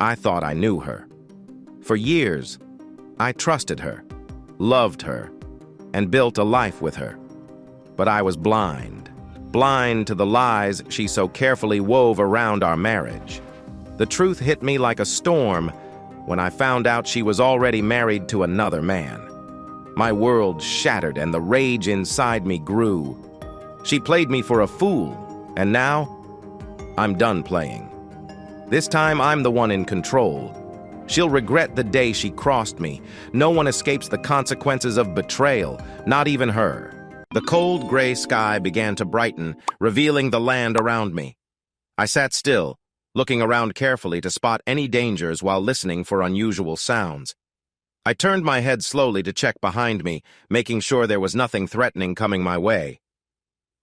I thought I knew her. For years, I trusted her, loved her, and built a life with her. But I was blind to the lies she so carefully wove around our marriage. The truth hit me like a storm when I found out she was already married to another man. My world shattered and the rage inside me grew. She played me for a fool, and now I'm done playing. This time I'm the one in control. She'll regret the day she crossed me. No one escapes the consequences of betrayal, not even her. The cold gray sky began to brighten, revealing the land around me. I sat still, looking around carefully to spot any dangers while listening for unusual sounds. I turned my head slowly to check behind me, making sure there was nothing threatening coming my way.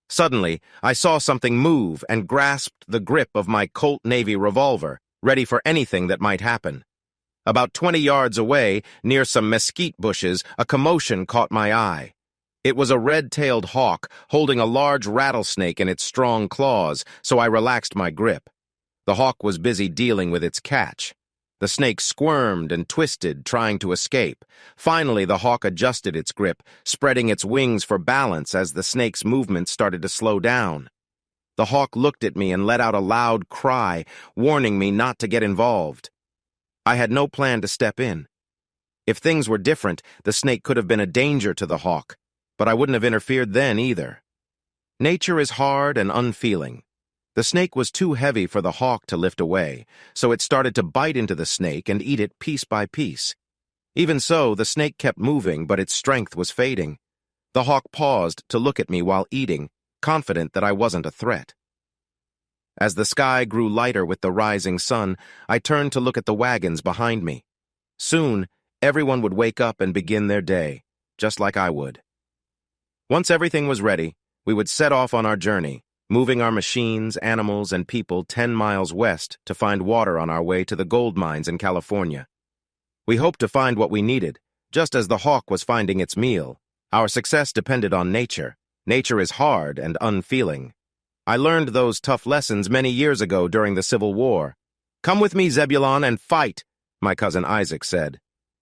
Suddenly, I saw something move and grasped the grip of my Colt Navy revolver, ready for anything that might happen. About 20 yards away, near some mesquite bushes, a commotion caught my eye. It was a red-tailed hawk holding a large rattlesnake in its strong claws, so I relaxed my grip. The hawk was busy dealing with its catch. The snake squirmed and twisted, trying to escape. Finally, the hawk adjusted its grip, spreading its wings for balance as the snake's movement started to slow down. The hawk looked at me and let out a loud cry, warning me not to get involved. I had no plan to step in. If things were different, the snake could have been a danger to the hawk, but I wouldn't have interfered then either. Nature is hard and unfeeling. The snake was too heavy for the hawk to lift away, so it started to bite into the snake and eat it piece by piece. Even so, the snake kept moving, but its strength was fading. The hawk paused to look at me while eating, confident that I wasn't a threat. As the sky grew lighter with the rising sun, I turned to look at the wagons behind me. Soon, everyone would wake up and begin their day, just like I would. Once everything was ready, we would set off on our journey, moving our machines, animals, and people 10 miles west to find water on our way to the gold mines in California. We hoped to find what we needed, just as the hawk was finding its meal. Our success depended on nature. Nature is hard and unfeeling. I learned those tough lessons many years ago during the Civil War. "Come with me, Zebulon, and fight," my cousin Isaac said.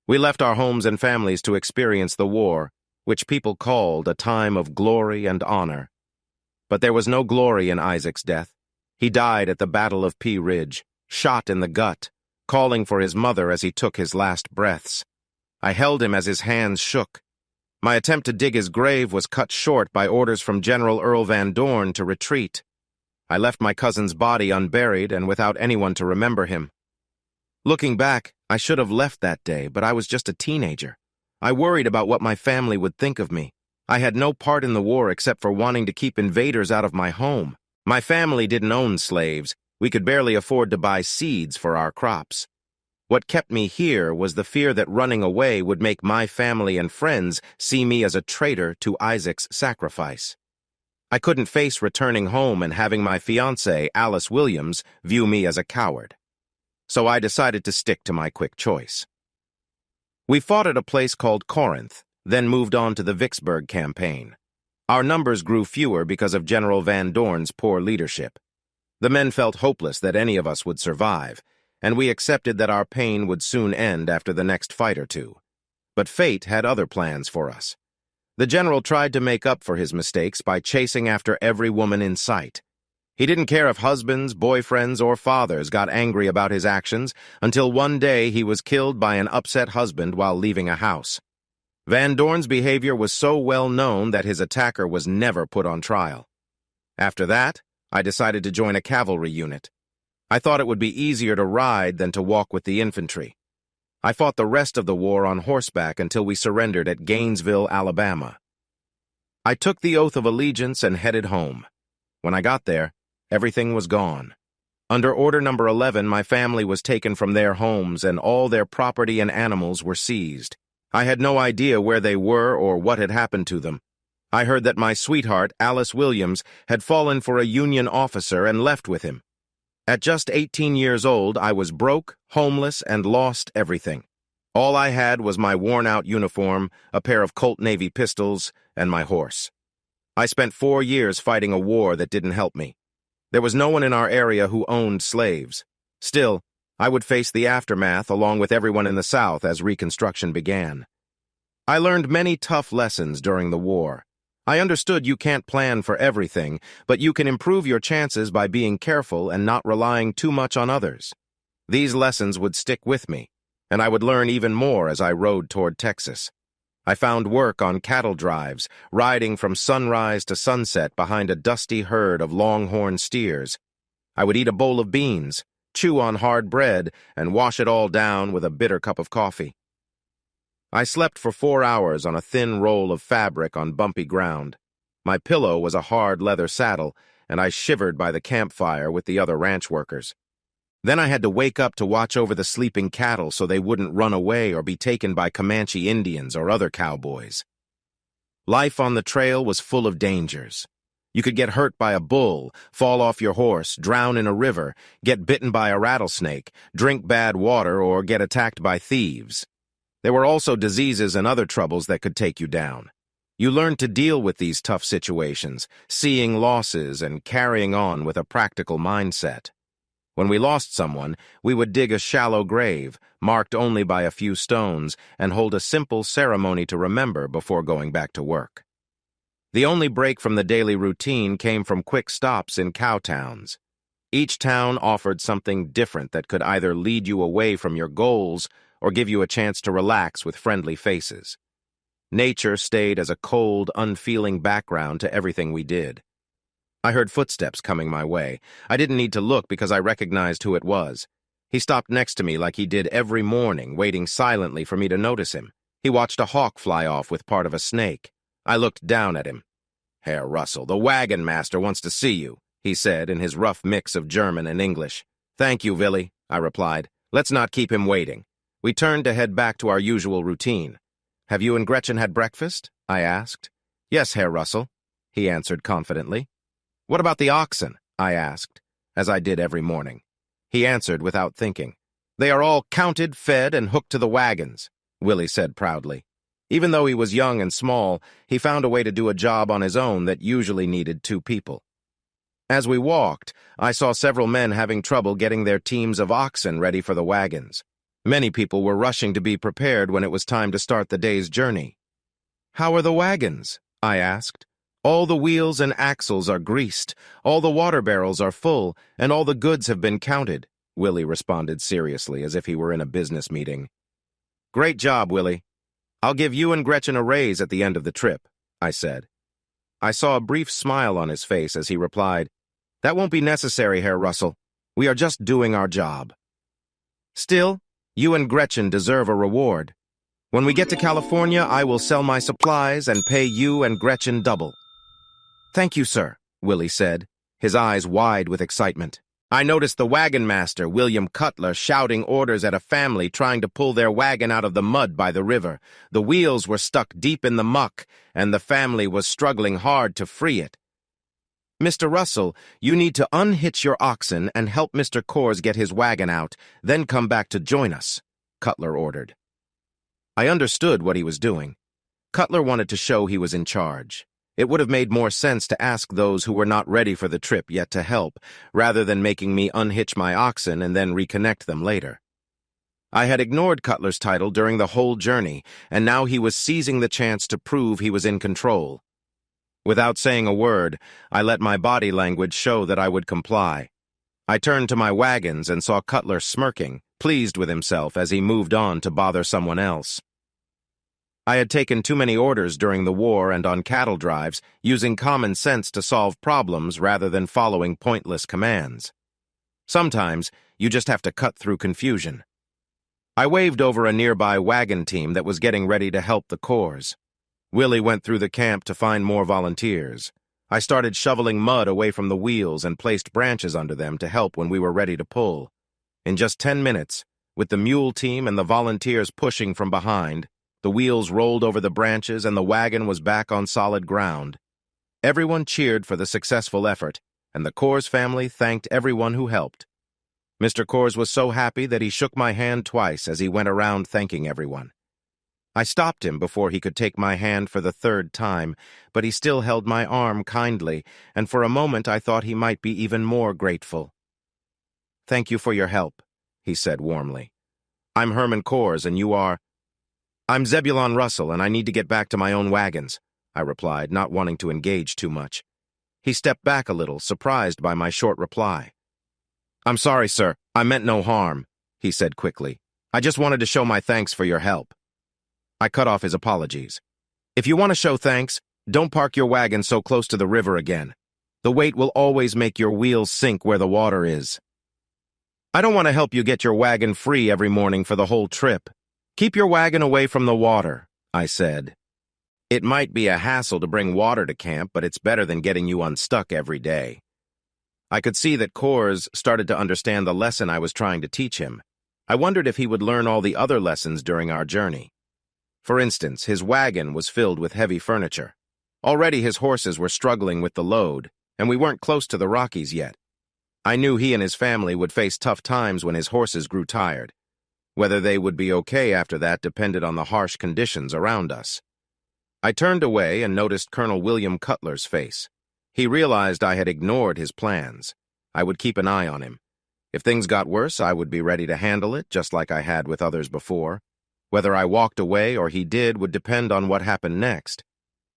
We left our homes and families to experience the war, which people called a time of glory and honor. But there was no glory in Isaac's death. He died at the Battle of Pea Ridge, shot in the gut, calling for his mother as he took his last breaths. I held him as his hands shook. My attempt to dig his grave was cut short by orders from General Earl Van Dorn to retreat. I left my cousin's body unburied and without anyone to remember him. Looking back, I should have left that day, but I was just a teenager. I worried about what my family would think of me. I had no part in the war except for wanting to keep invaders out of my home. My family didn't own slaves. We could barely afford to buy seeds for our crops. What kept me here was the fear that running away would make my family and friends see me as a traitor to Isaac's sacrifice. I couldn't face returning home and having my fiancée, Alice Williams, view me as a coward. So I decided to stick to my quick choice. We fought at a place called Corinth, then moved on to the Vicksburg campaign. Our numbers grew fewer because of General Van Dorn's poor leadership. The men felt hopeless that any of us would survive, and we accepted that our pain would soon end after the next fight or two. But fate had other plans for us. The general tried to make up for his mistakes by chasing after every woman in sight. He didn't care if husbands, boyfriends, or fathers got angry about his actions until one day he was killed by an upset husband while leaving a house. Van Dorn's behavior was so well known that his attacker was never put on trial. After that, I decided to join a cavalry unit. I thought it would be easier to ride than to walk with the infantry. I fought the rest of the war on horseback until we surrendered at Gainesville, Alabama. I took the oath of allegiance and headed home. When I got there, everything was gone. Under Order Number 11, my family was taken from their homes and all their property and animals were seized. I had no idea where they were or what had happened to them. I heard that my sweetheart, Alice Williams, had fallen for a Union officer and left with him. At just 18 years old, I was broke, homeless, and lost everything. All I had was my worn-out uniform, a pair of Colt Navy pistols, and my horse. I spent 4 years fighting a war that didn't help me. There was no one in our area who owned slaves. Still, I would face the aftermath along with everyone in the South as Reconstruction began. I learned many tough lessons during the war. I understood you can't plan for everything, but you can improve your chances by being careful and not relying too much on others. These lessons would stick with me, and I would learn even more as I rode toward Texas. I found work on cattle drives, riding from sunrise to sunset behind a dusty herd of longhorn steers. I would eat a bowl of beans, chew on hard bread, and wash it all down with a bitter cup of coffee. I slept for 4 hours on a thin roll of fabric on bumpy ground. My pillow was a hard leather saddle, and I shivered by the campfire with the other ranch workers. Then I had to wake up to watch over the sleeping cattle so they wouldn't run away or be taken by Comanche Indians or other cowboys. Life on the trail was full of dangers. You could get hurt by a bull, fall off your horse, drown in a river, get bitten by a rattlesnake, drink bad water, or get attacked by thieves. There were also diseases and other troubles that could take you down. You learned to deal with these tough situations, seeing losses and carrying on with a practical mindset. When we lost someone, we would dig a shallow grave, marked only by a few stones, and hold a simple ceremony to remember before going back to work. The only break from the daily routine came from quick stops in cow towns. Each town offered something different that could either lead you away from your goals or give you a chance to relax with friendly faces. Nature stayed as a cold, unfeeling background to everything we did. I heard footsteps coming my way. I didn't need to look because I recognized who it was. He stopped next to me like he did every morning, waiting silently for me to notice him. He watched a hawk fly off with part of a snake. I looked down at him. "Herr Russell, the wagon master wants to see you," he said in his rough mix of German and English. "Thank you, Willie," I replied. "Let's not keep him waiting." We turned to head back to our usual routine. "Have you and Gretchen had breakfast?" I asked. "Yes, Herr Russell," he answered confidently. "What about the oxen?" I asked, as I did every morning. He answered without thinking. "They are all counted, fed, and hooked to the wagons," Willie said proudly. Even though he was young and small, he found a way to do a job on his own that usually needed 2 people. As we walked, I saw several men having trouble getting their teams of oxen ready for the wagons. Many people were rushing to be prepared when it was time to start the day's journey. "How are the wagons?" I asked. "All the wheels and axles are greased, all the water barrels are full, and all the goods have been counted," Willie responded seriously as if he were in a business meeting. "Great job, Willie. I'll give you and Gretchen a raise at the end of the trip," I said. I saw a brief smile on his face as he replied, "That won't be necessary, Herr Russell. We are just doing our job." "Still, you and Gretchen deserve a reward. When we get to California, I will sell my supplies and pay you and Gretchen double." "Thank you, sir," Willie said, his eyes wide with excitement. "I noticed the wagon master, William Cutler, shouting orders at a family trying to pull their wagon out of the mud by the river. The wheels were stuck deep in the muck, and the family was struggling hard to free it. Mr. Russell, you need to unhitch your oxen and help Mr. Kors get his wagon out, then come back to join us," Cutler ordered. I understood what he was doing. Cutler wanted to show he was in charge. It would have made more sense to ask those who were not ready for the trip yet to help, rather than making me unhitch my oxen and then reconnect them later. I had ignored Cutler's title during the whole journey, and now he was seizing the chance to prove he was in control. Without saying a word, I let my body language show that I would comply. I turned to my wagons and saw Cutler smirking, pleased with himself as he moved on to bother someone else. I had taken too many orders during the war and on cattle drives, using common sense to solve problems rather than following pointless commands. Sometimes, you just have to cut through confusion. I waved over a nearby wagon team that was getting ready to help the Kors. Willie went through the camp to find more volunteers. I started shoveling mud away from the wheels and placed branches under them to help when we were ready to pull. In just 10 minutes, with the mule team and the volunteers pushing from behind, the wheels rolled over the branches and the wagon was back on solid ground. Everyone cheered for the successful effort, and the Kors family thanked everyone who helped. Mr. Kors was so happy that he shook my hand twice as he went around thanking everyone. I stopped him before he could take my hand for the 3rd time, but he still held my arm kindly, and for a moment I thought he might be even more grateful. "Thank you for your help," he said warmly. "I'm Herman Kors, and you are—" "I'm Zebulon Russell, and I need to get back to my own wagons," I replied, not wanting to engage too much. He stepped back a little, surprised by my short reply. "I'm sorry, sir. I meant no harm," he said quickly. "I just wanted to show my thanks for your help." I cut off his apologies. "If you want to show thanks, don't park your wagon so close to the river again. The weight will always make your wheels sink where the water is. I don't want to help you get your wagon free every morning for the whole trip. Keep your wagon away from the water," I said. "It might be a hassle to bring water to camp, but it's better than getting you unstuck every day." I could see that Kors started to understand the lesson I was trying to teach him. I wondered if he would learn all the other lessons during our journey. For instance, his wagon was filled with heavy furniture. Already his horses were struggling with the load, and we weren't close to the Rockies yet. I knew he and his family would face tough times when his horses grew tired. Whether they would be okay after that depended on the harsh conditions around us. I turned away and noticed Colonel William Cutler's face. He realized I had ignored his plans. I would keep an eye on him. If things got worse, I would be ready to handle it, just like I had with others before. Whether I walked away or he did would depend on what happened next.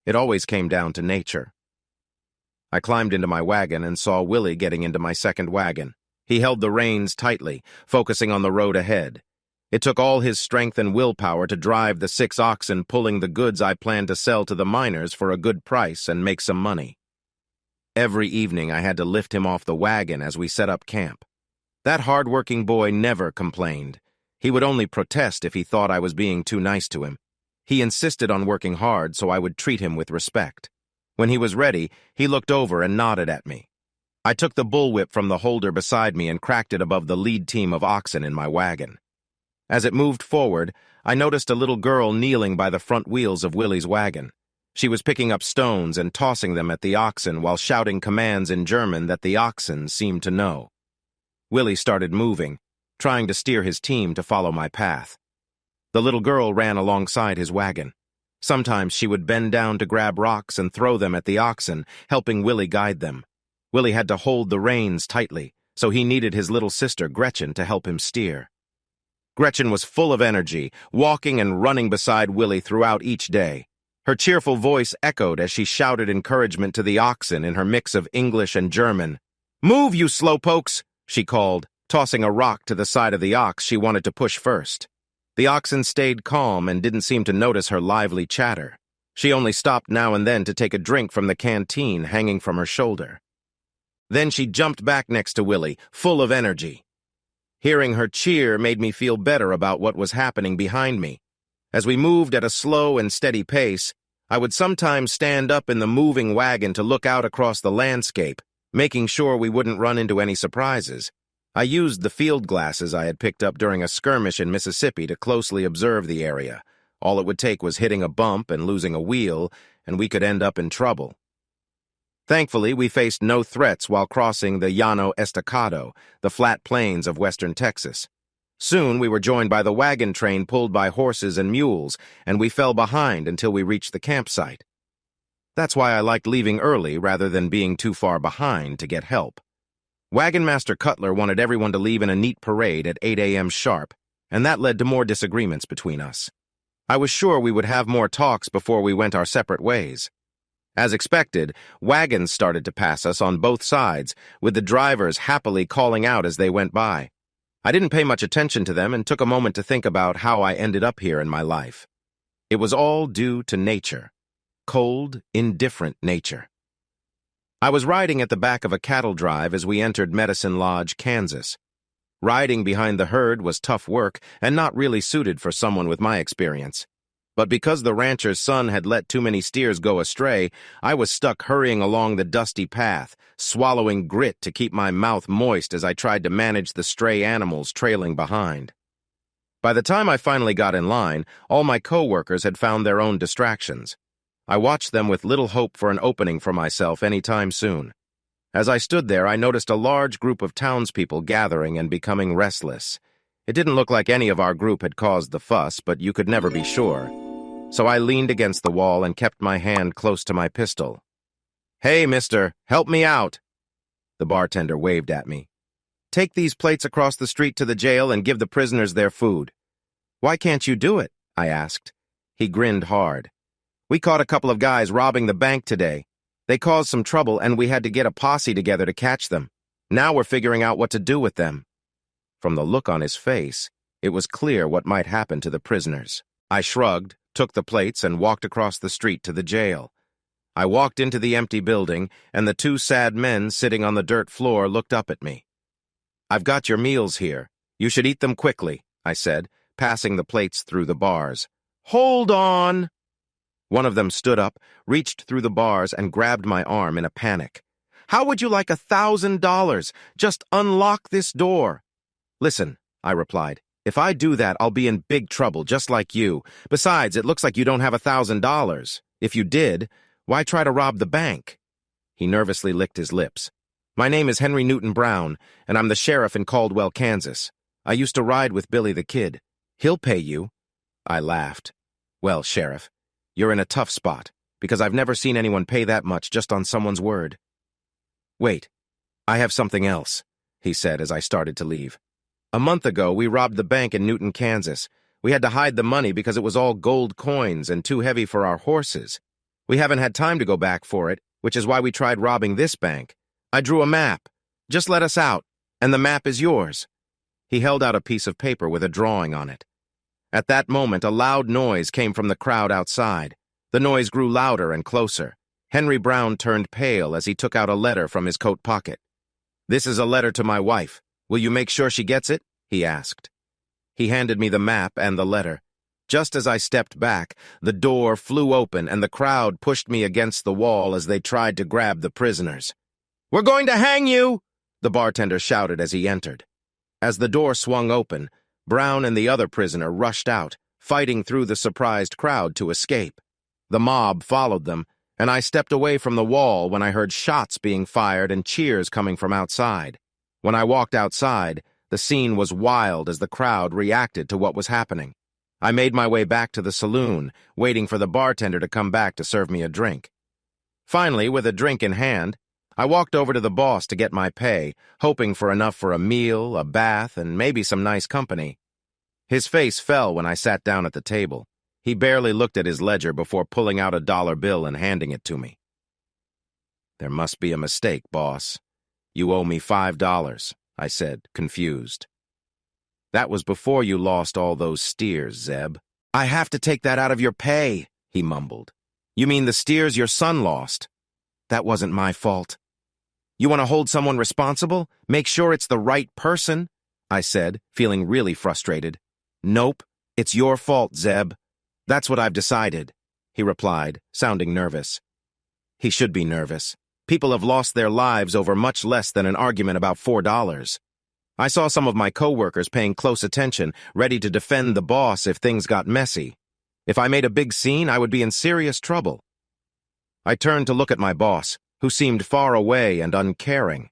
It always came down to nature. I climbed into my wagon and saw Willie getting into my second wagon. He held the reins tightly, focusing on the road ahead. It took all his strength and willpower to drive the 6 oxen pulling the goods I planned to sell to the miners for a good price and make some money. Every evening I had to lift him off the wagon as we set up camp. That hard-working boy never complained. He would only protest if he thought I was being too nice to him. He insisted on working hard, so I would treat him with respect. When he was ready, he looked over and nodded at me. I took the bullwhip from the holder beside me and cracked it above the lead team of oxen in my wagon. As it moved forward, I noticed a little girl kneeling by the front wheels of Willie's wagon. She was picking up stones and tossing them at the oxen while shouting commands in German that the oxen seemed to know. Willie started moving, trying to steer his team to follow my path. The little girl ran alongside his wagon. Sometimes she would bend down to grab rocks and throw them at the oxen, helping Willie guide them. Willie had to hold the reins tightly, so he needed his little sister Gretchen to help him steer. Gretchen was full of energy, walking and running beside Willie throughout each day. Her cheerful voice echoed as she shouted encouragement to the oxen in her mix of English and German. "Move, you slowpokes!" she called, tossing a rock to the side of the ox she wanted to push first. The oxen stayed calm and didn't seem to notice her lively chatter. She only stopped now and then to take a drink from the canteen hanging from her shoulder. Then she jumped back next to Willie, full of energy. Hearing her cheer made me feel better about what was happening behind me. As we moved at a slow and steady pace, I would sometimes stand up in the moving wagon to look out across the landscape, making sure we wouldn't run into any surprises. I used the field glasses I had picked up during a skirmish in Mississippi to closely observe the area. All it would take was hitting a bump and losing a wheel, and we could end up in trouble. Thankfully, we faced no threats while crossing the Llano Estacado, the flat plains of western Texas. Soon we were joined by the wagon train pulled by horses and mules, and we fell behind until we reached the campsite. That's why I liked leaving early rather than being too far behind to get help. Wagon Master Cutler wanted everyone to leave in a neat parade at 8 a.m. sharp, and that led to more disagreements between us. I was sure we would have more talks before we went our separate ways. As expected, wagons started to pass us on both sides, with the drivers happily calling out as they went by. I didn't pay much attention to them and took a moment to think about how I ended up here in my life. It was all due to nature. Cold, indifferent nature. I was riding at the back of a cattle drive as we entered Medicine Lodge, Kansas. Riding behind the herd was tough work and not really suited for someone with my experience. But because the rancher's son had let too many steers go astray, I was stuck hurrying along the dusty path, swallowing grit to keep my mouth moist as I tried to manage the stray animals trailing behind. By the time I finally got in line, all my co-workers had found their own distractions. I watched them with little hope for an opening for myself any time soon. As I stood there, I noticed a large group of townspeople gathering and becoming restless. It didn't look like any of our group had caused the fuss, but you could never be sure. So I leaned against the wall and kept my hand close to my pistol. "Hey, mister, help me out!" The bartender waved at me. Take these plates across the street to the jail and give the prisoners their food." "Why can't you do it?" I asked. He grinned hard. "We caught a couple of guys robbing the bank today. They caused some trouble and we had to get a posse together to catch them. Now we're figuring out what to do with them." From the look on his face, it was clear what might happen to the prisoners. I shrugged, took the plates, and walked across the street to the jail. I walked into the empty building, and the two sad men sitting on the dirt floor looked up at me. "I've got your meals here. You should eat them quickly," I said, passing the plates through the bars. "Hold on!" One of them stood up, reached through the bars, and grabbed my arm in a panic. "How would you like $1,000? Just unlock this door." "Listen," I replied, "if I do that, I'll be in big trouble, just like you. Besides, it looks like you don't have $1,000. If you did, why try to rob the bank?" He nervously licked his lips. "My name is Henry Newton Brown, and I'm the sheriff in Caldwell, Kansas. I used to ride with Billy the Kid. He'll pay you." I laughed. "Well, Sheriff, you're in a tough spot, because I've never seen anyone pay that much just on someone's word." "Wait, I have something else," he said as I started to leave. "A month ago, we robbed the bank in Newton, Kansas. We had to hide the money because it was all gold coins and too heavy for our horses. We haven't had time to go back for it, which is why we tried robbing this bank. I drew a map. Just let us out, and the map is yours." He held out a piece of paper with a drawing on it. At that moment, a loud noise came from the crowd outside. The noise grew louder and closer. Henry Brown turned pale as he took out a letter from his coat pocket. "This is a letter to my wife. Will you make sure she gets it?" he asked. He handed me the map and the letter. Just as I stepped back, the door flew open and the crowd pushed me against the wall as they tried to grab the prisoners. "We're going to hang you!" the bartender shouted as he entered. As the door swung open, Brown and the other prisoner rushed out, fighting through the surprised crowd to escape. The mob followed them, and I stepped away from the wall when I heard shots being fired and cheers coming from outside. When I walked outside, the scene was wild as the crowd reacted to what was happening. I made my way back to the saloon, waiting for the bartender to come back to serve me a drink. Finally, with a drink in hand, I walked over to the boss to get my pay, hoping for enough for a meal, a bath, and maybe some nice company. His face fell when I sat down at the table. He barely looked at his ledger before pulling out a dollar bill and handing it to me. "There must be a mistake, boss. You owe me $5, I said, confused. "That was before you lost all those steers, Zeb." "I have to take that out of your pay," he mumbled. "You mean the steers your son lost?" "That wasn't my fault." "You want to hold someone responsible? Make sure it's the right person," I said, feeling really frustrated. "Nope, it's your fault, Zeb. That's what I've decided," he replied, sounding nervous. He should be nervous. People have lost their lives over much less than an argument about $4. I saw some of my coworkers paying close attention, ready to defend the boss if things got messy. If I made a big scene, I would be in serious trouble. I turned to look at my boss, who seemed far away and uncaring.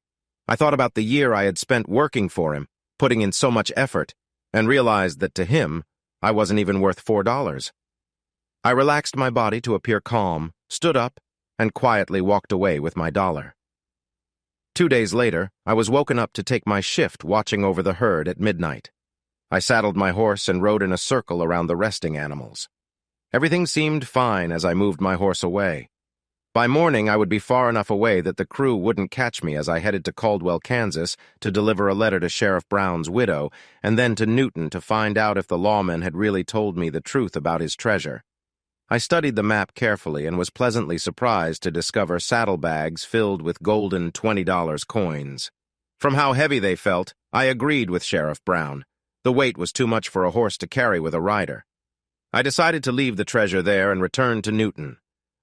I thought about the year I had spent working for him, putting in so much effort, and realized that to him, I wasn't even worth $4. I relaxed my body to appear calm, stood up, and quietly walked away with my dollar. 2 days later, I was woken up to take my shift watching over the herd at midnight. I saddled my horse and rode in a circle around the resting animals. Everything seemed fine as I moved my horse away. By morning, I would be far enough away that the crew wouldn't catch me as I headed to Caldwell, Kansas, to deliver a letter to Sheriff Brown's widow, and then to Newton to find out if the lawman had really told me the truth about his treasure. I studied the map carefully and was pleasantly surprised to discover saddlebags filled with golden $20 coins. From how heavy they felt, I agreed with Sheriff Brown. The weight was too much for a horse to carry with a rider. I decided to leave the treasure there and return to Newton.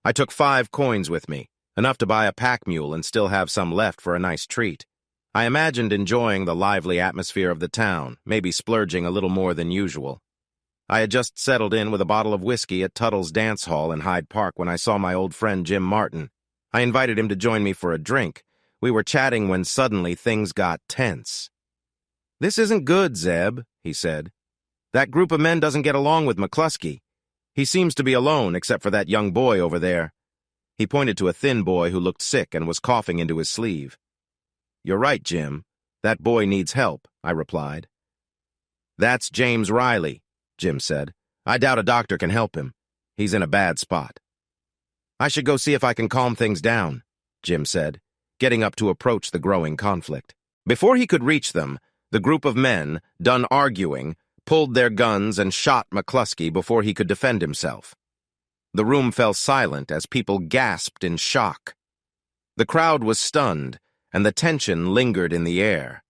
I took 5 coins with me, enough to buy a pack mule and still have some left for a nice treat. I imagined enjoying the lively atmosphere of the town, maybe splurging a little more than usual. I had just settled in with a bottle of whiskey at Tuttle's Dance Hall in Hyde Park when I saw my old friend Jim Martin. I invited him to join me for a drink. We were chatting when suddenly things got tense. "This isn't good, Zeb," he said. "That group of men doesn't get along with McCluskey. He seems to be alone except for that young boy over there." He pointed to a thin boy who looked sick and was coughing into his sleeve. "You're right, Jim. That boy needs help, I replied. That's James Riley, Jim said. I doubt a doctor can help him. He's in a bad spot. I should go see if I can calm things down, Jim said, getting up to approach the growing conflict. Before he could reach them, the group of men, done arguing, pulled their guns and shot McCluskey before he could defend himself. The room fell silent as people gasped in shock. The crowd was stunned, and the tension lingered in the air.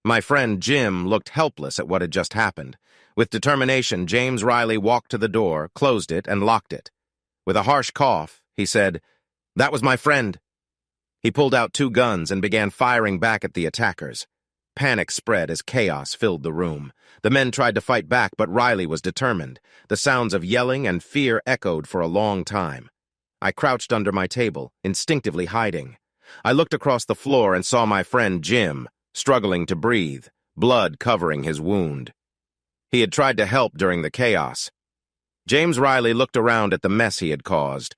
My friend Jim looked helpless at what had just happened. With determination, James Riley walked to the door, closed it, and locked it. With a harsh cough, he said, "That was my friend." He pulled out 2 guns and began firing back at the attackers. Panic spread as chaos filled the room. The men tried to fight back, but Riley was determined. The sounds of yelling and fear echoed for a long time. I crouched under my table, instinctively hiding. I looked across the floor and saw my friend Jim, struggling to breathe, blood covering his wound. He had tried to help during the chaos. James Riley looked around at the mess he had caused.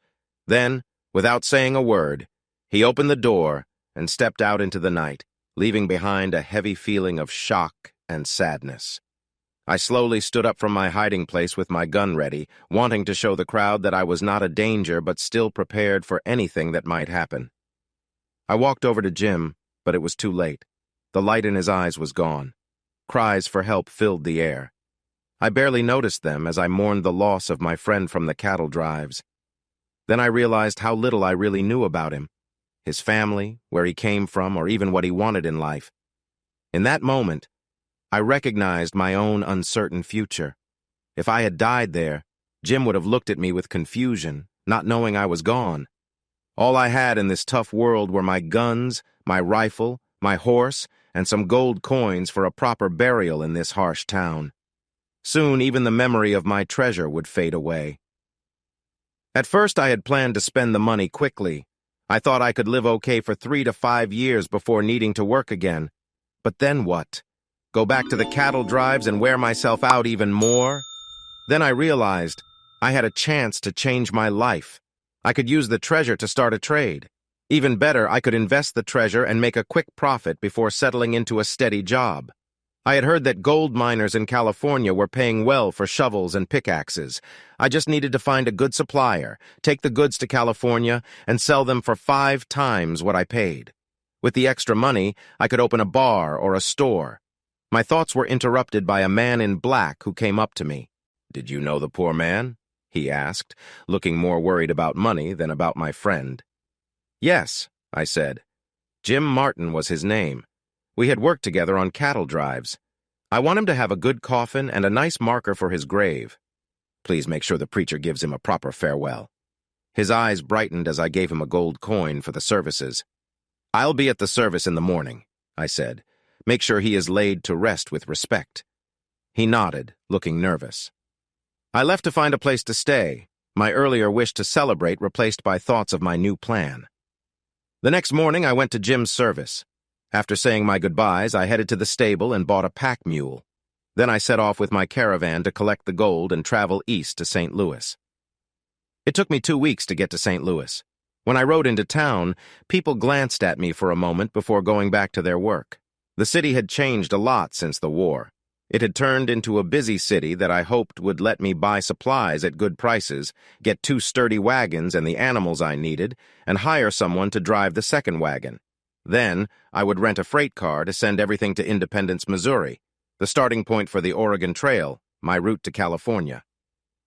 Then, without saying a word, he opened the door and stepped out into the night, leaving behind a heavy feeling of shock and sadness. I slowly stood up from my hiding place with my gun ready, wanting to show the crowd that I was not a danger but still prepared for anything that might happen. I walked over to Jim, but it was too late. The light in his eyes was gone. Cries for help filled the air. I barely noticed them as I mourned the loss of my friend from the cattle drives. Then I realized how little I really knew about him, his family, where he came from, or even what he wanted in life. In that moment, I recognized my own uncertain future. If I had died there, Jim would have looked at me with confusion, not knowing I was gone. All I had in this tough world were my guns, my rifle, my horse, and some gold coins for a proper burial in this harsh town. Soon, even the memory of my treasure would fade away. At first, I had planned to spend the money quickly. I thought I could live okay for 3 to 5 years before needing to work again. But then what? Go back to the cattle drives and wear myself out even more? Then I realized I had a chance to change my life. I could use the treasure to start a trade. Even better, I could invest the treasure and make a quick profit before settling into a steady job. I had heard that gold miners in California were paying well for shovels and pickaxes. I just needed to find a good supplier, take the goods to California, and sell them for 5 times what I paid. With the extra money, I could open a bar or a store. My thoughts were interrupted by a man in black who came up to me. "Did you know the poor man?" he asked, looking more worried about money than about my friend. "Yes," I said. Jim Martin was his name. We had worked together on cattle drives. I want him to have a good coffin and a nice marker for his grave. Please make sure the preacher gives him a proper farewell. His eyes brightened as I gave him a gold coin for the services. "I'll be at the service in the morning," I said. "Make sure he is laid to rest with respect." He nodded, looking nervous. I left to find a place to stay, my earlier wish to celebrate replaced by thoughts of my new plan. The next morning, I went to Jim's service. After saying my goodbyes, I headed to the stable and bought a pack mule. Then I set off with my caravan to collect the gold and travel east to St. Louis. It took me 2 weeks to get to St. Louis. When I rode into town, people glanced at me for a moment before going back to their work. The city had changed a lot since the war. It had turned into a busy city that I hoped would let me buy supplies at good prices, get 2 sturdy wagons and the animals I needed, and hire someone to drive the second wagon. Then, I would rent a freight car to send everything to Independence, Missouri, the starting point for the Oregon Trail, my route to California.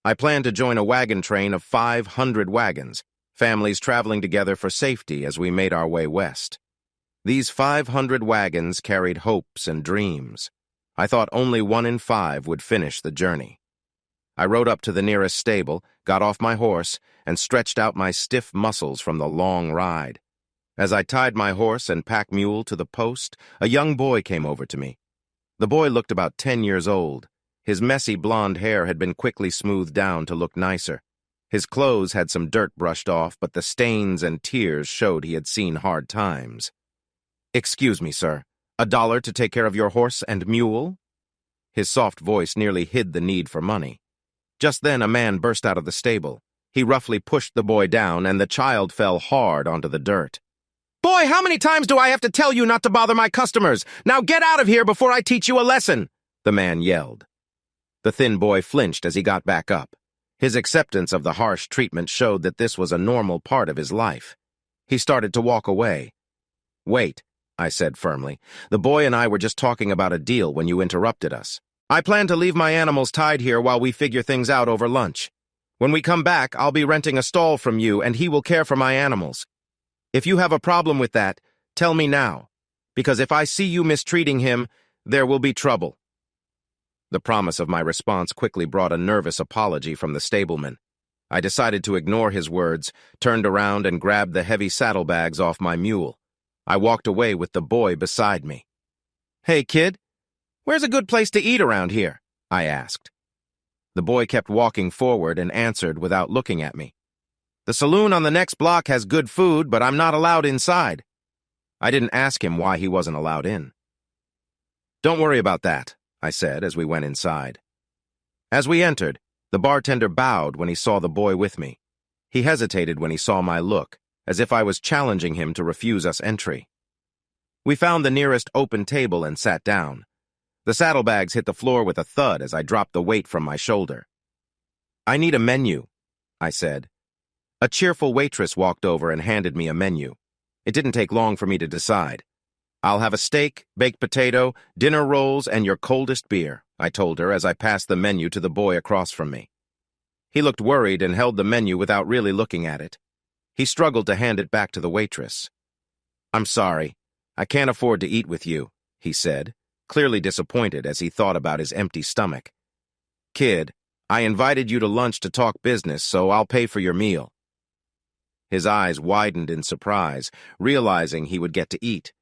I planned to join a wagon train of 500 wagons, families traveling together for safety as we made our way west. These 500 wagons carried hopes and dreams. I thought only 1 in 5 would finish the journey. I rode up to the nearest stable, got off my horse, and stretched out my stiff muscles from the long ride. As I tied my horse and pack mule to the post, a young boy came over to me. The boy looked about 10 years old. His messy blonde hair had been quickly smoothed down to look nicer. His clothes had some dirt brushed off, but the stains and tears showed he had seen hard times. "Excuse me, sir. $1 to take care of your horse and mule?" His soft voice nearly hid the need for money. Just then a man burst out of the stable. He roughly pushed the boy down, and the child fell hard onto the dirt. "Boy, how many times do I have to tell you not to bother my customers? Now get out of here before I teach you a lesson," the man yelled. The thin boy flinched as he got back up. His acceptance of the harsh treatment showed that this was a normal part of his life. He started to walk away. "Wait," I said firmly. "The boy and I were just talking about a deal when you interrupted us. I plan to leave my animals tied here while we figure things out over lunch. When we come back, I'll be renting a stall from you and he will care for my animals. If you have a problem with that, tell me now, because if I see you mistreating him, there will be trouble." The promise of my response quickly brought a nervous apology from the stableman. I decided to ignore his words, turned around and grabbed the heavy saddlebags off my mule. I walked away with the boy beside me. "Hey, kid, where's a good place to eat around here?" I asked. The boy kept walking forward and answered without looking at me. "The saloon on the next block has good food, but I'm not allowed inside." I didn't ask him why he wasn't allowed in. "Don't worry about that," I said as we went inside. As we entered, the bartender bowed when he saw the boy with me. He hesitated when he saw my look, as if I was challenging him to refuse us entry. We found the nearest open table and sat down. The saddlebags hit the floor with a thud as I dropped the weight from my shoulder. "I need a menu," I said. A cheerful waitress walked over and handed me a menu. It didn't take long for me to decide. "I'll have a steak, baked potato, dinner rolls, and your coldest beer," I told her as I passed the menu to the boy across from me. He looked worried and held the menu without really looking at it. He struggled to hand it back to the waitress. "I'm sorry. I can't afford to eat with you," he said, clearly disappointed as he thought about his empty stomach. "Kid, I invited you to lunch to talk business, so I'll pay for your meal." His eyes widened in surprise, realizing he would get to eat.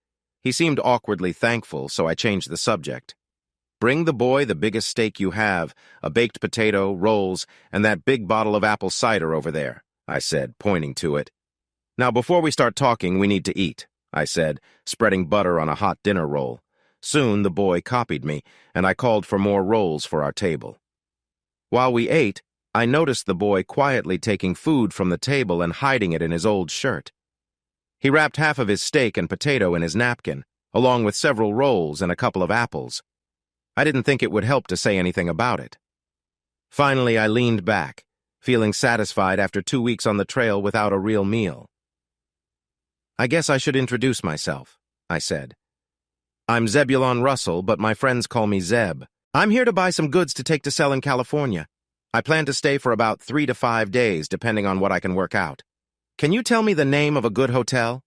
He seemed awkwardly thankful, so I changed the subject. "Bring the boy the biggest steak you have, a baked potato, rolls, and that big bottle of apple cider over there," I said, pointing to it. "Now, before we start talking, we need to eat," I said, spreading butter on a hot dinner roll. Soon the boy copied me, and I called for more rolls for our table. While we ate, I noticed the boy quietly taking food from the table and hiding it in his old shirt. He wrapped half of his steak and potato in his napkin, along with several rolls and a couple of apples. I didn't think it would help to say anything about it. Finally, I leaned back, feeling satisfied after 2 weeks on the trail without a real meal. "I guess I should introduce myself," I said. "I'm Zebulon Russell, but my friends call me Zeb. I'm here to buy some goods to take to sell in California. I plan to stay for about 3 to 5 days, depending on what I can work out. Can you tell me the name of a good hotel?"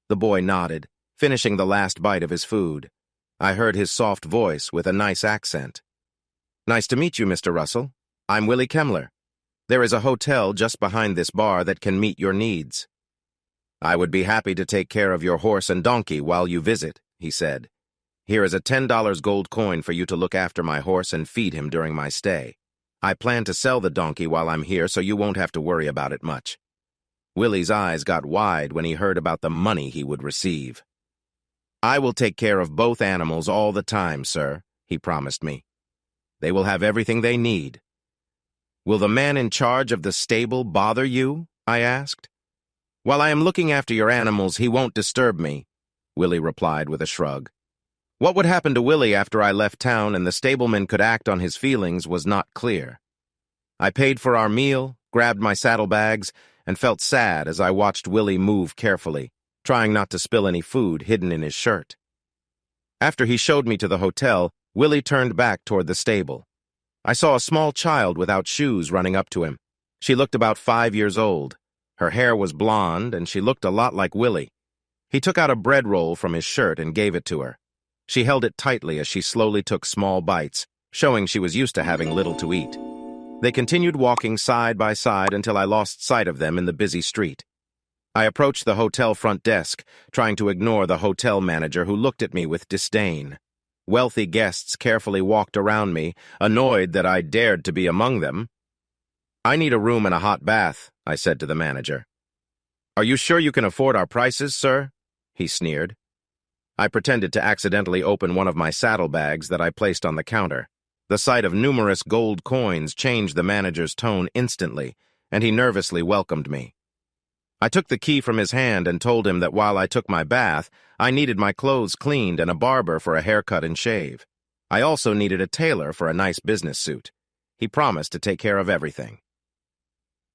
The boy nodded, finishing the last bite of his food. I heard his soft voice with a nice accent. "Nice to meet you, Mr. Russell. I'm Willie Kemmler. There is a hotel just behind this bar that can meet your needs." "I would be happy to take care of your horse and donkey while you visit," he said. "Here is a $10 gold coin for you to look after my horse and feed him during my stay. I plan to sell the donkey while I'm here, so you won't have to worry about it much." Willie's eyes got wide when he heard about the money he would receive. "I will take care of both animals all the time, sir," he promised me. "They will have everything they need." "Will the man in charge of the stable bother you?" I asked. "While I am looking after your animals, he won't disturb me," Willie replied with a shrug. What would happen to Willie after I left town and the stableman could act on his feelings was not clear. I paid for our meal, grabbed my saddlebags, and felt sad as I watched Willie move carefully, trying not to spill any food hidden in his shirt. After he showed me to the hotel, Willie turned back toward the stable. I saw a small child without shoes running up to him. She looked about 5 years old. Her hair was blonde, and she looked a lot like Willie. He took out a bread roll from his shirt and gave it to her. She held it tightly as she slowly took small bites, showing she was used to having little to eat. They continued walking side by side until I lost sight of them in the busy street. I approached the hotel front desk, trying to ignore the hotel manager who looked at me with disdain. Wealthy guests carefully walked around me, annoyed that I dared to be among them. "I need a room and a hot bath," I said to the manager. "Are you sure you can afford our prices, sir?" he sneered. I pretended to accidentally open one of my saddlebags that I placed on the counter. The sight of numerous gold coins changed the manager's tone instantly, and he nervously welcomed me. I took the key from his hand and told him that while I took my bath, I needed my clothes cleaned and a barber for a haircut and shave. I also needed a tailor for a nice business suit. He promised to take care of everything.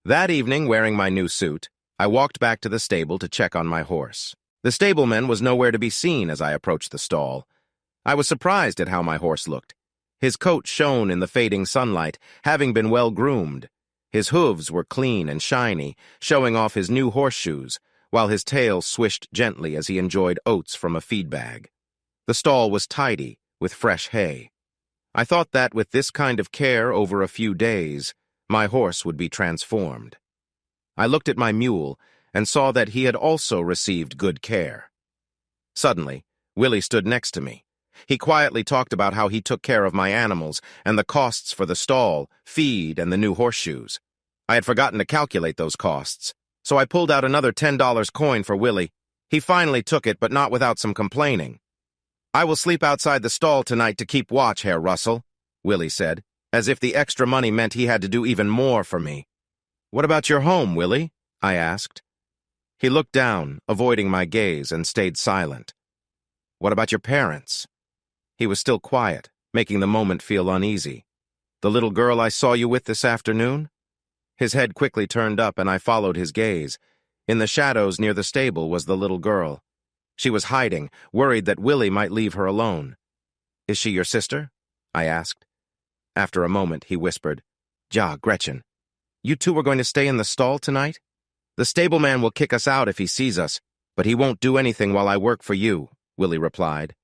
That evening, wearing my new suit, I walked back to the stable to check on my horse. The stableman was nowhere to be seen as I approached the stall. I was surprised at how my horse looked. His coat shone in the fading sunlight, having been well groomed. His hooves were clean and shiny, showing off his new horseshoes, while his tail swished gently as he enjoyed oats from a feed bag. The stall was tidy, with fresh hay. I thought that with this kind of care over a few days, my horse would be transformed. I looked at my mule and saw that he had also received good care. Suddenly, Willie stood next to me. He quietly talked about how he took care of my animals and the costs for the stall, feed, and the new horseshoes. I had forgotten to calculate those costs, so I pulled out another $10 coin for Willie. He finally took it, but not without some complaining. "I will sleep outside the stall tonight to keep watch, Herr Russell," Willie said, as if the extra money meant he had to do even more for me. "What about your home, Willie?" I asked. He looked down, avoiding my gaze, and stayed silent. "What about your parents?" He was still quiet, making the moment feel uneasy. "The little girl I saw you with this afternoon?" His head quickly turned up, and I followed his gaze. In the shadows near the stable was the little girl. She was hiding, worried that Willie might leave her alone. "Is she your sister?" I asked. After a moment, he whispered, "Ja, Gretchen. You two are going to stay in the stall tonight? The stableman will kick us out if he sees us, but he won't do anything while I work for you," Willie replied.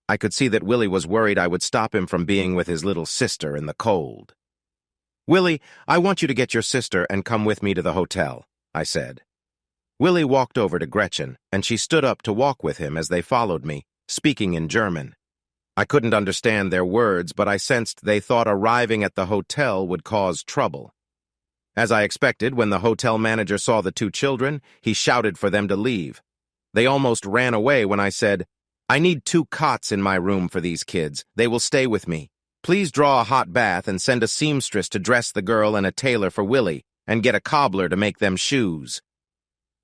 I could see that Willie was worried I would stop him from being with his little sister in the cold. "Willie, I want you to get your sister and come with me to the hotel," I said. Willie walked over to Gretchen, and she stood up to walk with him as they followed me, speaking in German. I couldn't understand their words, but I sensed they thought arriving at the hotel would cause trouble. As I expected, when the hotel manager saw the two children, he shouted for them to leave. They almost ran away when I said, "I need 2 cots in my room for these kids. They will stay with me. Please draw a hot bath and send a seamstress to dress the girl and a tailor for Willie, and get a cobbler to make them shoes."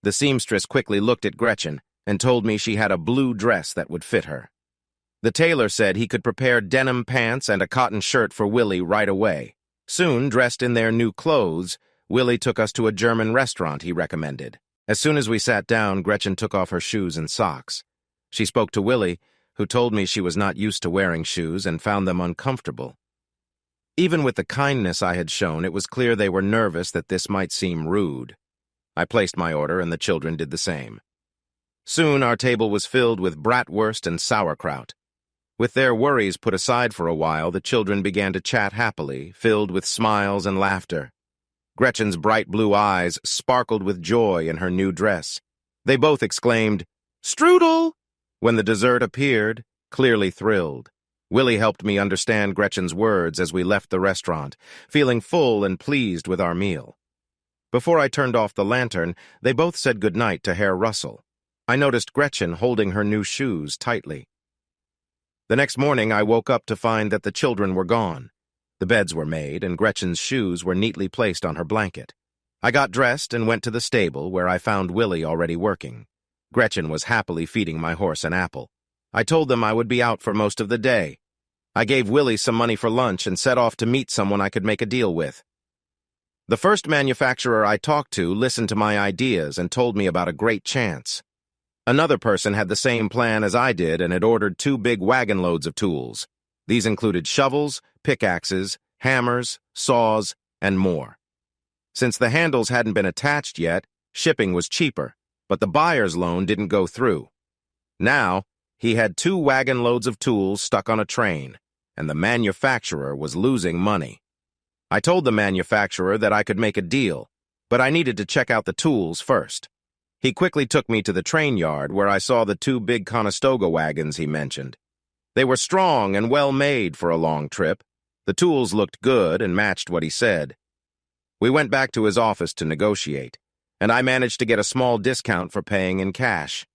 The seamstress quickly looked at Gretchen and told me she had a blue dress that would fit her. The tailor said he could prepare denim pants and a cotton shirt for Willie right away. Soon, dressed in their new clothes, Willie took us to a German restaurant he recommended. As soon as we sat down, Gretchen took off her shoes and socks. She spoke to Willie, who told me she was not used to wearing shoes and found them uncomfortable. Even with the kindness I had shown, it was clear they were nervous that this might seem rude. I placed my order, and the children did the same. Soon our table was filled with bratwurst and sauerkraut. With their worries put aside for a while, the children began to chat happily, filled with smiles and laughter. Gretchen's bright blue eyes sparkled with joy in her new dress. They both exclaimed, "Strudel!" when the dessert appeared, clearly thrilled. Willie helped me understand Gretchen's words as we left the restaurant, feeling full and pleased with our meal. Before I turned off the lantern, they both said goodnight to Herr Russell. I noticed Gretchen holding her new shoes tightly. The next morning, I woke up to find that the children were gone. The beds were made, and Gretchen's shoes were neatly placed on her blanket. I got dressed and went to the stable, where I found Willie already working. Gretchen was happily feeding my horse an apple. I told them I would be out for most of the day. I gave Willie some money for lunch and set off to meet someone I could make a deal with. The first manufacturer I talked to listened to my ideas and told me about a great chance. Another person had the same plan as I did and had ordered 2 big wagon loads of tools. These included shovels, pickaxes, hammers, saws, and more. Since the handles hadn't been attached yet, shipping was cheaper, but the buyer's loan didn't go through. Now, he had 2 wagon loads of tools stuck on a train, and the manufacturer was losing money. I told the manufacturer that I could make a deal, but I needed to check out the tools first. He quickly took me to the train yard where I saw the 2 big Conestoga wagons he mentioned. They were strong and well made for a long trip. The tools looked good and matched what he said. We went back to his office to negotiate, and I managed to get a small discount for paying in cash.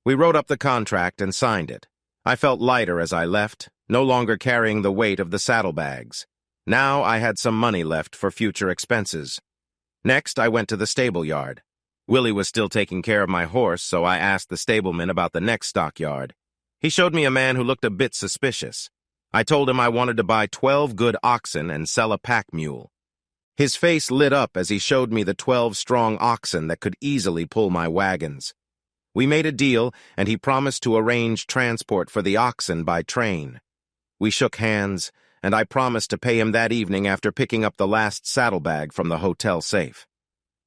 We wrote up the contract and signed it. I felt lighter as I left, no longer carrying the weight of the saddlebags. Now I had some money left for future expenses. Next, I went to the stable yard. Willie was still taking care of my horse, so I asked the stableman about the next stockyard. He showed me a man who looked a bit suspicious. I told him I wanted to buy 12 good oxen and sell a pack mule. His face lit up as he showed me the 12 strong oxen that could easily pull my wagons. We made a deal, and he promised to arrange transport for the oxen by train. We shook hands, and I promised to pay him that evening after picking up the last saddlebag from the hotel safe.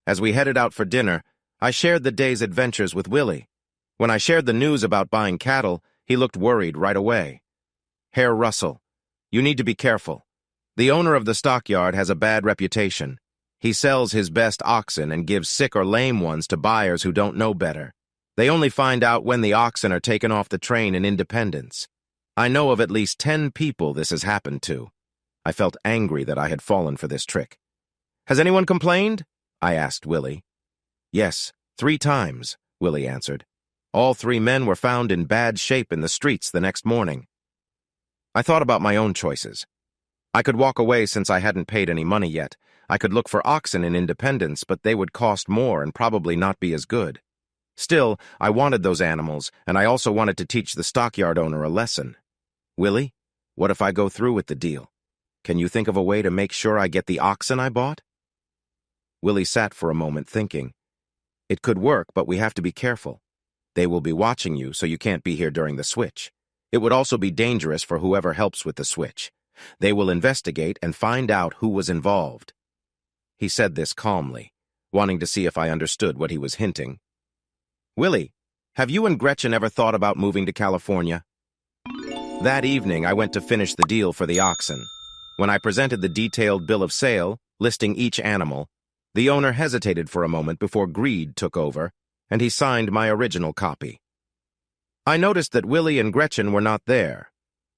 As we headed out for dinner, I shared the day's adventures with Willie. When I shared the news about buying cattle, he looked worried right away. "Herr Russell, you need to be careful. The owner of the stockyard has a bad reputation. He sells his best oxen and gives sick or lame ones to buyers who don't know better. They only find out when the oxen are taken off the train in Independence. I know of at least 10 people this has happened to." I felt angry that I had fallen for this trick. "Has anyone complained?" I asked Willie. "Yes, 3 times," Willie answered. "All 3 men were found in bad shape in the streets the next morning." I thought about my own choices. I could walk away since I hadn't paid any money yet. I could look for oxen in Independence, but they would cost more and probably not be as good. Still, I wanted those animals, and I also wanted to teach the stockyard owner a lesson. "Willie, what if I go through with the deal? Can you think of a way to make sure I get the oxen I bought?" Willie sat for a moment thinking. "It could work, but we have to be careful. They will be watching you, so you can't be here during the switch. It would also be dangerous for whoever helps with the switch. They will investigate and find out who was involved." He said this calmly, wanting to see if I understood what he was hinting. "Willie, have you and Gretchen ever thought about moving to California?" That evening, I went to finish the deal for the oxen. When I presented the detailed bill of sale, listing each animal, the owner hesitated for a moment before greed took over, and he signed my original copy. I noticed that Willie and Gretchen were not there.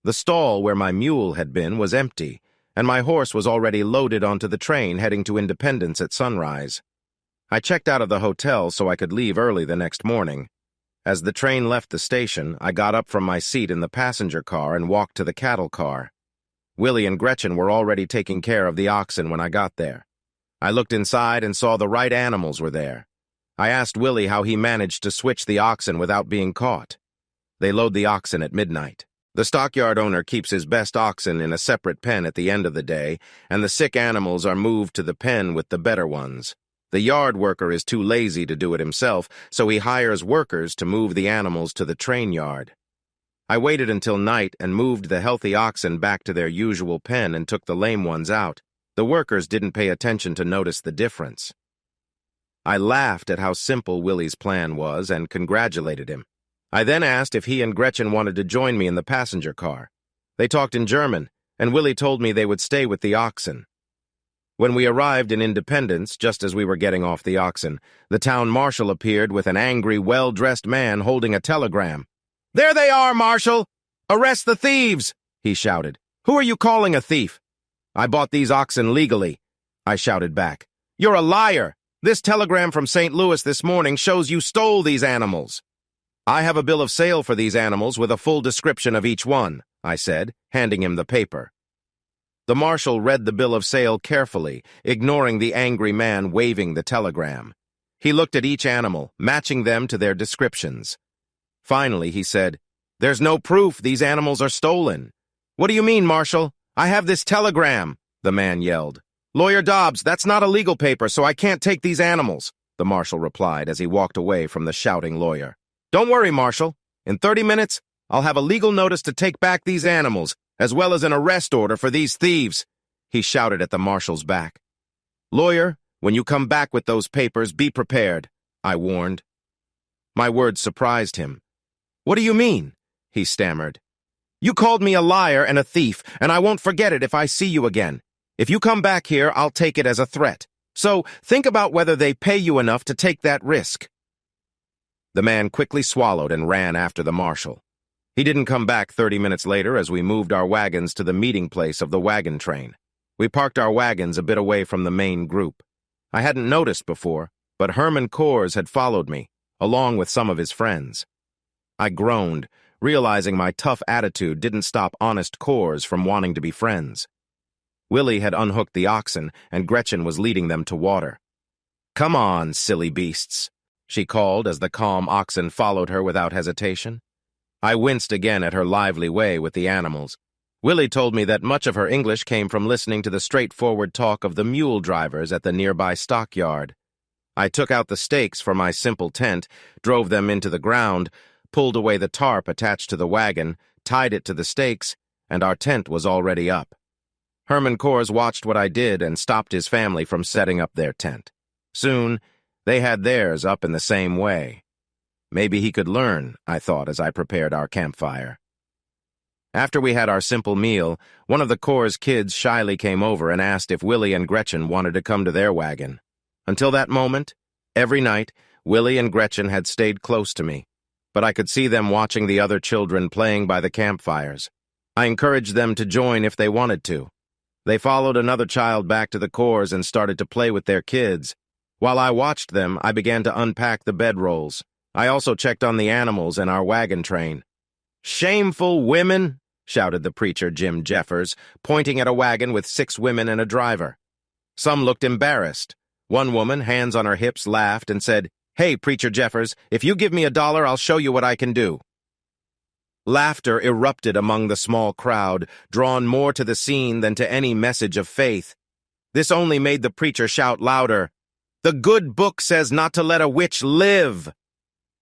The stall where my mule had been was empty, and my horse was already loaded onto the train heading to Independence at sunrise. I checked out of the hotel so I could leave early the next morning. As the train left the station, I got up from my seat in the passenger car and walked to the cattle car. Willie and Gretchen were already taking care of the oxen when I got there. I looked inside and saw the right animals were there. I asked Willie how he managed to switch the oxen without being caught. They load the oxen at midnight. The stockyard owner keeps his best oxen in a separate pen at the end of the day, and the sick animals are moved to the pen with the better ones. The yard worker is too lazy to do it himself, so he hires workers to move the animals to the train yard. I waited until night and moved the healthy oxen back to their usual pen and took the lame ones out. The workers didn't pay attention to notice the difference. I laughed at how simple Willie's plan was and congratulated him. I then asked if he and Gretchen wanted to join me in the passenger car. They talked in German, and Willie told me they would stay with the oxen. When we arrived in Independence, just as we were getting off the oxen, the town marshal appeared with an angry, well-dressed man holding a telegram. "There they are, Marshal! Arrest the thieves!" he shouted. "Who are you calling a thief?" "I bought these oxen legally," I shouted back. "You're a liar! This telegram from St. Louis this morning shows you stole these animals." "I have a bill of sale for these animals with a full description of each one," I said, handing him the paper. The marshal read the bill of sale carefully, ignoring the angry man waving the telegram. He looked at each animal, matching them to their descriptions. Finally, he said, "There's no proof these animals are stolen." "What do you mean, Marshal? I have this telegram," the man yelled. "Lawyer Dobbs, that's not a legal paper, so I can't take these animals," the marshal replied as he walked away from the shouting lawyer. "Don't worry, Marshal. In 30 minutes, I'll have a legal notice to take back these animals, as well as an arrest order for these thieves," he shouted at the marshal's back. "Lawyer, when you come back with those papers, be prepared," I warned. My words surprised him. "What do you mean?" he stammered. "You called me a liar and a thief, and I won't forget it if I see you again. If you come back here, I'll take it as a threat. So think about whether they pay you enough to take that risk." The man quickly swallowed and ran after the marshal. He didn't come back 30 minutes later as we moved our wagons to the meeting place of the wagon train. We parked our wagons a bit away from the main group. I hadn't noticed before, but Herman Kors had followed me, along with some of his friends. I groaned, realizing my tough attitude didn't stop honest Kors from wanting to be friends. Willie had unhooked the oxen, and Gretchen was leading them to water. "Come on, silly beasts," she called as the calm oxen followed her without hesitation. I winced again at her lively way with the animals. Willie told me that much of her English came from listening to the straightforward talk of the mule drivers at the nearby stockyard. I took out the stakes for my simple tent, drove them into the ground, pulled away the tarp attached to the wagon, tied it to the stakes, and our tent was already up. Herman Kors watched what I did and stopped his family from setting up their tent. Soon, they had theirs up in the same way. Maybe he could learn, I thought as I prepared our campfire. After we had our simple meal, one of the Kors kids shyly came over and asked if Willie and Gretchen wanted to come to their wagon. Until that moment, every night, Willie and Gretchen had stayed close to me, but I could see them watching the other children playing by the campfires. I encouraged them to join if they wanted to. They followed another child back to the Kors and started to play with their kids. While I watched them, I began to unpack the bedrolls. I also checked on the animals and our wagon train. "Shameful women!" shouted the preacher Jim Jeffers, pointing at a wagon with 6 women and a driver. Some looked embarrassed. One woman, hands on her hips, laughed and said, "Hey, Preacher Jeffers, if you give me $1, I'll show you what I can do." Laughter erupted among the small crowd, drawn more to the scene than to any message of faith. This only made the preacher shout louder, "The good book says not to let a witch live."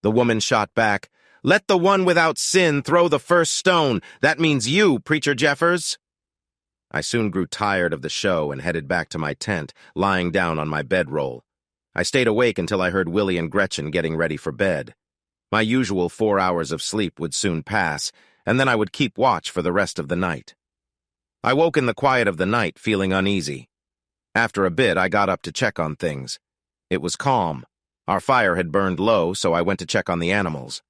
The woman shot back, "Let the one without sin throw the first stone. That means you, Preacher Jeffers." I soon grew tired of the show and headed back to my tent, lying down on my bedroll. I stayed awake until I heard Willie and Gretchen getting ready for bed. My usual 4 hours of sleep would soon pass, and then I would keep watch for the rest of the night. I woke in the quiet of the night, feeling uneasy. After a bit, I got up to check on things. It was calm. Our fire had burned low, so I went to check on the animals.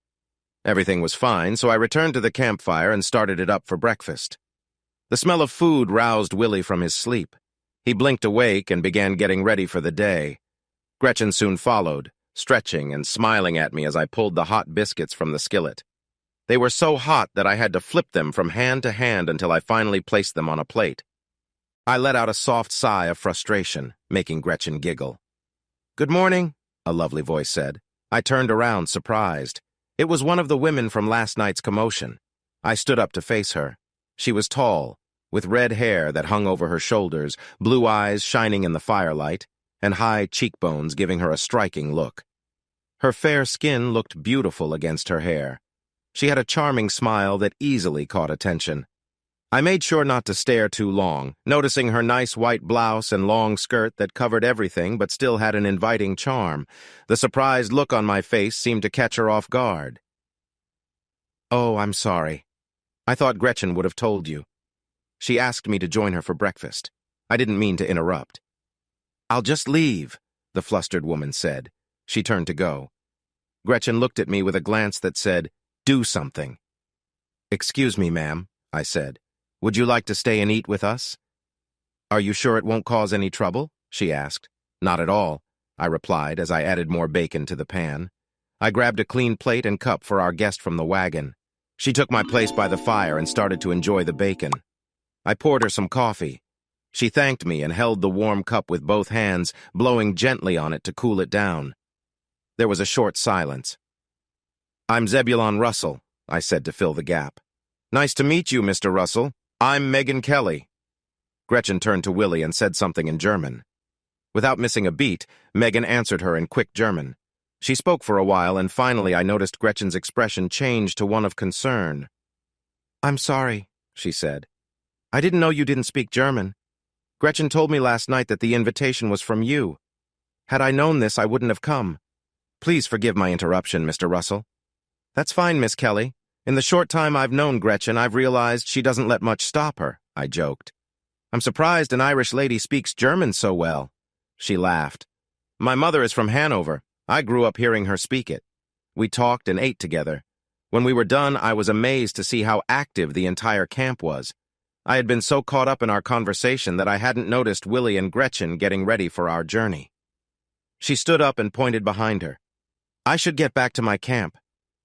Everything was fine, so I returned to the campfire and started it up for breakfast. The smell of food roused Willie from his sleep. He blinked awake and began getting ready for the day. Gretchen soon followed, stretching and smiling at me as I pulled the hot biscuits from the skillet. They were so hot that I had to flip them from hand to hand until I finally placed them on a plate. I let out a soft sigh of frustration, making Gretchen giggle. "Good morning," a lovely voice said. I turned around, surprised. It was one of the women from last night's commotion. I stood up to face her. She was tall, with red hair that hung over her shoulders, blue eyes shining in the firelight, and high cheekbones giving her a striking look. Her fair skin looked beautiful against her hair. She had a charming smile that easily caught attention. I made sure not to stare too long, noticing her nice white blouse and long skirt that covered everything but still had an inviting charm. The surprised look on my face seemed to catch her off guard. "Oh, I'm sorry. I thought Gretchen would have told you. She asked me to join her for breakfast. I didn't mean to interrupt." "I'll just leave," the flustered woman said. She turned to go. Gretchen looked at me with a glance that said, "Do something." "Excuse me, ma'am," I said. "Would you like to stay and eat with us?" "Are you sure it won't cause any trouble?" she asked. "Not at all," I replied as I added more bacon to the pan. I grabbed a clean plate and cup for our guest from the wagon. She took my place by the fire and started to enjoy the bacon. I poured her some coffee. She thanked me and held the warm cup with both hands, blowing gently on it to cool it down. There was a short silence. "I'm Zebulon Russell," I said to fill the gap. "Nice to meet you, Mr. Russell. I'm Megan Kelly." Gretchen turned to Willie and said something in German. Without missing a beat, Megan answered her in quick German. She spoke for a while, and finally I noticed Gretchen's expression change to one of concern. "I'm sorry," she said. "I didn't know you didn't speak German. Gretchen told me last night that the invitation was from you. Had I known this, I wouldn't have come. Please forgive my interruption, Mr. Russell." "That's fine, Miss Kelly. In the short time I've known Gretchen, I've realized she doesn't let much stop her," I joked. "I'm surprised an Irish lady speaks German so well." She laughed. "My mother is from Hanover. I grew up hearing her speak it. We talked and ate together. When we were done, I was amazed to see how active the entire camp was. I had been so caught up in our conversation that I hadn't noticed Willie and Gretchen getting ready for our journey." She stood up and pointed behind her. "I should get back to my camp.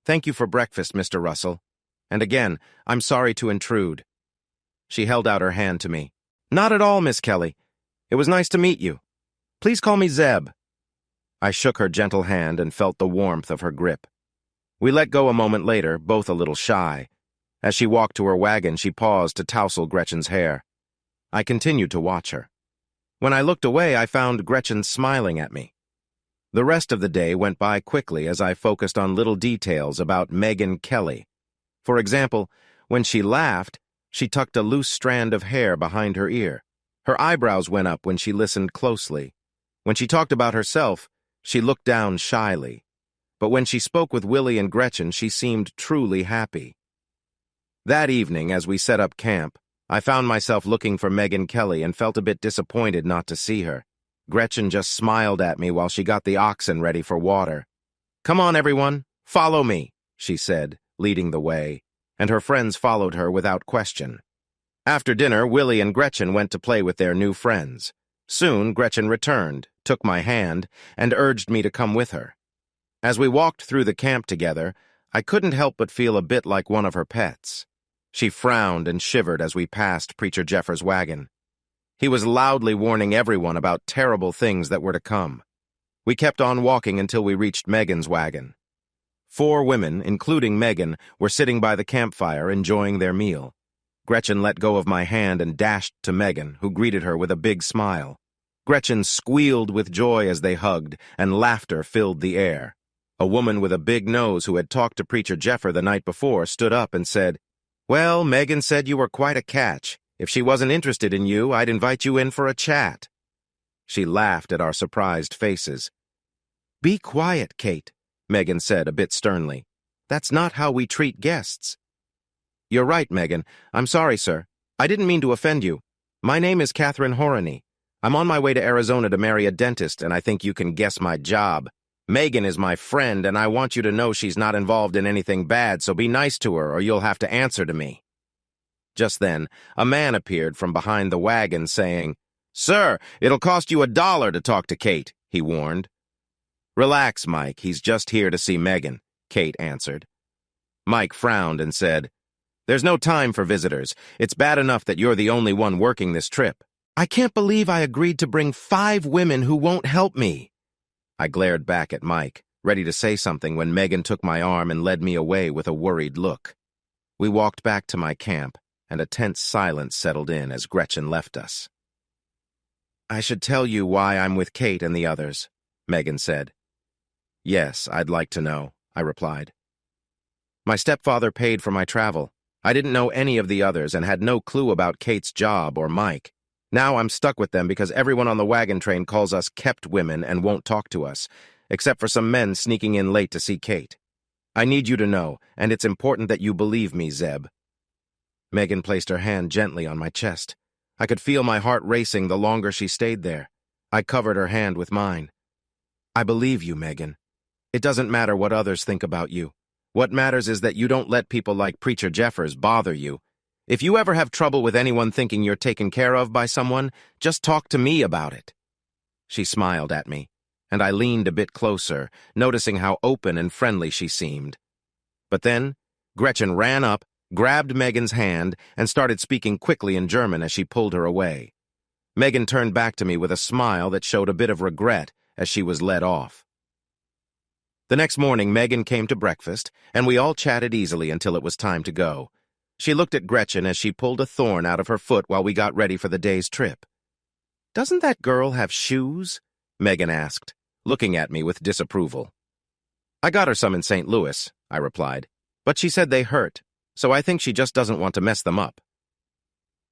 Thank you for breakfast, Mr. Russell. And again, I'm sorry to intrude." She held out her hand to me. "Not at all, Miss Kelly. It was nice to meet you. Please call me Zeb." I shook her gentle hand and felt the warmth of her grip. We let go a moment later, both a little shy. As she walked to her wagon, she paused to tousle Gretchen's hair. I continued to watch her. When I looked away, I found Gretchen smiling at me. The rest of the day went by quickly as I focused on little details about Megan Kelly. For example, when she laughed, she tucked a loose strand of hair behind her ear. Her eyebrows went up when she listened closely. When she talked about herself, she looked down shyly. But when she spoke with Willie and Gretchen, she seemed truly happy. That evening, as we set up camp, I found myself looking for Megan Kelly and felt a bit disappointed not to see her. Gretchen just smiled at me while she got the oxen ready for water. "Come on, everyone, follow me," she said, leading the way, and her friends followed her without question. After dinner, Willie and Gretchen went to play with their new friends. Soon, Gretchen returned, took my hand, and urged me to come with her. As we walked through the camp together, I couldn't help but feel a bit like one of her pets. She frowned and shivered as we passed Preacher Jeffers' wagon. He was loudly warning everyone about terrible things that were to come. We kept on walking until we reached Megan's wagon. 4 women, including Megan, were sitting by the campfire enjoying their meal. Gretchen let go of my hand and dashed to Megan, who greeted her with a big smile. Gretchen squealed with joy as they hugged, and laughter filled the air. A woman with a big nose who had talked to Preacher Jeffer the night before stood up and said, "Well, Megan said you were quite a catch. If she wasn't interested in you, I'd invite you in for a chat." She laughed at our surprised faces. "Be quiet, Kate," Megan said a bit sternly. "That's not how we treat guests." "You're right, Megan. I'm sorry, sir. I didn't mean to offend you. My name is Catherine Horany. I'm on my way to Arizona to marry a dentist, and I think you can guess my job. Megan is my friend, and I want you to know she's not involved in anything bad, so be nice to her or you'll have to answer to me." Just then, a man appeared from behind the wagon saying, "Sir, it'll cost you $1 to talk to Kate," he warned. "Relax, Mike. He's just here to see Megan," Kate answered. Mike frowned and said, "There's no time for visitors. It's bad enough that you're the only one working this trip. I can't believe I agreed to bring 5 women who won't help me." I glared back at Mike, ready to say something when Megan took my arm and led me away with a worried look. We walked back to my camp, and a tense silence settled in as Gretchen left us. "I should tell you why I'm with Kate and the others," Megan said. "Yes, I'd like to know," I replied. "My stepfather paid for my travel. I didn't know any of the others and had no clue about Kate's job or Mike. Now I'm stuck with them because everyone on the wagon train calls us kept women and won't talk to us, except for some men sneaking in late to see Kate. I need you to know, and it's important that you believe me, Zeb." Megan placed her hand gently on my chest. I could feel my heart racing the longer she stayed there. I covered her hand with mine. "I believe you, Megan. It doesn't matter what others think about you. What matters is that you don't let people like Preacher Jeffers bother you. If you ever have trouble with anyone thinking you're taken care of by someone, just talk to me about it." She smiled at me, and I leaned a bit closer, noticing how open and friendly she seemed. But then, Gretchen ran up, grabbed Megan's hand, and started speaking quickly in German as she pulled her away. Megan turned back to me with a smile that showed a bit of regret as she was led off. The next morning, Megan came to breakfast, and we all chatted easily until it was time to go. She looked at Gretchen as she pulled a thorn out of her foot while we got ready for the day's trip. "Doesn't that girl have shoes?" Megan asked, looking at me with disapproval. "I got her some in St. Louis," I replied, "but she said they hurt, so I think she just doesn't want to mess them up."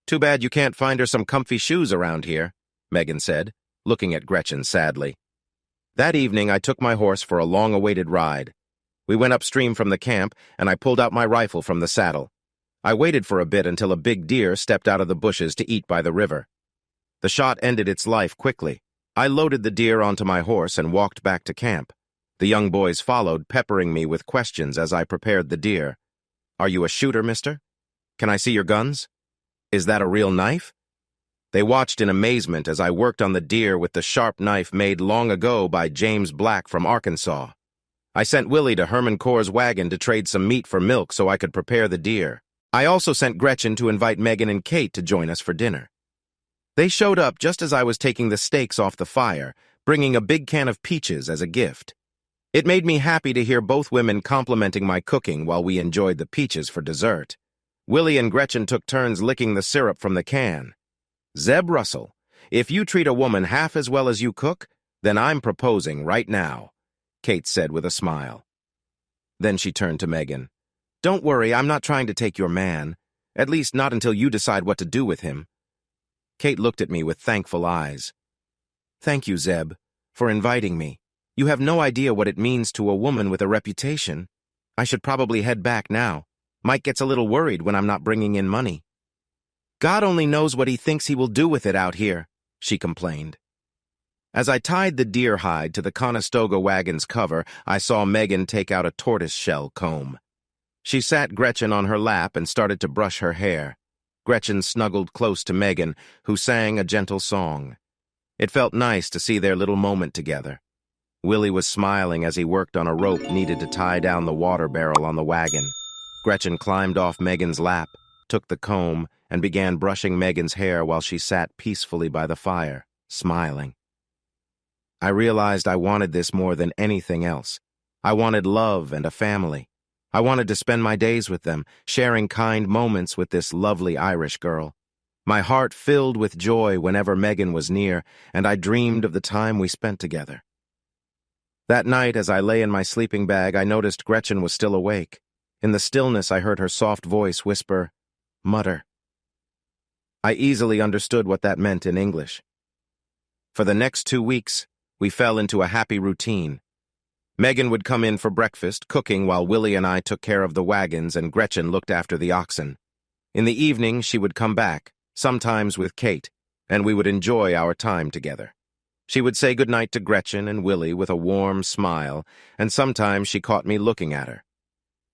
"Too bad you can't find her some comfy shoes around here," Megan said, looking at Gretchen sadly. That evening, I took my horse for a long-awaited ride. We went upstream from the camp, and I pulled out my rifle from the saddle. I waited for a bit until a big deer stepped out of the bushes to eat by the river. The shot ended its life quickly. I loaded the deer onto my horse and walked back to camp. The young boys followed, peppering me with questions as I prepared the deer. "Are you a shooter, mister? Can I see your guns? Is that a real knife?" They watched in amazement as I worked on the deer with the sharp knife made long ago by James Black from Arkansas. I sent Willie to Herman Core's wagon to trade some meat for milk so I could prepare the deer. I also sent Gretchen to invite Megan and Kate to join us for dinner. They showed up just as I was taking the steaks off the fire, bringing a big can of peaches as a gift. It made me happy to hear both women complimenting my cooking while we enjoyed the peaches for dessert. Willie and Gretchen took turns licking the syrup from the can. "Zeb Russell, if you treat a woman half as well as you cook, then I'm proposing right now," Kate said with a smile. Then she turned to Megan. "Don't worry, I'm not trying to take your man. At least not until you decide what to do with him." Kate looked at me with thankful eyes. "Thank you, Zeb, for inviting me. You have no idea what it means to a woman with a reputation. I should probably head back now. Mike gets a little worried when I'm not bringing in money." "God only knows what he thinks he will do with it out here," she complained. As I tied the deer hide to the Conestoga wagon's cover, I saw Megan take out a tortoise-shell comb. She sat Gretchen on her lap and started to brush her hair. Gretchen snuggled close to Megan, who sang a gentle song. It felt nice to see their little moment together. Willie was smiling as he worked on a rope needed to tie down the water barrel on the wagon. Gretchen climbed off Megan's lap, took the comb, and began brushing Megan's hair while she sat peacefully by the fire, smiling. I realized I wanted this more than anything else. I wanted love and a family. I wanted to spend my days with them, sharing kind moments with this lovely Irish girl. My heart filled with joy whenever Megan was near, and I dreamed of the time we spent together. That night, as I lay in my sleeping bag, I noticed Gretchen was still awake. In the stillness, I heard her soft voice whisper, "Mutter." I easily understood what that meant in English. For the next 2 weeks, we fell into a happy routine. Megan would come in for breakfast, cooking while Willie and I took care of the wagons and Gretchen looked after the oxen. In the evening, she would come back, sometimes with Kate, and we would enjoy our time together. She would say goodnight to Gretchen and Willie with a warm smile, and sometimes she caught me looking at her.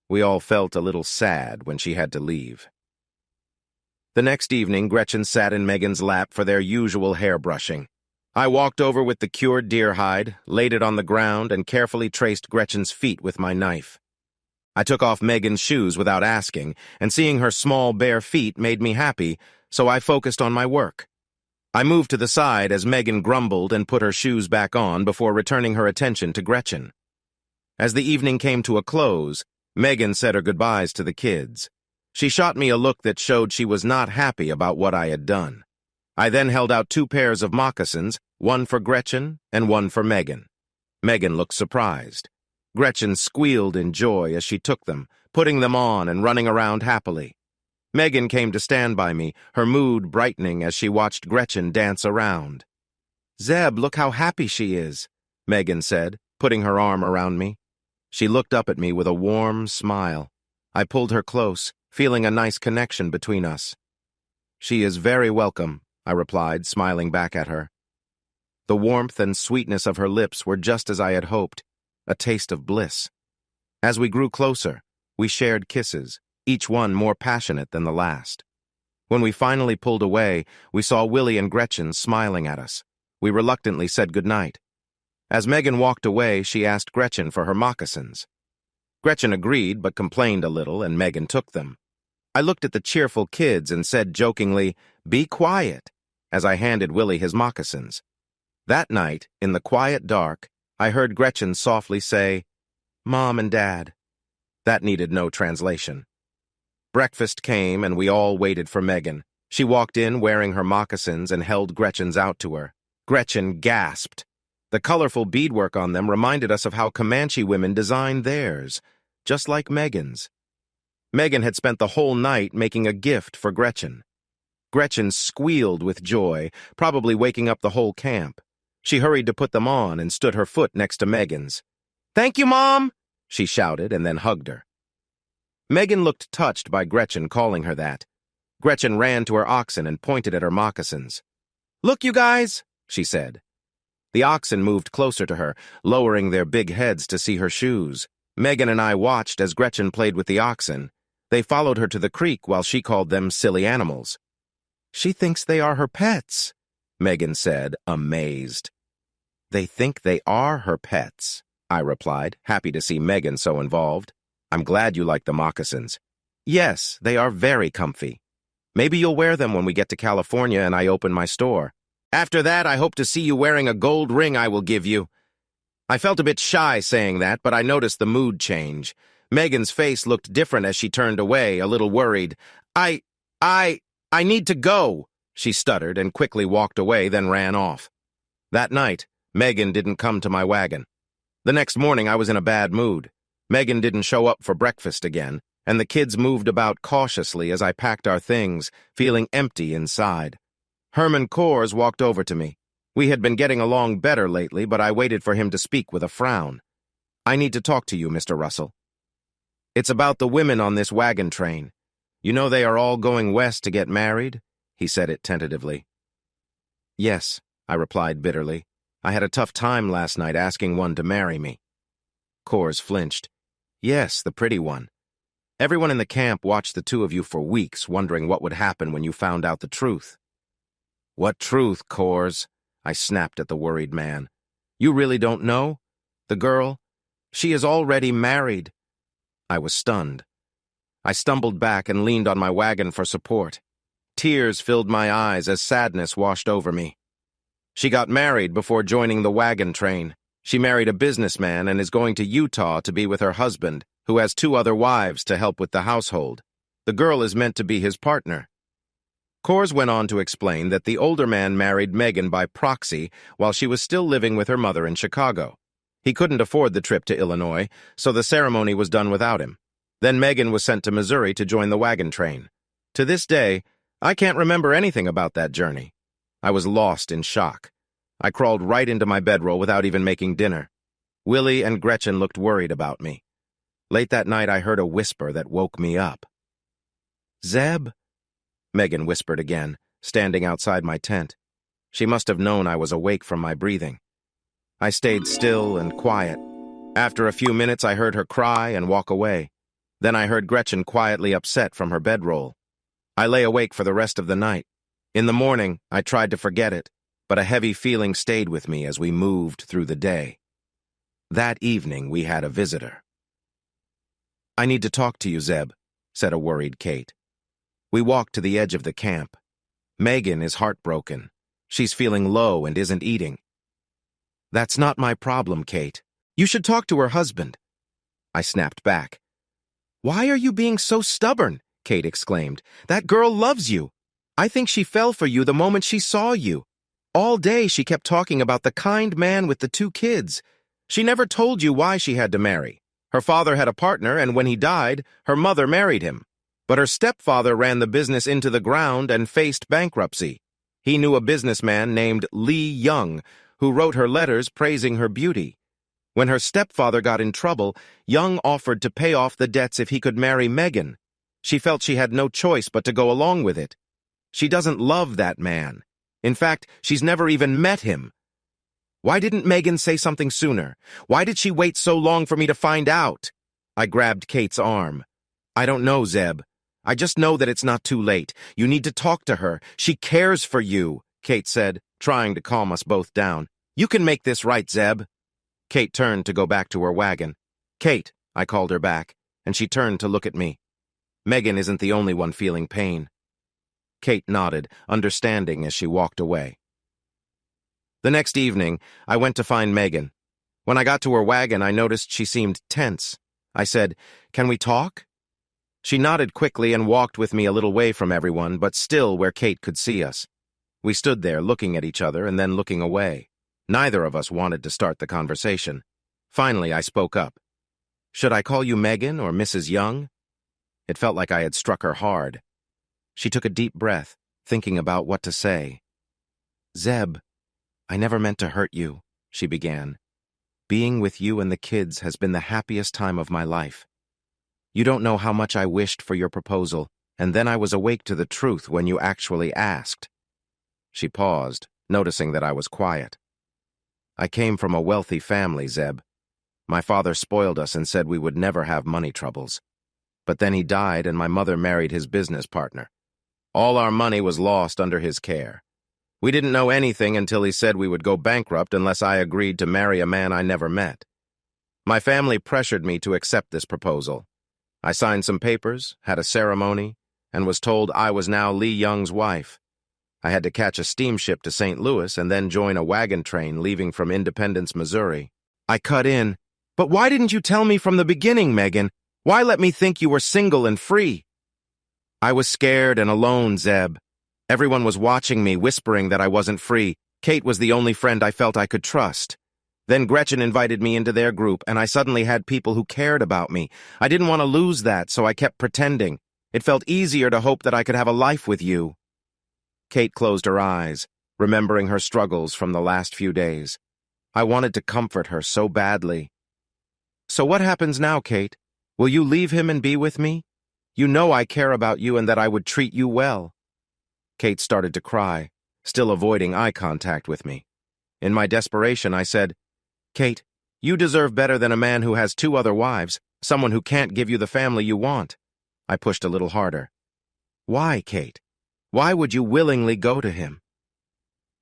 We all felt a little sad when she had to leave. The next evening, Gretchen sat in Megan's lap for their usual hair brushing. I walked over with the cured deer hide, laid it on the ground, and carefully traced Gretchen's feet with my knife. I took off Megan's shoes without asking, and seeing her small, bare feet made me happy, so I focused on my work. I moved to the side as Megan grumbled and put her shoes back on before returning her attention to Gretchen. As the evening came to a close, Megan said her goodbyes to the kids. She shot me a look that showed she was not happy about what I had done. I then held out 2 pairs of moccasins, one for Gretchen and one for Megan. Megan looked surprised. Gretchen squealed in joy as she took them, putting them on and running around happily. Megan came to stand by me, her mood brightening as she watched Gretchen dance around. "Zeb, look how happy she is," Megan said, putting her arm around me. She looked up at me with a warm smile. I pulled her close, feeling a nice connection between us. "She is very welcome," I replied, smiling back at her. The warmth and sweetness of her lips were just as I had hoped, a taste of bliss. As we grew closer, we shared kisses, each one more passionate than the last. When we finally pulled away, we saw Willie and Gretchen smiling at us. We reluctantly said goodnight. As Megan walked away, she asked Gretchen for her moccasins. Gretchen agreed, but complained a little, and Megan took them. I looked at the cheerful kids and said jokingly, "Be quiet," as I handed Willie his moccasins. That night, in the quiet dark, I heard Gretchen softly say, "Mom and Dad." That needed no translation. Breakfast came, and we all waited for Megan. She walked in wearing her moccasins and held Gretchen's out to her. Gretchen gasped. The colorful beadwork on them reminded us of how Comanche women designed theirs, just like Megan's. Megan had spent the whole night making a gift for Gretchen. Gretchen squealed with joy, probably waking up the whole camp. She hurried to put them on and stood her foot next to Megan's. "Thank you, Mom!" she shouted and then hugged her. Megan looked touched by Gretchen calling her that. Gretchen ran to her oxen and pointed at her moccasins. "Look, you guys," she said. The oxen moved closer to her, lowering their big heads to see her shoes. Megan and I watched as Gretchen played with the oxen. They followed her to the creek while she called them silly animals. "She thinks they are her pets," Megan said, amazed. "They think they are her pets," I replied, happy to see Megan so involved. "I'm glad you like the moccasins." "Yes, they are very comfy. Maybe you'll wear them when we get to California and I open my store. After that, I hope to see you wearing a gold ring I will give you." I felt a bit shy saying that, but I noticed the mood change. Megan's face looked different as she turned away, a little worried. I need to go," she stuttered and quickly walked away, then ran off. That night, Megan didn't come to my wagon. The next morning, I was in a bad mood. Megan didn't show up for breakfast again, and the kids moved about cautiously as I packed our things, feeling empty inside. Herman Kors walked over to me. We had been getting along better lately, but I waited for him to speak with a frown. "I need to talk to you, Mr. Russell. It's about the women on this wagon train. You know they are all going west to get married?" He said it tentatively. "Yes," I replied bitterly. "I had a tough time last night asking one to marry me." Kors flinched. "Yes, the pretty one. Everyone in the camp watched the two of you for weeks, wondering what would happen when you found out the truth." "What truth, Kors?" I snapped at the worried man. "You really don't know? The girl? She is already married." I was stunned. I stumbled back and leaned on my wagon for support. Tears filled my eyes as sadness washed over me. "She got married before joining the wagon train. She married a businessman and is going to Utah to be with her husband, who has 2 other wives to help with the household. The girl is meant to be his partner." Kors went on to explain that the older man married Megan by proxy while she was still living with her mother in Chicago. He couldn't afford the trip to Illinois, so the ceremony was done without him. Then Megan was sent to Missouri to join the wagon train. To this day, I can't remember anything about that journey. I was lost in shock. I crawled right into my bedroll without even making dinner. Willie and Gretchen looked worried about me. Late that night, I heard a whisper that woke me up. "Zeb?" Megan whispered again, standing outside my tent. She must have known I was awake from my breathing. I stayed still and quiet. After a few minutes, I heard her cry and walk away. Then I heard Gretchen quietly upset from her bedroll. I lay awake for the rest of the night. In the morning, I tried to forget it, but a heavy feeling stayed with me as we moved through the day. That evening, we had a visitor. "I need to talk to you, Zeb," said a worried Kate. We walked to the edge of the camp. Megan is heartbroken. She's feeling low and isn't eating. "That's not my problem, Kate. You should talk to her husband." I snapped back. "Why are you being so stubborn?" Kate exclaimed. "That girl loves you. I think she fell for you the moment she saw you. All day she kept talking about the kind man with the 2 kids. She never told you why she had to marry. Her father had a partner, and when he died, her mother married him. But her stepfather ran the business into the ground and faced bankruptcy. He knew a businessman named Lee Young, who wrote her letters praising her beauty. When her stepfather got in trouble, Young offered to pay off the debts if he could marry Megan. She felt she had no choice but to go along with it. She doesn't love that man. In fact, she's never even met him. Why didn't Megan say something sooner? Why did she wait so long for me to find out?" I grabbed Kate's arm. "I don't know, Zeb. I just know that it's not too late. You need to talk to her. She cares for you," Kate said, trying to calm us both down. "You can make this right, Zeb." Kate turned to go back to her wagon. "Kate," I called her back, and she turned to look at me. "Megan isn't the only one feeling pain." Kate nodded, understanding as she walked away. The next evening, I went to find Megan. When I got to her wagon, I noticed she seemed tense. I said, "Can we talk?" She nodded quickly and walked with me a little way from everyone, but still where Kate could see us. We stood there looking at each other and then looking away. Neither of us wanted to start the conversation. Finally, I spoke up. "Should I call you Megan or Mrs. Young?" It felt like I had struck her hard. She took a deep breath, thinking about what to say. "Zeb, I never meant to hurt you," she began. "Being with you and the kids has been the happiest time of my life. You don't know how much I wished for your proposal, and then I was awake to the truth when you actually asked." She paused, noticing that I was quiet. "I came from a wealthy family, Zeb. My father spoiled us and said we would never have money troubles. But then he died and my mother married his business partner. All our money was lost under his care. We didn't know anything until he said we would go bankrupt unless I agreed to marry a man I never met. My family pressured me to accept this proposal. I signed some papers, had a ceremony, and was told I was now Lee Young's wife. I had to catch a steamship to St. Louis and then join a wagon train leaving from Independence, Missouri. I cut in. But why didn't you tell me from the beginning, Megan? Why let me think you were single and free? I was scared and alone, Zeb. Everyone was watching me, whispering that I wasn't free. Kate was the only friend I felt I could trust. Then Gretchen invited me into their group, and I suddenly had people who cared about me. I didn't want to lose that, so I kept pretending. It felt easier to hope that I could have a life with you. Kate closed her eyes, remembering her struggles from the last few days. I wanted to comfort her so badly. So what happens now, Kate? Will you leave him and be with me? You know I care about you and that I would treat you well. Kate started to cry, still avoiding eye contact with me. In my desperation, I said, Kate, you deserve better than a man who has 2 other wives, someone who can't give you the family you want. I pushed a little harder. Why, Kate? Why would you willingly go to him?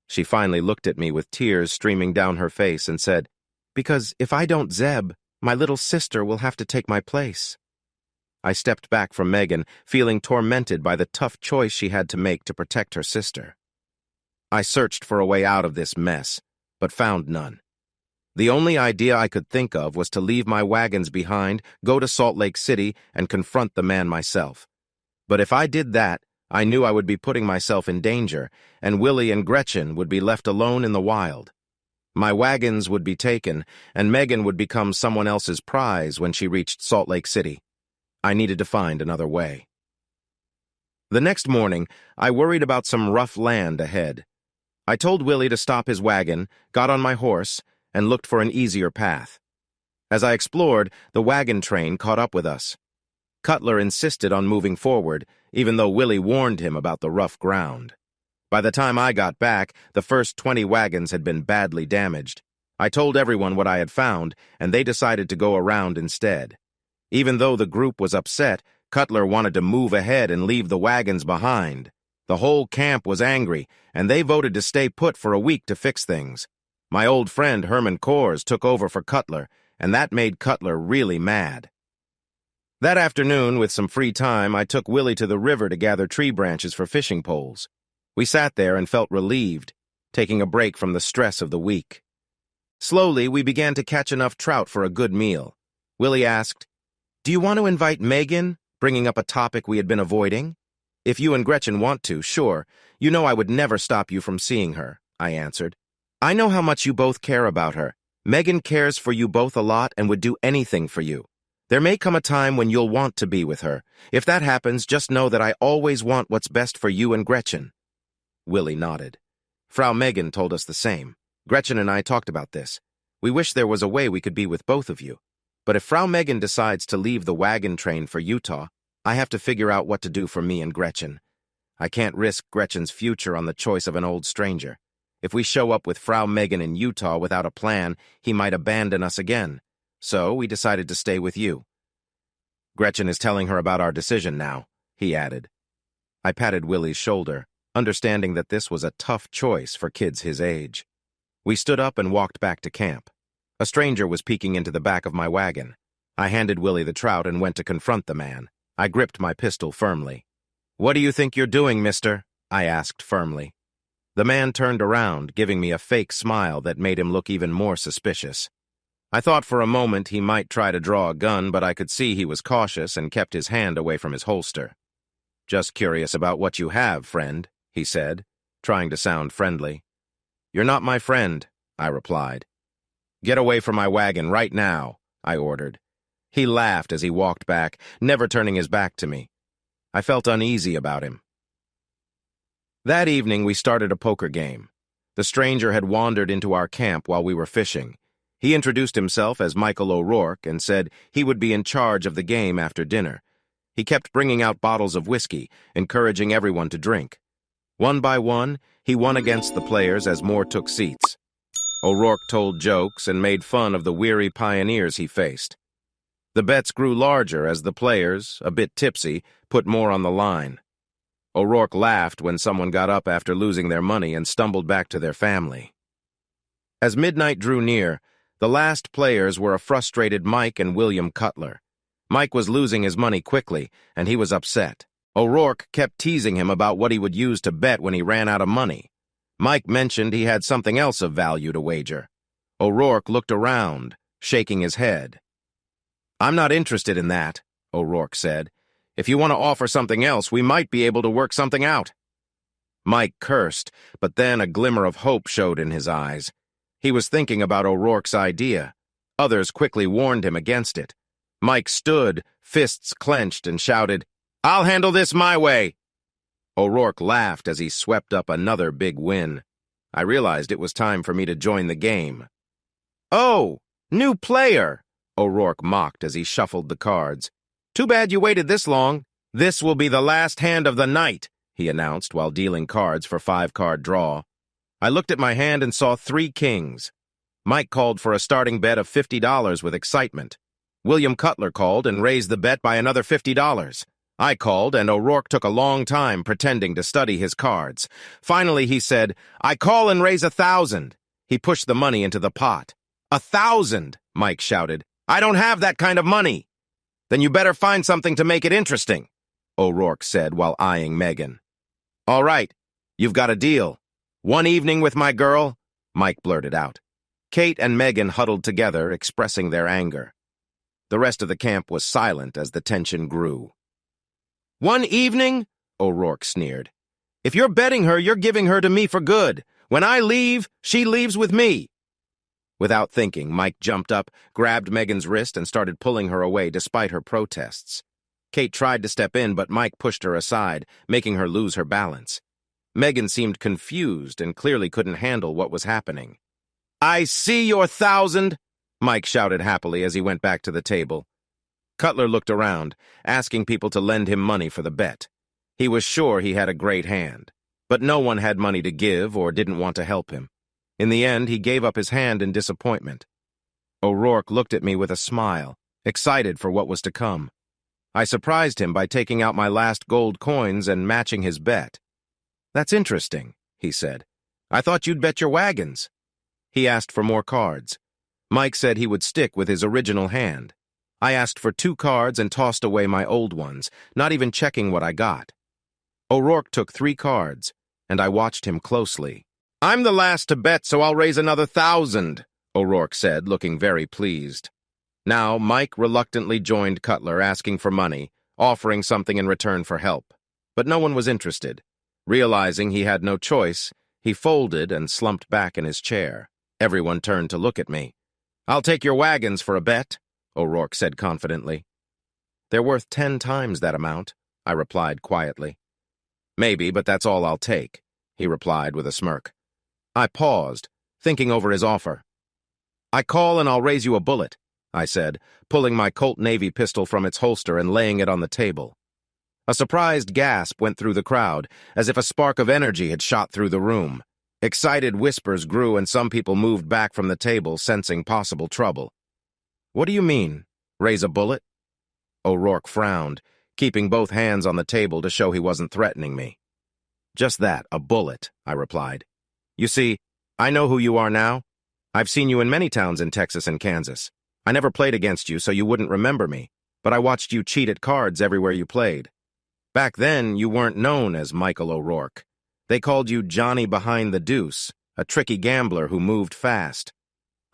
She finally looked at me with tears streaming down her face and said, Because if I don't Zeb, my little sister will have to take my place. I stepped back from Megan, feeling tormented by the tough choice she had to make to protect her sister. I searched for a way out of this mess, but found none. The only idea I could think of was to leave my wagons behind, go to Salt Lake City, and confront the man myself. But if I did that, I knew I would be putting myself in danger, and Willie and Gretchen would be left alone in the wild. My wagons would be taken, and Megan would become someone else's prize when she reached Salt Lake City. I needed to find another way. The next morning, I worried about some rough land ahead. I told Willie to stop his wagon, got on my horse, and looked for an easier path. As I explored, the wagon train caught up with us. Cutler insisted on moving forward, even though Willie warned him about the rough ground. By the time I got back, the first 20 wagons had been badly damaged. I told everyone what I had found, and they decided to go around instead. Even though the group was upset, Cutler wanted to move ahead and leave the wagons behind. The whole camp was angry, and they voted to stay put for a week to fix things. My old friend Herman Kors took over for Cutler, and that made Cutler really mad. That afternoon, with some free time, I took Willie to the river to gather tree branches for fishing poles. We sat there and felt relieved, taking a break from the stress of the week. Slowly, we began to catch enough trout for a good meal. Willie asked, Do you want to invite Megan, bringing up a topic we had been avoiding? If you and Gretchen want to, sure. You know I would never stop you from seeing her, I answered. I know how much you both care about her. Megan cares for you both a lot and would do anything for you. There may come a time when you'll want to be with her. If that happens, just know that I always want what's best for you and Gretchen. Willie nodded. Frau Megan told us the same. Gretchen and I talked about this. We wish there was a way we could be with both of you. But if Frau Megan decides to leave the wagon train for Utah, I have to figure out what to do for me and Gretchen. I can't risk Gretchen's future on the choice of an old stranger. If we show up with Frau Megan in Utah without a plan, he might abandon us again. So we decided to stay with you. Gretchen is telling her about our decision now, he added. I patted Willie's shoulder, understanding that this was a tough choice for kids his age. We stood up and walked back to camp. A stranger was peeking into the back of my wagon. I handed Willie the trout and went to confront the man. I gripped my pistol firmly. What do you think you're doing, mister? I asked firmly. The man turned around, giving me a fake smile that made him look even more suspicious. I thought for a moment he might try to draw a gun, but I could see he was cautious and kept his hand away from his holster. Just curious about what you have, friend, he said, trying to sound friendly. You're not my friend, I replied. Get away from my wagon right now, I ordered. He laughed as he walked back, never turning his back to me. I felt uneasy about him. That evening, we started a poker game. The stranger had wandered into our camp while we were fishing. He introduced himself as Michael O'Rourke and said he would be in charge of the game after dinner. He kept bringing out bottles of whiskey, encouraging everyone to drink. One by one, he won against the players as more took seats. O'Rourke told jokes and made fun of the weary pioneers he faced. The bets grew larger as the players, a bit tipsy, put more on the line. O'Rourke laughed when someone got up after losing their money and stumbled back to their family. As midnight drew near, the last players were a frustrated Mike and William Cutler. Mike was losing his money quickly, and he was upset. O'Rourke kept teasing him about what he would use to bet when he ran out of money. Mike mentioned he had something else of value to wager. O'Rourke looked around, shaking his head. "I'm not interested in that," O'Rourke said. "If you want to offer something else, we might be able to work something out." Mike cursed, but then a glimmer of hope showed in his eyes. He was thinking about O'Rourke's idea. Others quickly warned him against it. Mike stood, fists clenched, and shouted, "I'll handle this my way!" O'Rourke laughed as he swept up another big win. I realized it was time for me to join the game. "Oh, new player!" O'Rourke mocked as he shuffled the cards. "Too bad you waited this long. This will be the last hand of the night," he announced while dealing cards for 5-card draw. I looked at my hand and saw 3 kings. Mike called for a starting bet of $50 with excitement. William Cutler called and raised the bet by another $50. I called, and O'Rourke took a long time pretending to study his cards. Finally, he said, "I call and raise 1,000. He pushed the money into the pot. "1,000!" Mike shouted. "I don't have that kind of money." "Then you better find something to make it interesting," O'Rourke said while eyeing Megan. "All right, you've got a deal. 1 evening with my girl," Mike blurted out. Kate and Megan huddled together, expressing their anger. The rest of the camp was silent as the tension grew. "1 evening?" O'Rourke sneered. "If you're betting her, you're giving her to me for good. When I leave, she leaves with me." Without thinking, Mike jumped up, grabbed Megan's wrist, and started pulling her away despite her protests. Kate tried to step in, but Mike pushed her aside, making her lose her balance. Megan seemed confused and clearly couldn't handle what was happening. "I see your 1,000!" Mike shouted happily as he went back to the table. Cutler looked around, asking people to lend him money for the bet. He was sure he had a great hand, but no one had money to give or didn't want to help him. In the end, he gave up his hand in disappointment. O'Rourke looked at me with a smile, excited for what was to come. I surprised him by taking out my last gold coins and matching his bet. "That's interesting," he said. "I thought you'd bet your wagons." He asked for more cards. Mike said he would stick with his original hand. I asked for 2 cards and tossed away my old ones, not even checking what I got. O'Rourke took 3 cards, and I watched him closely. "I'm the last to bet, so I'll raise another 1,000, O'Rourke said, looking very pleased. Now, Mike reluctantly joined Cutler, asking for money, offering something in return for help. But no one was interested. Realizing he had no choice, he folded and slumped back in his chair. Everyone turned to look at me. "I'll take your wagons for a bet," O'Rourke said confidently. "They're worth 10 times that amount," I replied quietly. "Maybe, but that's all I'll take," he replied with a smirk. I paused, thinking over his offer. "I call and I'll raise you a bullet," I said, pulling my Colt Navy pistol from its holster and laying it on the table. A surprised gasp went through the crowd, as if a spark of energy had shot through the room. Excited whispers grew and some people moved back from the table, sensing possible trouble. "What do you mean, raise a bullet?" O'Rourke frowned, keeping both hands on the table to show he wasn't threatening me. "Just that, a bullet," I replied. "You see, I know who you are now. I've seen you in many towns in Texas and Kansas. I never played against you, so you wouldn't remember me, but I watched you cheat at cards everywhere you played. Back then, you weren't known as Michael O'Rourke. They called you Johnny Behind the Deuce, a tricky gambler who moved fast.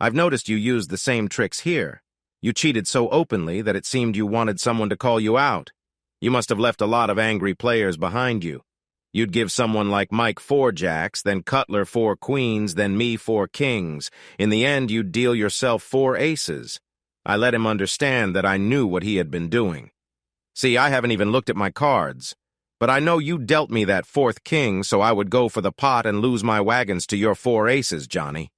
I've noticed you used the same tricks here. You cheated so openly that it seemed you wanted someone to call you out. You must have left a lot of angry players behind you. You'd give someone like Mike 4 jacks, then Cutler 4 queens, then me 4 kings. In the end, you'd deal yourself 4 aces. I let him understand that I knew what he had been doing. See, I haven't even looked at my cards. But I know you dealt me that 4th king, so I would go for the pot and lose my wagons to your 4 aces, Johnny."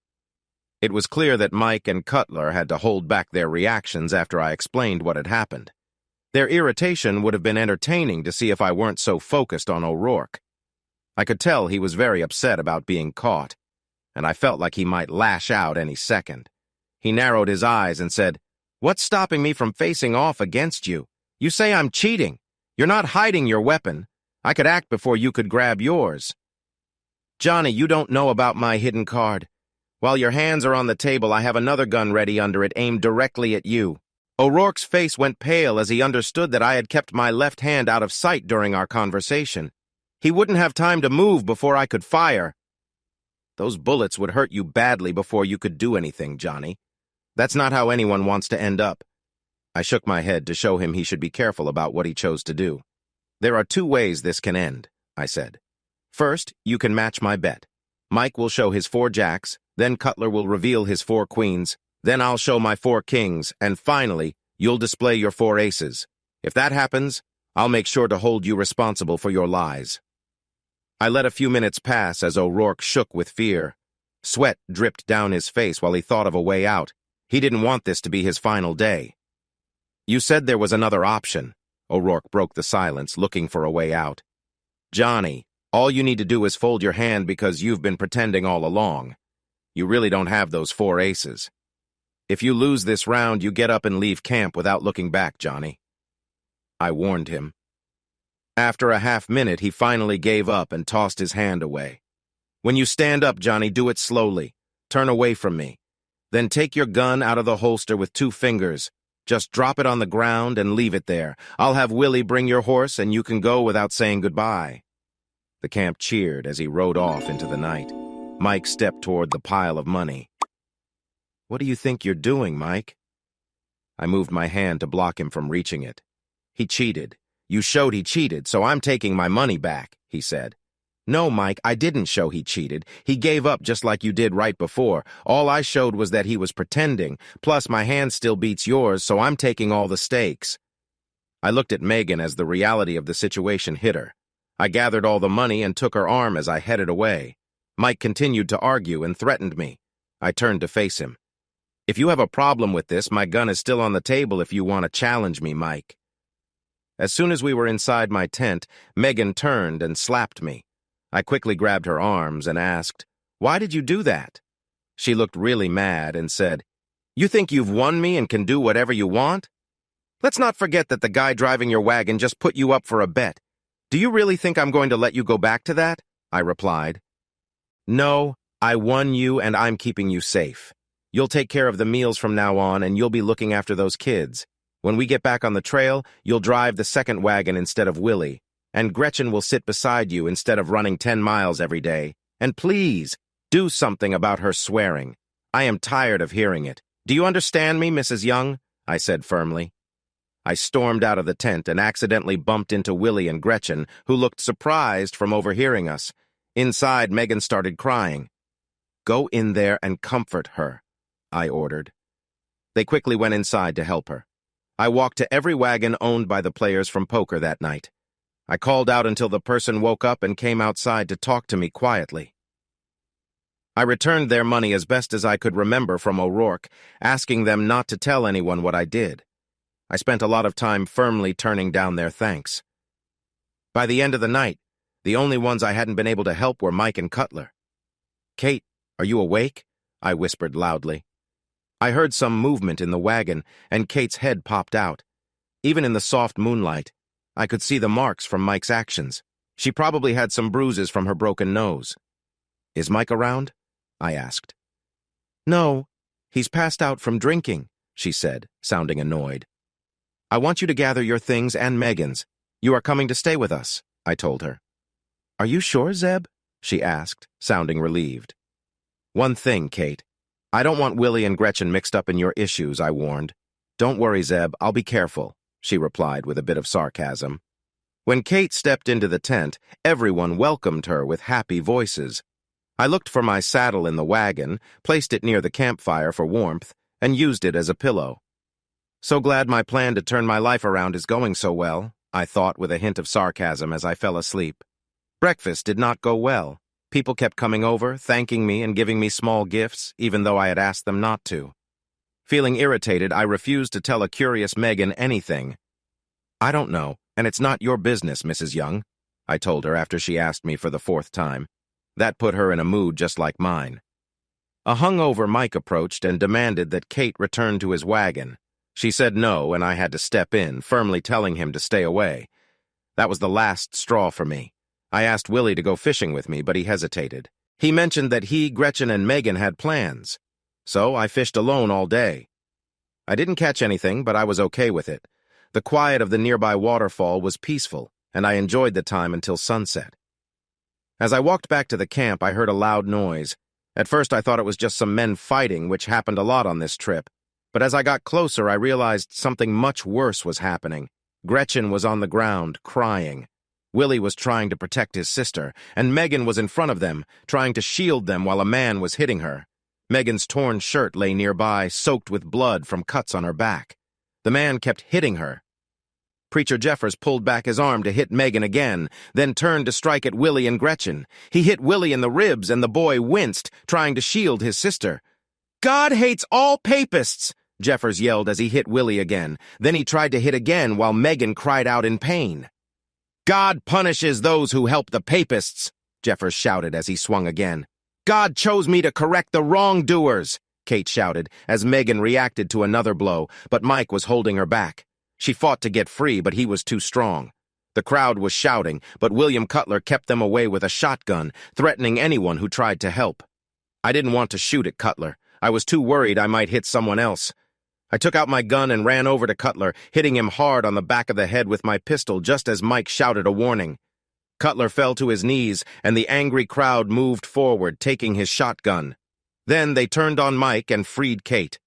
It was clear that Mike and Cutler had to hold back their reactions after I explained what had happened. Their irritation would have been entertaining to see if I weren't so focused on O'Rourke. I could tell he was very upset about being caught, and I felt like he might lash out any second. He narrowed his eyes and said, "What's stopping me from facing off against you? You say I'm cheating. You're not hiding your weapon. I could act before you could grab yours." "Johnny, you don't know about my hidden card. While your hands are on the table, I have another gun ready under it aimed directly at you." O'Rourke's face went pale as he understood that I had kept my left hand out of sight during our conversation. He wouldn't have time to move before I could fire. Those bullets would hurt you badly before you could do anything, Johnny. That's not how anyone wants to end up. I shook my head to show him he should be careful about what he chose to do. There are 2 ways this can end, I said. First, you can match my bet. Mike will show his 4 jacks, then Cutler will reveal his 4 queens, then I'll show my 4 kings, and finally, you'll display your 4 aces. If that happens, I'll make sure to hold you responsible for your lies. I let a few minutes pass as O'Rourke shook with fear. Sweat dripped down his face while he thought of a way out. He didn't want this to be his final day. You said there was another option. O'Rourke broke the silence, looking for a way out. Johnny, all you need to do is fold your hand because you've been pretending all along. You really don't have those 4 aces. If you lose this round, you get up and leave camp without looking back, Johnny. I warned him. After a half-minute, he finally gave up and tossed his hand away. When you stand up, Johnny, do it slowly. Turn away from me. Then take your gun out of the holster with 2 fingers. Just drop it on the ground and leave it there. I'll have Willie bring your horse and you can go without saying goodbye. The camp cheered as he rode off into the night. Mike stepped toward the pile of money. What do you think you're doing, Mike? I moved my hand to block him from reaching it. He cheated. You showed he cheated, so I'm taking my money back, he said. No, Mike, I didn't show he cheated. He gave up just like you did right before. All I showed was that he was pretending. Plus, my hand still beats yours, so I'm taking all the stakes. I looked at Megan as the reality of the situation hit her. I gathered all the money and took her arm as I headed away. Mike continued to argue and threatened me. I turned to face him. If you have a problem with this, my gun is still on the table if you want to challenge me, Mike. As soon as we were inside my tent, Megan turned and slapped me. I quickly grabbed her arms and asked, "Why did you do that?" She looked really mad and said, "You think you've won me and can do whatever you want? Let's not forget that the guy driving your wagon just put you up for a bet. Do you really think I'm going to let you go back to that?" I replied. "No, I won you and I'm keeping you safe. You'll take care of the meals from now on and you'll be looking after those kids. When we get back on the trail, you'll drive the second wagon instead of Willie. And Gretchen will sit beside you instead of running 10 miles every day. And please, do something about her swearing. I am tired of hearing it. Do you understand me, Mrs. Young?" I said firmly. I stormed out of the tent and accidentally bumped into Willie and Gretchen, who looked surprised from overhearing us. Inside, Megan started crying. "Go in there and comfort her," I ordered. They quickly went inside to help her. I walked to every wagon owned by the players from poker that night. I called out until the person woke up and came outside to talk to me quietly. I returned their money as best as I could remember from O'Rourke, asking them not to tell anyone what I did. I spent a lot of time firmly turning down their thanks. By the end of the night, the only ones I hadn't been able to help were Mike and Cutler. "Kate, are you awake?" I whispered loudly. I heard some movement in the wagon, and Kate's head popped out. Even in the soft moonlight, I could see the marks from Mike's actions. She probably had some bruises from her broken nose. "Is Mike around?" I asked. "No, he's passed out from drinking," she said, sounding annoyed. "I want you to gather your things and Megan's. You are coming to stay with us," I told her. "Are you sure, Zeb?" she asked, sounding relieved. "One thing, Kate. I don't want Willie and Gretchen mixed up in your issues," I warned. "Don't worry, Zeb, I'll be careful," she replied with a bit of sarcasm. When Kate stepped into the tent, everyone welcomed her with happy voices. I looked for my saddle in the wagon, placed it near the campfire for warmth, and used it as a pillow. So glad my plan to turn my life around is going so well, I thought with a hint of sarcasm as I fell asleep. Breakfast did not go well. People kept coming over, thanking me and giving me small gifts, even though I had asked them not to. Feeling irritated, I refused to tell a curious Megan anything. "I don't know, and it's not your business, Mrs. Young," I told her after she asked me for the 4th time. That put her in a mood just like mine. A hungover Mike approached and demanded that Kate return to his wagon. She said no, and I had to step in, firmly telling him to stay away. That was the last straw for me. I asked Willie to go fishing with me, but he hesitated. He mentioned that he, Gretchen, and Megan had plans. So I fished alone all day. I didn't catch anything, but I was okay with it. The quiet of the nearby waterfall was peaceful, and I enjoyed the time until sunset. As I walked back to the camp, I heard a loud noise. At first, I thought it was just some men fighting, which happened a lot on this trip. But as I got closer, I realized something much worse was happening. Gretchen was on the ground, crying. Willie was trying to protect his sister, and Megan was in front of them, trying to shield them while a man was hitting her. Megan's torn shirt lay nearby, soaked with blood from cuts on her back. The man kept hitting her. Preacher Jeffers pulled back his arm to hit Megan again, then turned to strike at Willie and Gretchen. He hit Willie in the ribs, and the boy winced, trying to shield his sister. "God hates all papists!" Jeffers yelled as he hit Willie again. Then he tried to hit again while Megan cried out in pain. "God punishes those who help the papists," Jeffers shouted as he swung again. "God chose me to correct the wrongdoers," Kate shouted as Megan reacted to another blow, but Mike was holding her back. She fought to get free, but he was too strong. The crowd was shouting, but William Cutler kept them away with a shotgun, threatening anyone who tried to help. I didn't want to shoot at Cutler. I was too worried I might hit someone else. I took out my gun and ran over to Cutler, hitting him hard on the back of the head with my pistol just as Mike shouted a warning. Cutler fell to his knees, and the angry crowd moved forward, taking his shotgun. Then they turned on Mike and freed Kate.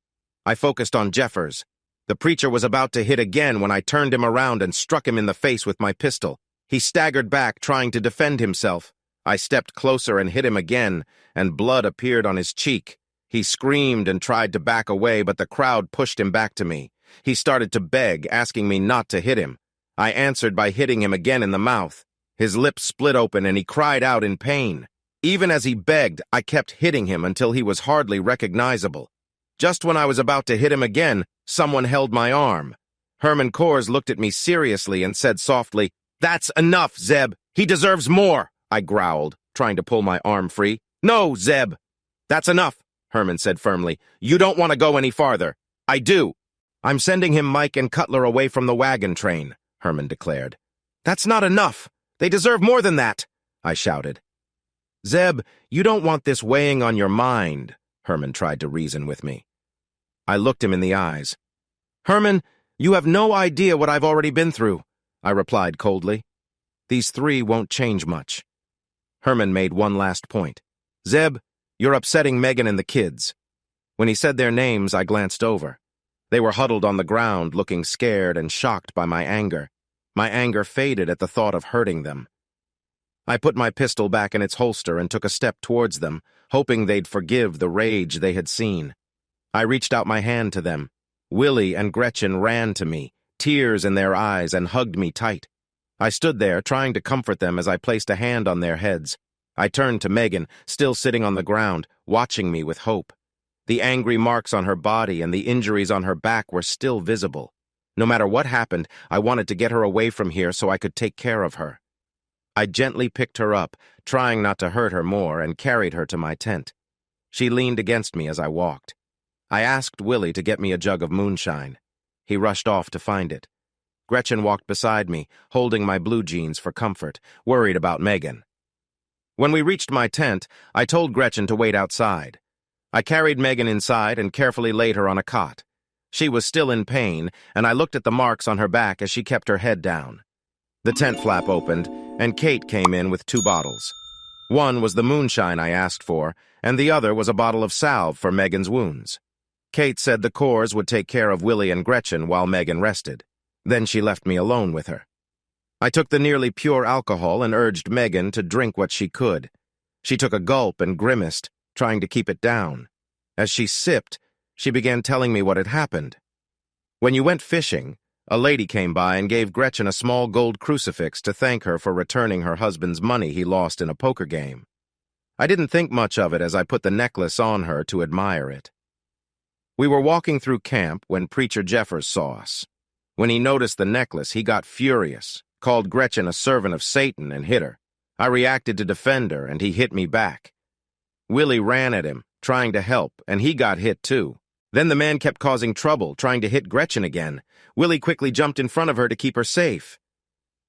I focused on Jeffers. The preacher was about to hit again when I turned him around and struck him in the face with my pistol. He staggered back, trying to defend himself. I stepped closer and hit him again, and blood appeared on his cheek. He screamed and tried to back away, but the crowd pushed him back to me. He started to beg, asking me not to hit him. I answered by hitting him again in the mouth. His lips split open and he cried out in pain. Even as he begged, I kept hitting him until he was hardly recognizable. Just when I was about to hit him again, someone held my arm. Herman Kors looked at me seriously and said softly, "That's enough, Zeb. He deserves more," I growled, trying to pull my arm free. "No, Zeb." "That's enough," Herman said firmly. "You don't want to go any farther." "I do." "I'm sending him, Mike and Cutler, away from the wagon train," Herman declared. "That's not enough. They deserve more than that," I shouted. "Zeb, you don't want this weighing on your mind," Herman tried to reason with me. I looked him in the eyes. "Herman, you have no idea what I've already been through," I replied coldly. "These three won't change much." Herman made one last point. "Zeb, you're upsetting Megan and the kids." When he said their names, I glanced over. They were huddled on the ground, looking scared and shocked by my anger. My anger faded at the thought of hurting them. I put my pistol back in its holster and took a step towards them, hoping they'd forgive the rage they had seen. I reached out my hand to them. Willie and Gretchen ran to me, tears in their eyes, and hugged me tight. I stood there, trying to comfort them as I placed a hand on their heads. I turned to Megan, still sitting on the ground, watching me with hope. The angry marks on her body and the injuries on her back were still visible. No matter what happened, I wanted to get her away from here so I could take care of her. I gently picked her up, trying not to hurt her more, and carried her to my tent. She leaned against me as I walked. I asked Willie to get me a jug of moonshine. He rushed off to find it. Gretchen walked beside me, holding my blue jeans for comfort, worried about Megan. When we reached my tent, I told Gretchen to wait outside. I carried Megan inside and carefully laid her on a cot. She was still in pain, and I looked at the marks on her back as she kept her head down. The tent flap opened, and Kate came in with 2 bottles. One was the moonshine I asked for, and the other was a bottle of salve for Megan's wounds. Kate said the Kors would take care of Willie and Gretchen while Megan rested. Then she left me alone with her. I took the nearly pure alcohol and urged Megan to drink what she could. She took a gulp and grimaced, trying to keep it down. As she sipped, she began telling me what had happened. "When you went fishing, a lady came by and gave Gretchen a small gold crucifix to thank her for returning her husband's money he lost in a poker game. I didn't think much of it as I put the necklace on her to admire it. We were walking through camp when Preacher Jeffers saw us. When he noticed the necklace, he got furious, called Gretchen a servant of Satan, and hit her. I reacted to defend her, and he hit me back. Willie ran at him, trying to help, and he got hit too. Then the man kept causing trouble, trying to hit Gretchen again. Willie quickly jumped in front of her to keep her safe.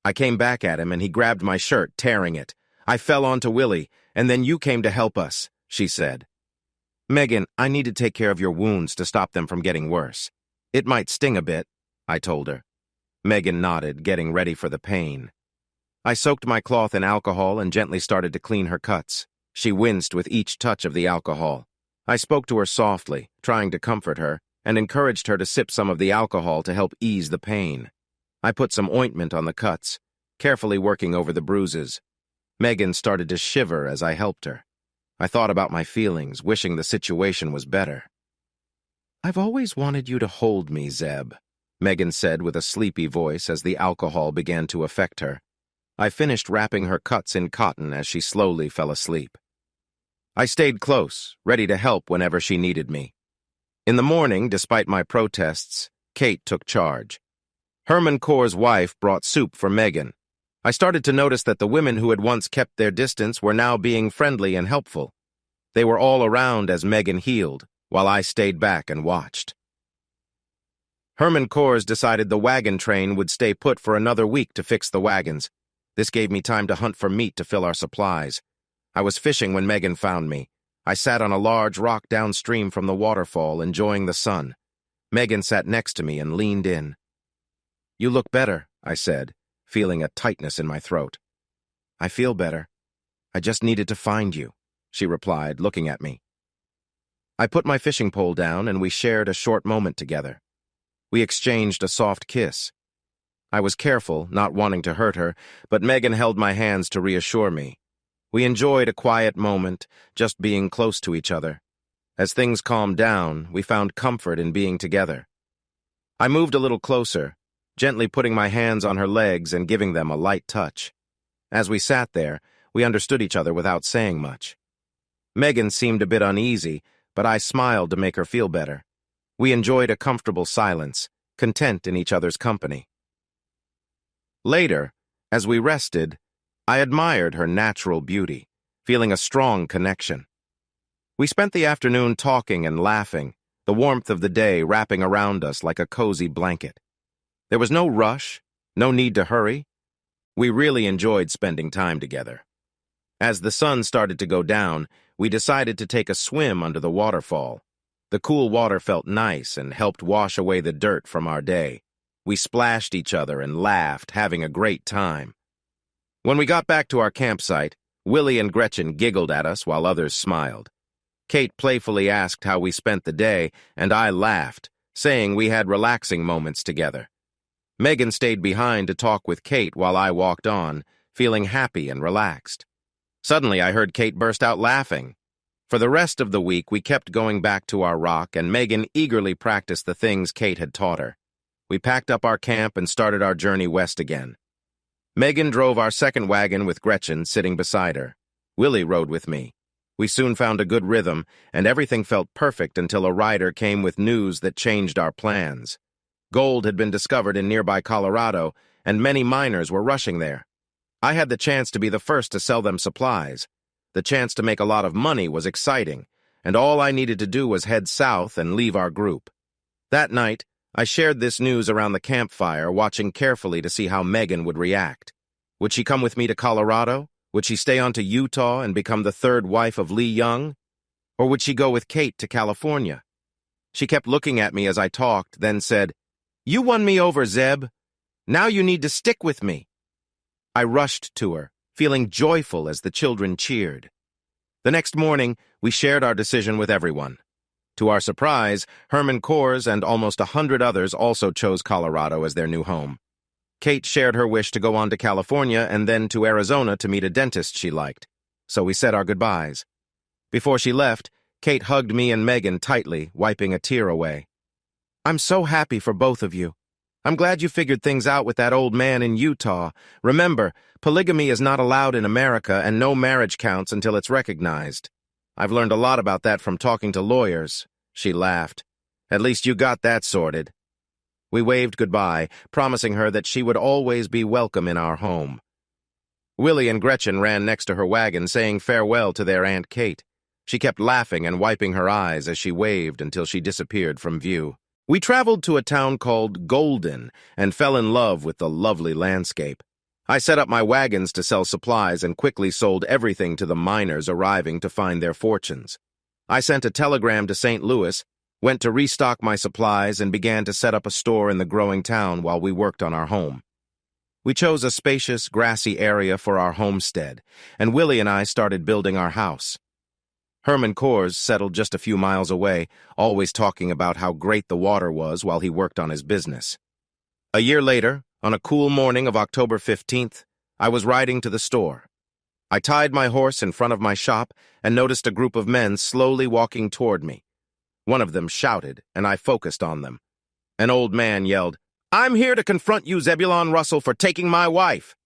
I came back at him, and he grabbed my shirt, tearing it. I fell onto Willie, and then you came to help us, she said. "Megan, I need to take care of your wounds to stop them from getting worse. It might sting a bit, I told her. Megan nodded, getting ready for the pain. I soaked my cloth in alcohol and gently started to clean her cuts. She winced with each touch of the alcohol. I spoke to her softly, trying to comfort her, and encouraged her to sip some of the alcohol to help ease the pain. I put some ointment on the cuts, carefully working over the bruises. Megan started to shiver as I helped her. I thought about my feelings, wishing the situation was better. "I've always wanted you to hold me, Zeb," Megan said with a sleepy voice as the alcohol began to affect her. I finished wrapping her cuts in cotton as she slowly fell asleep. I stayed close, ready to help whenever she needed me. In the morning, despite my protests, Kate took charge. Herman Core's wife brought soup for Megan. I started to notice that the women who had once kept their distance were now being friendly and helpful. They were all around as Megan healed, while I stayed back and watched. Herman Core's decided the wagon train would stay put for another week to fix the wagons. This gave me time to hunt for meat to fill our supplies. I was fishing when Megan found me. I sat on a large rock downstream from the waterfall, enjoying the sun. Megan sat next to me and leaned in. "You look better," I said, feeling a tightness in my throat. "I feel better. I just needed to find you," she replied, looking at me. I put my fishing pole down and we shared a short moment together. We exchanged a soft kiss. I was careful, not wanting to hurt her, but Megan held my hands to reassure me. We enjoyed a quiet moment, just being close to each other. As things calmed down, we found comfort in being together. I moved a little closer, gently putting my hands on her legs and giving them a light touch. As we sat there, we understood each other without saying much. Megan seemed a bit uneasy, but I smiled to make her feel better. We enjoyed a comfortable silence, content in each other's company. Later, as we rested, I admired her natural beauty, feeling a strong connection. We spent the afternoon talking and laughing, the warmth of the day wrapping around us like a cozy blanket. There was no rush, no need to hurry. We really enjoyed spending time together. As the sun started to go down, we decided to take a swim under the waterfall. The cool water felt nice and helped wash away the dirt from our day. We splashed each other and laughed, having a great time. When we got back to our campsite, Willie and Gretchen giggled at us while others smiled. Kate playfully asked how we spent the day, and I laughed, saying we had relaxing moments together. Megan stayed behind to talk with Kate while I walked on, feeling happy and relaxed. Suddenly, I heard Kate burst out laughing. For the rest of the week, we kept going back to our rock, and Megan eagerly practiced the things Kate had taught her. We packed up our camp and started our journey west again. Megan drove our second wagon with Gretchen sitting beside her. Willie rode with me. We soon found a good rhythm, and everything felt perfect until a rider came with news that changed our plans. Gold had been discovered in nearby Colorado, and many miners were rushing there. I had the chance to be the first to sell them supplies. The chance to make a lot of money was exciting, and all I needed to do was head south and leave our group. That night, I shared this news around the campfire, watching carefully to see how Megan would react. Would she come with me to Colorado? Would she stay on to Utah and become the third wife of Lee Young? Or would she go with Kate to California? She kept looking at me as I talked, then said, "You won me over, Zeb. Now you need to stick with me." I rushed to her, feeling joyful as the children cheered. The next morning, we shared our decision with everyone. To our surprise, Herman Coors and almost 100 others also chose Colorado as their new home. Kate shared her wish to go on to California and then to Arizona to meet a dentist she liked, so we said our goodbyes. Before she left, Kate hugged me and Megan tightly, wiping a tear away. "I'm so happy for both of you. I'm glad you figured things out with that old man in Utah. Remember, polygamy is not allowed in America and no marriage counts until it's recognized. I've learned a lot about that from talking to lawyers," she laughed. "At least you got that sorted." We waved goodbye, promising her that she would always be welcome in our home. Willie and Gretchen ran next to her wagon, saying farewell to their Aunt Kate. She kept laughing and wiping her eyes as she waved until she disappeared from view. We traveled to a town called Golden and fell in love with the lovely landscape. I set up my wagons to sell supplies and quickly sold everything to the miners arriving to find their fortunes. I sent a telegram to St. Louis, went to restock my supplies, and began to set up a store in the growing town while we worked on our home. We chose a spacious, grassy area for our homestead, and Willie and I started building our house. Herman Kors settled just a few miles away, always talking about how great the water was while he worked on his business. A year later, on a cool morning of October 15th, I was riding to the store. I tied my horse in front of my shop and noticed a group of men slowly walking toward me. One of them shouted, and I focused on them. An old man yelled, "I'm here to confront you, Zebulon Russell, for taking my wife."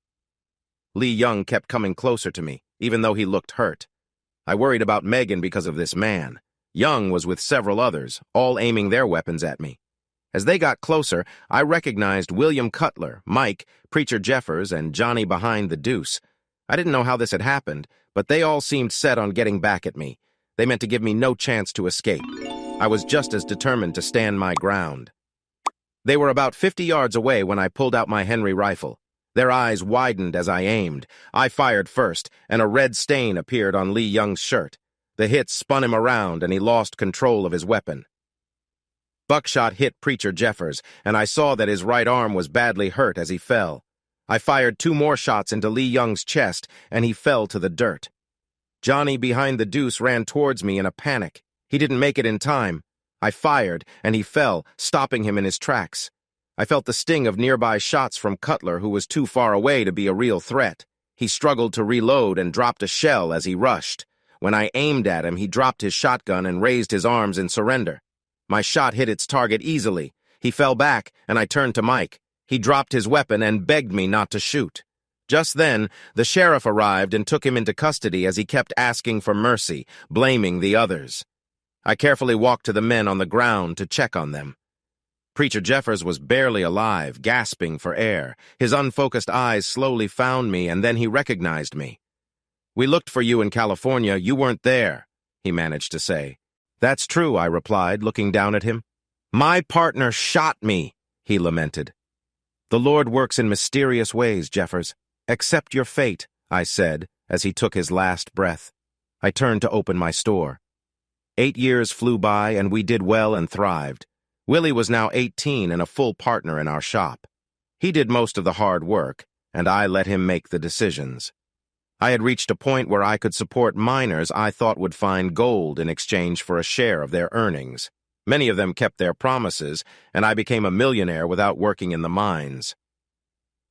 Lee Young kept coming closer to me, even though he looked hurt. I worried about Megan because of this man. Young was with several others, all aiming their weapons at me. As they got closer, I recognized William Cutler, Mike, Preacher Jeffers, and Johnny behind the deuce. I didn't know how this had happened, but they all seemed set on getting back at me. They meant to give me no chance to escape. I was just as determined to stand my ground. They were about 50 yards away when I pulled out my Henry rifle. Their eyes widened as I aimed. I fired first, and a red stain appeared on Lee Young's shirt. The hit spun him around, and he lost control of his weapon. Buckshot hit Preacher Jeffers, and I saw that his right arm was badly hurt as he fell. I fired 2 more shots into Lee Young's chest, and he fell to the dirt. Johnny behind the deuce ran towards me in a panic. He didn't make it in time. I fired, and he fell, stopping him in his tracks. I felt the sting of nearby shots from Cutler, who was too far away to be a real threat. He struggled to reload and dropped a shell as he rushed. When I aimed at him, he dropped his shotgun and raised his arms in surrender. My shot hit its target easily. He fell back, and I turned to Mike. He dropped his weapon and begged me not to shoot. Just then, the sheriff arrived and took him into custody as he kept asking for mercy, blaming the others. I carefully walked to the men on the ground to check on them. Preacher Jeffers was barely alive, gasping for air. His unfocused eyes slowly found me, and then he recognized me. "We looked for you in California. You weren't there," he managed to say. "That's true," I replied, looking down at him. "My partner shot me," he lamented. "The Lord works in mysterious ways, Jeffers. Accept your fate," I said, as he took his last breath. I turned to open my store. 8 years flew by, and we did well and thrived. Willie was now 18 and a full partner in our shop. He did most of the hard work, and I let him make the decisions. I had reached a point where I could support miners I thought would find gold in exchange for a share of their earnings. Many of them kept their promises, and I became a millionaire without working in the mines.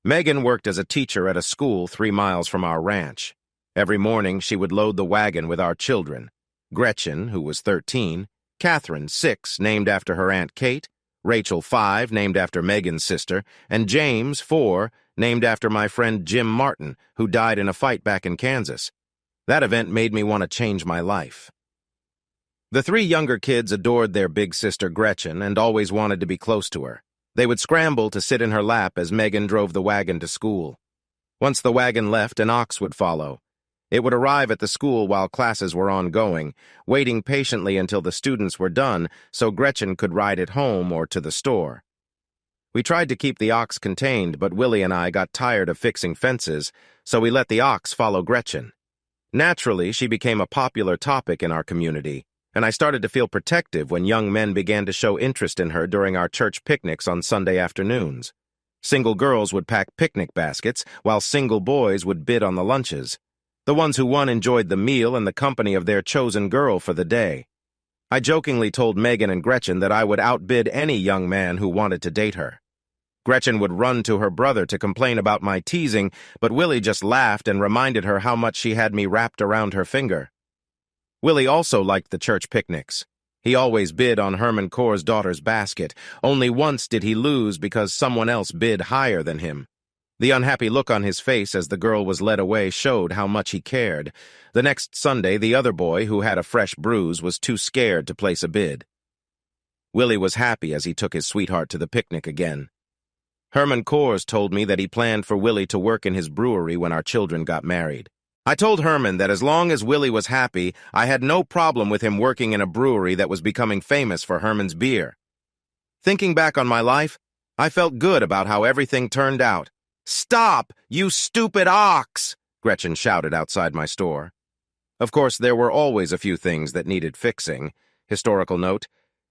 Megan worked as a teacher at a school 3 miles from our ranch. Every morning she would load the wagon with our children. Gretchen, who was 13, Catherine, 6, named after her Aunt Kate, Rachel, 5, named after Megan's sister, and James, 4, named after my friend Jim Martin, who died in a fight back in Kansas. That event made me want to change my life. The 3 younger kids adored their big sister Gretchen and always wanted to be close to her. They would scramble to sit in her lap as Megan drove the wagon to school. Once the wagon left, an ox would follow. It would arrive at the school while classes were ongoing, waiting patiently until the students were done so Gretchen could ride it home or to the store. We tried to keep the ox contained, but Willie and I got tired of fixing fences, so we let the ox follow Gretchen. Naturally, she became a popular topic in our community, and I started to feel protective when young men began to show interest in her during our church picnics on Sunday afternoons. Single girls would pack picnic baskets, while single boys would bid on the lunches. The ones who won enjoyed the meal and the company of their chosen girl for the day. I jokingly told Megan and Gretchen that I would outbid any young man who wanted to date her. Gretchen would run to her brother to complain about my teasing, but Willie just laughed and reminded her how much she had me wrapped around her finger. Willie also liked the church picnics. He always bid on Herman Kors' daughter's basket. Only once did he lose because someone else bid higher than him. The unhappy look on his face as the girl was led away showed how much he cared. The next Sunday, the other boy, who had a fresh bruise, was too scared to place a bid. Willie was happy as he took his sweetheart to the picnic again. Herman Kors told me that he planned for Willie to work in his brewery when our children got married. I told Herman that as long as Willie was happy, I had no problem with him working in a brewery that was becoming famous for Herman's beer. Thinking back on my life, I felt good about how everything turned out. "Stop, you stupid ox!" Gretchen shouted outside my store. Of course, there were always a few things that needed fixing. Historical note,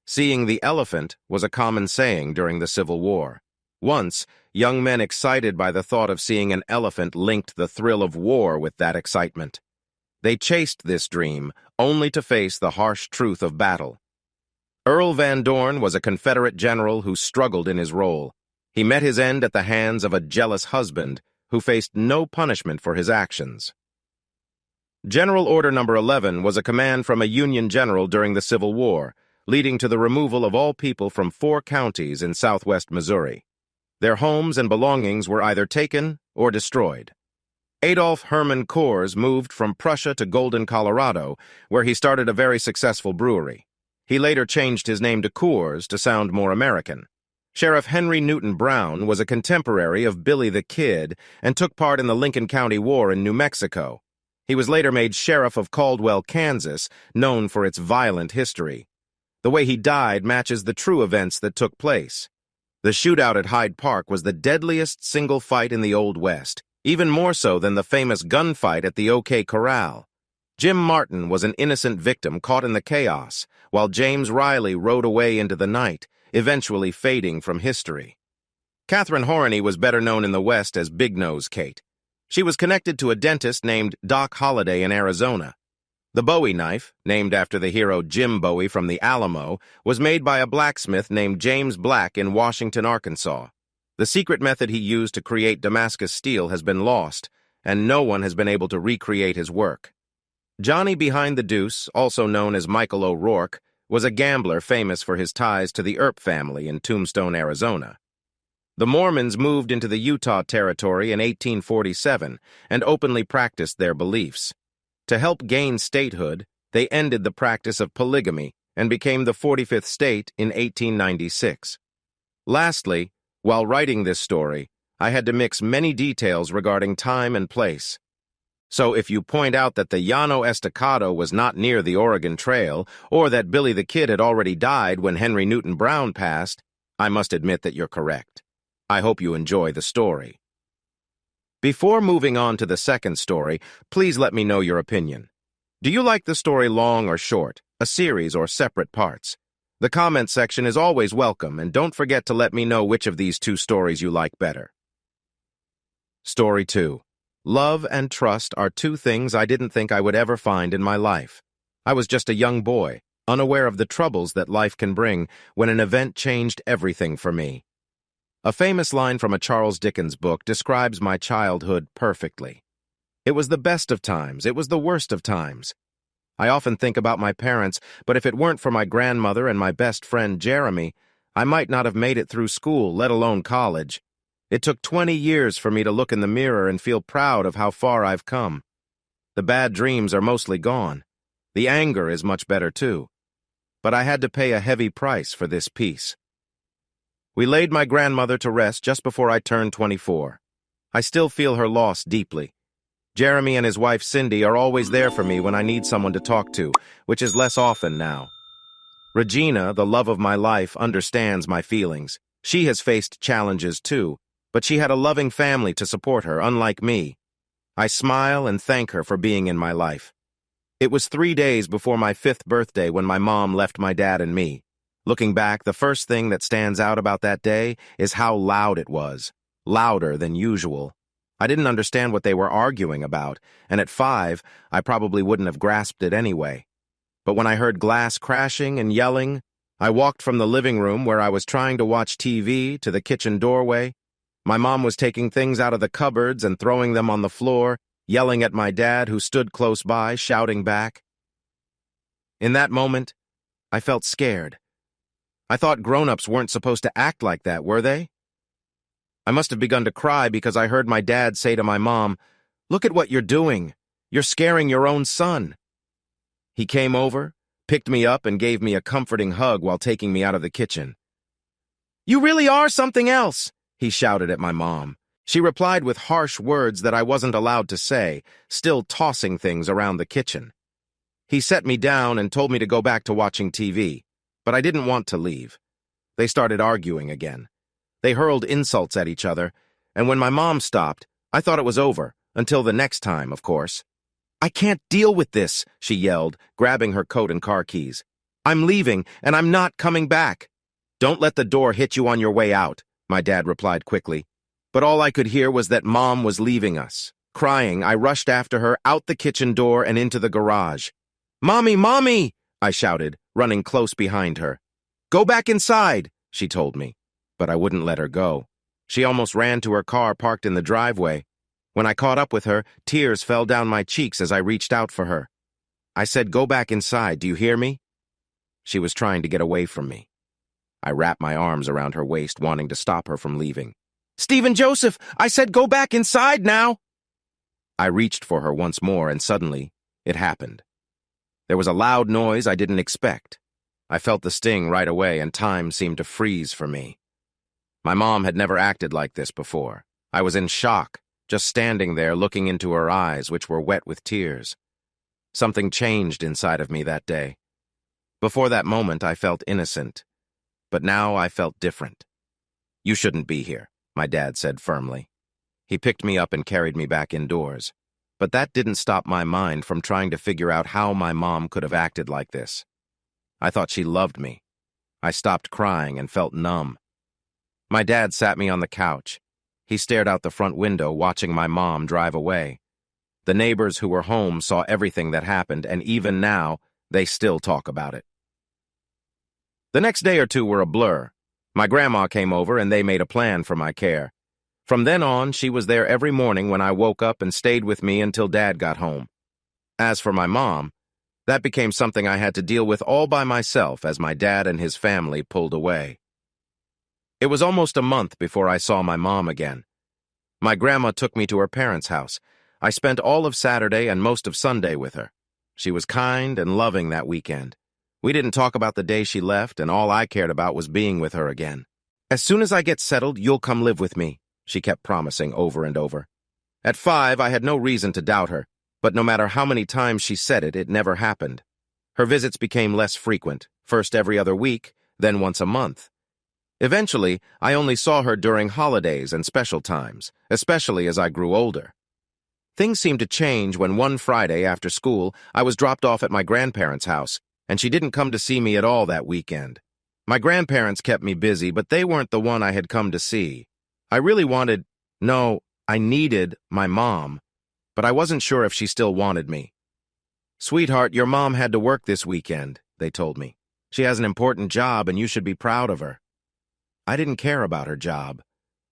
Seeing the elephant was a common saying during the Civil War. Once, young men excited by the thought of seeing an elephant linked the thrill of war with that excitement. They chased this dream, only to face the harsh truth of battle. Earl Van Dorn was a Confederate general who struggled in his role. He met his end at the hands of a jealous husband who faced no punishment for his actions. General Order No. 11 was a command from a Union general during the Civil War, leading to the removal of all people from 4 counties in southwest Missouri. Their homes and belongings were either taken or destroyed. Adolph Herman Coors moved from Prussia to Golden, Colorado, where he started a very successful brewery. He later changed his name to Coors to sound more American. Sheriff Henry Newton Brown was a contemporary of Billy the Kid and took part in the Lincoln County War in New Mexico. He was later made sheriff of Caldwell, Kansas, known for its violent history. The way he died matches the true events that took place. The shootout at Hyde Park was the deadliest single fight in the Old West, even more so than the famous gunfight at the OK Corral. Jim Martin was an innocent victim caught in the chaos, while James Riley rode away into the night, eventually fading from history. Catherine Horney was better known in the West as Big Nose Kate. She was connected to a dentist named Doc Holliday in Arizona. The Bowie knife, named after the hero Jim Bowie from the Alamo, was made by a blacksmith named James Black in Washington, Arkansas. The secret method he used to create Damascus steel has been lost, and no one has been able to recreate his work. Johnny Behind the Deuce, also known as Michael O'Rourke, was a gambler famous for his ties to the Earp family in Tombstone, Arizona. The Mormons moved into the Utah Territory in 1847 and openly practiced their beliefs. To help gain statehood, they ended the practice of polygamy and became the 45th state in 1896. Lastly, while writing this story, I had to mix many details regarding time and place. So if you point out that the Llano Estacado was not near the Oregon Trail, or that Billy the Kid had already died when Henry Newton Brown passed, I must admit that you're correct. I hope you enjoy the story. Before moving on to the second story, please let me know your opinion. Do you like the story long or short, a series or separate parts? The comment section is always welcome, and don't forget to let me know which of these 2 stories you like better. Story 2. Love and trust are 2 things I didn't think I would ever find in my life. I was just a young boy, unaware of the troubles that life can bring, when an event changed everything for me. A famous line from a Charles Dickens book describes my childhood perfectly. It was the best of times, it was the worst of times. I often think about my parents, but if it weren't for my grandmother and my best friend Jeremy, I might not have made it through school, let alone college. It took 20 years for me to look in the mirror and feel proud of how far I've come. The bad dreams are mostly gone. The anger is much better too. But I had to pay a heavy price for this peace. We laid my grandmother to rest just before I turned 24. I still feel her loss deeply. Jeremy and his wife Cindy are always there for me when I need someone to talk to, which is less often now. Regina, the love of my life, understands my feelings. She has faced challenges too, but she had a loving family to support her, unlike me. I smile and thank her for being in my life. It was 3 days before my 5th birthday when my mom left my dad and me. Looking back, the first thing that stands out about that day is how loud it was. Louder than usual. I didn't understand what they were arguing about, and at 5, I probably wouldn't have grasped it anyway. But when I heard glass crashing and yelling, I walked from the living room where I was trying to watch TV to the kitchen doorway. My mom was taking things out of the cupboards and throwing them on the floor, yelling at my dad, who stood close by, shouting back. In that moment, I felt scared. I thought grown-ups weren't supposed to act like that, were they? I must have begun to cry because I heard my dad say to my mom, "Look at what you're doing. You're scaring your own son." He came over, picked me up, and gave me a comforting hug while taking me out of the kitchen. "You really are something else," he shouted at my mom. She replied with harsh words that I wasn't allowed to say, still tossing things around the kitchen. He set me down and told me to go back to watching TV. But I didn't want to leave. They started arguing again. They hurled insults at each other, and when my mom stopped, I thought it was over, until the next time, of course. "I can't deal with this," she yelled, grabbing her coat and car keys. I'm leaving, and I'm not coming back. Don't let the door hit you on your way out, my dad replied quickly. But all I could hear was that Mom was leaving us. Crying, I rushed after her, out the kitchen door and into the garage. "Mommy, Mommy!" I shouted, running close behind her. "Go back inside," she told me, but I wouldn't let her go. She almost ran to her car parked in the driveway. When I caught up with her, tears fell down my cheeks as I reached out for her. I said, "Go back inside, do you hear me?" She was trying to get away from me. I wrapped my arms around her waist, wanting to stop her from leaving. "Stephen Joseph, I said go back inside now!" I reached for her once more, and suddenly, it happened. There was a loud noise I didn't expect. I felt the sting right away, and time seemed to freeze for me. My mom had never acted like this before. I was in shock, just standing there looking into her eyes, which were wet with tears. Something changed inside of me that day. Before that moment, I felt innocent, but now I felt different. "You shouldn't be here," my dad said firmly. He picked me up and carried me back indoors. But that didn't stop my mind from trying to figure out how my mom could have acted like this. I thought she loved me. I stopped crying and felt numb. My dad sat me on the couch. He stared out the front window, watching my mom drive away. The neighbors who were home saw everything that happened, and even now, they still talk about it. The next day or two were a blur. My grandma came over, and they made a plan for my care. From then on, she was there every morning when I woke up and stayed with me until Dad got home. As for my mom, that became something I had to deal with all by myself as my dad and his family pulled away. It was almost a month before I saw my mom again. My grandma took me to her parents' house. I spent all of Saturday and most of Sunday with her. She was kind and loving that weekend. We didn't talk about the day she left, and all I cared about was being with her again. "As soon as I get settled, you'll come live with me," she kept promising over and over. At 5, I had no reason to doubt her, but no matter how many times she said it, it never happened. Her visits became less frequent, first every other week, then once a month. Eventually, I only saw her during holidays and special times, especially as I grew older. Things seemed to change when one Friday after school, I was dropped off at my grandparents' house, and she didn't come to see me at all that weekend. My grandparents kept me busy, but they weren't the one I had come to see. I really I needed my mom, but I wasn't sure if she still wanted me. "Sweetheart, your mom had to work this weekend," they told me. "She has an important job, and you should be proud of her." I didn't care about her job.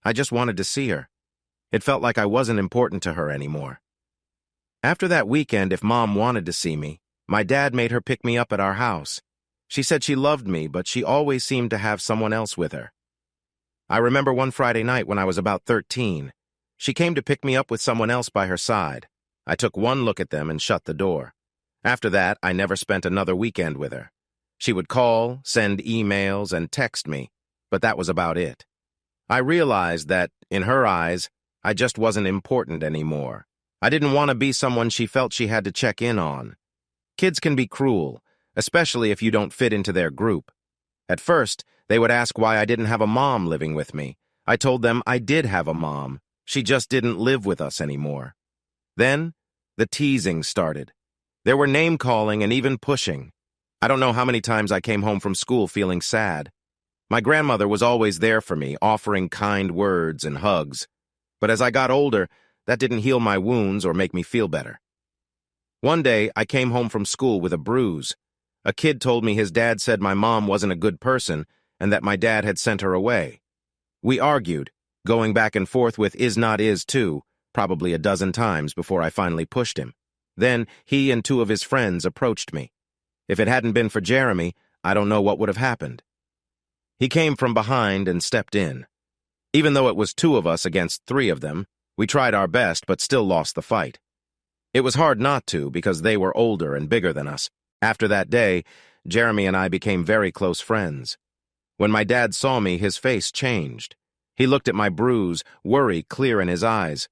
I just wanted to see her. It felt like I wasn't important to her anymore. After that weekend, if Mom wanted to see me, my dad made her pick me up at our house. She said she loved me, but she always seemed to have someone else with her. I remember one Friday night when I was about 13. She came to pick me up with someone else by her side. I took one look at them and shut the door. After that, I never spent another weekend with her. She would call, send emails, and text me, but that was about it. I realized that, in her eyes, I just wasn't important anymore. I didn't want to be someone she felt she had to check in on. Kids can be cruel, especially if you don't fit into their group. At first, they would ask why I didn't have a mom living with me. I told them I did have a mom. She just didn't live with us anymore. Then, the teasing started. There were name-calling and even pushing. I don't know how many times I came home from school feeling sad. My grandmother was always there for me, offering kind words and hugs. But as I got older, that didn't heal my wounds or make me feel better. One day, I came home from school with a bruise. A kid told me his dad said my mom wasn't a good person and that my dad had sent her away. We argued, going back and forth with is not is too, probably a dozen times before I finally pushed him. Then he and 2 of his friends approached me. If it hadn't been for Jeremy, I don't know what would have happened. He came from behind and stepped in. Even though it was 2 of us against 3 of them, we tried our best but still lost the fight. It was hard not to because they were older and bigger than us. After that day, Jeremy and I became very close friends. When my dad saw me, his face changed. He looked at my bruise, worry clear in his eyes.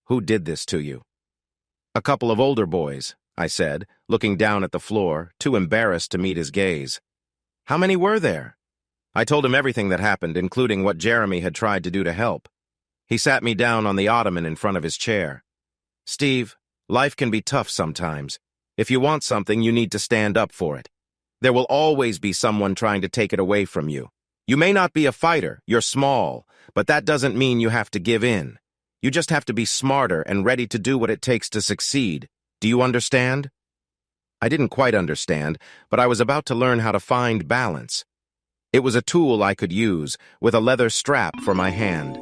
"Who did this to you?" "A couple of older boys," I said, looking down at the floor, too embarrassed to meet his gaze. "How many were there?" I told him everything that happened, including what Jeremy had tried to do to help. He sat me down on the ottoman in front of his chair. "Steve, life can be tough sometimes. If you want something, you need to stand up for it. There will always be someone trying to take it away from you. You may not be a fighter, you're small, but that doesn't mean you have to give in. You just have to be smarter and ready to do what it takes to succeed. Do you understand? I didn't quite understand, but I was about to learn how to find balance. It was a tool I could use, with a leather strap for my hand.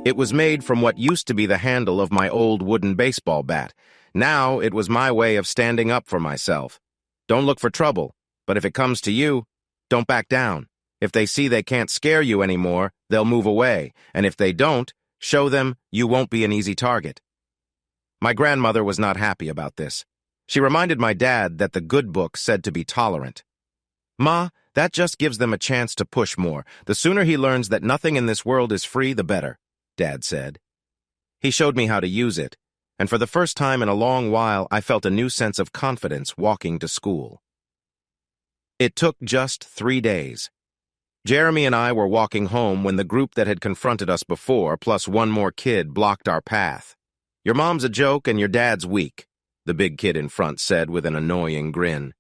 It was made from what used to be the handle of my old wooden baseball bat. Now it was my way of standing up for myself. Don't look for trouble, but if it comes to you, don't back down. If they see they can't scare you anymore, they'll move away, and if they don't, show them you won't be an easy target. My grandmother was not happy about this. She reminded my dad that the good book said to be tolerant. "Ma, that just gives them a chance to push more. The sooner he learns that nothing in this world is free, the better," Dad said. He showed me how to use it, and for the first time in a long while, I felt a new sense of confidence walking to school. It took just 3 days. Jeremy and I were walking home when the group that had confronted us before, plus one more kid, blocked our path. "Your mom's a joke and your dad's weak," the big kid in front said with an annoying grin.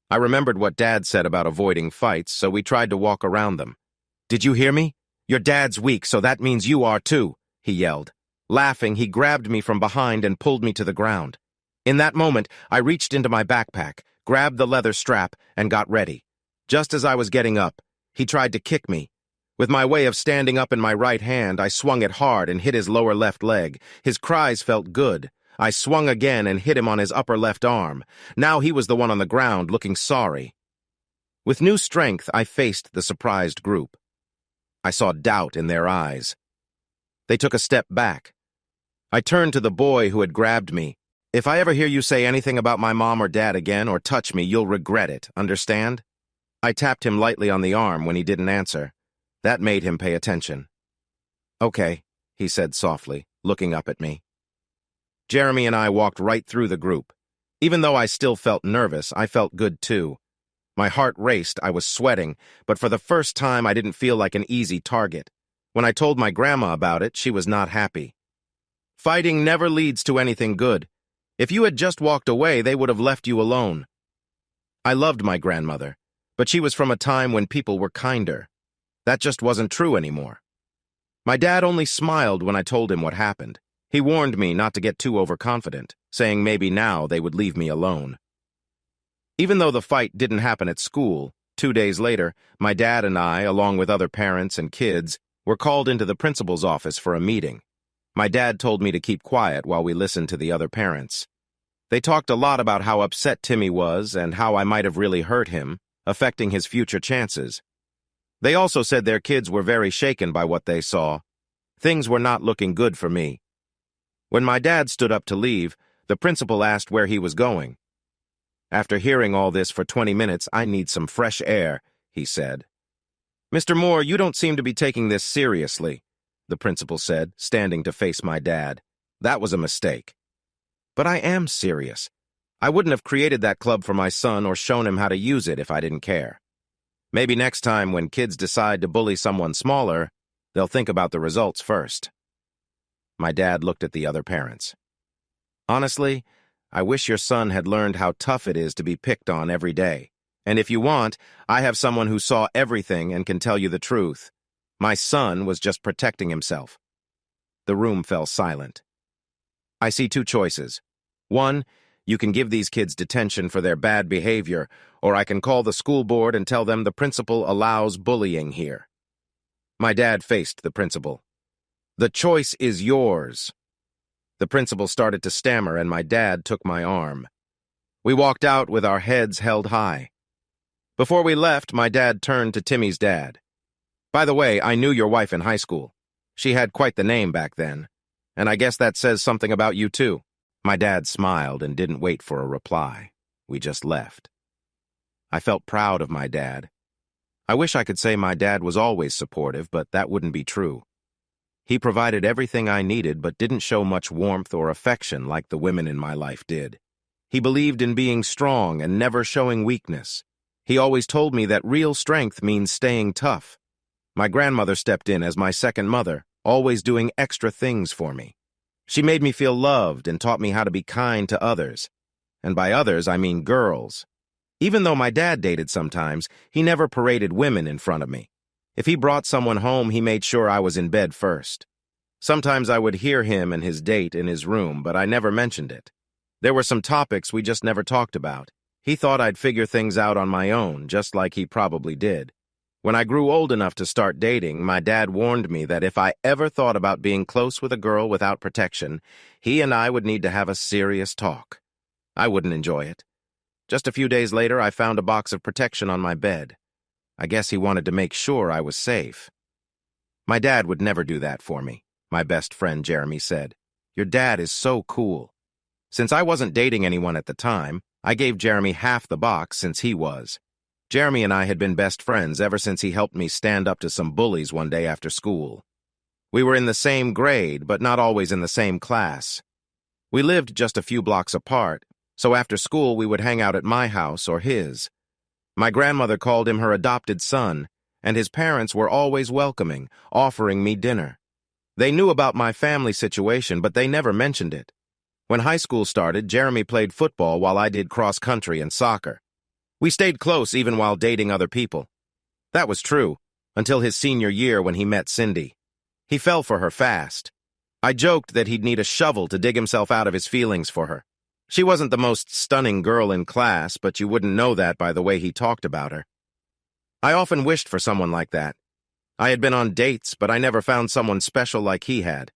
I remembered what Dad said about avoiding fights, so we tried to walk around them. "Did you hear me? Your dad's weak, so that means you are too," he yelled. Laughing, he grabbed me from behind and pulled me to the ground. In that moment, I reached into my backpack, grabbed the leather strap, and got ready. Just as I was getting up, he tried to kick me. With my way of standing up in my right hand, I swung it hard and hit his lower left leg. His cries felt good. I swung again and hit him on his upper left arm. Now he was the one on the ground, looking sorry. With new strength, I faced the surprised group. I saw doubt in their eyes. They took a step back. I turned to the boy who had grabbed me. "If I ever hear you say anything about my mom or dad again or touch me, you'll regret it, understand?" I tapped him lightly on the arm when he didn't answer. That made him pay attention. "Okay," he said softly, looking up at me. Jeremy and I walked right through the group. Even though I still felt nervous, I felt good too. My heart raced, I was sweating, but for the first time I didn't feel like an easy target. When I told my grandma about it, she was not happy. "Fighting never leads to anything good. If you had just walked away, they would have left you alone." I loved my grandmother, but she was from a time when people were kinder. That just wasn't true anymore. My dad only smiled when I told him what happened. He warned me not to get too overconfident, saying maybe now they would leave me alone. Even though the fight didn't happen at school, 2 days later, my dad and I, along with other parents and kids, were called into the principal's office for a meeting. My dad told me to keep quiet while we listened to the other parents. They talked a lot about how upset Timmy was and how I might have really hurt him, affecting his future chances. They also said their kids were very shaken by what they saw. Things were not looking good for me. When my dad stood up to leave, the principal asked where he was going. "After hearing all this for 20 minutes, I need some fresh air," he said. "Mr. Moore, you don't seem to be taking this seriously," the principal said, standing to face my dad. "That was a mistake." "But I am serious. I wouldn't have created that club for my son or shown him how to use it if I didn't care. Maybe next time when kids decide to bully someone smaller, they'll think about the results first." My dad looked at the other parents. "Honestly, I wish your son had learned how tough it is to be picked on every day. And if you want, I have someone who saw everything and can tell you the truth. My son was just protecting himself." The room fell silent. "I see 2 choices. 1, you can give these kids detention for their bad behavior, or I can call the school board and tell them the principal allows bullying here." My dad faced the principal. "The choice is yours." The principal started to stammer, and my dad took my arm. We walked out with our heads held high. Before we left, my dad turned to Timmy's dad. "By the way, I knew your wife in high school. She had quite the name back then. And I guess that says something about you, too." My dad smiled and didn't wait for a reply. We just left. I felt proud of my dad. I wish I could say my dad was always supportive, but that wouldn't be true. He provided everything I needed but didn't show much warmth or affection like the women in my life did. He believed in being strong and never showing weakness. He always told me that real strength means staying tough. My grandmother stepped in as my second mother, always doing extra things for me. She made me feel loved and taught me how to be kind to others. And by others, I mean girls. Even though my dad dated sometimes, he never paraded women in front of me. If he brought someone home, he made sure I was in bed first. Sometimes I would hear him and his date in his room, but I never mentioned it. There were some topics we just never talked about. He thought I'd figure things out on my own, just like he probably did. When I grew old enough to start dating, my dad warned me that if I ever thought about being close with a girl without protection, he and I would need to have a serious talk. I wouldn't enjoy it. Just a few days later, I found a box of protection on my bed. I guess he wanted to make sure I was safe. My dad would never do that for me, my best friend Jeremy said. Your dad is so cool. Since I wasn't dating anyone at the time, I gave Jeremy half the box since he was. Jeremy and I had been best friends ever since he helped me stand up to some bullies one day after school. We were in the same grade, but not always in the same class. We lived just a few blocks apart, so after school we would hang out at my house or his. My grandmother called him her adopted son, and his parents were always welcoming, offering me dinner. They knew about my family situation, but they never mentioned it. When high school started, Jeremy played football while I did cross-country and soccer. We stayed close even while dating other people. That was true, until his senior year when he met Cindy. He fell for her fast. I joked that he'd need a shovel to dig himself out of his feelings for her. She wasn't the most stunning girl in class, but you wouldn't know that by the way he talked about her. I often wished for someone like that. I had been on dates, but I never found someone special like he had.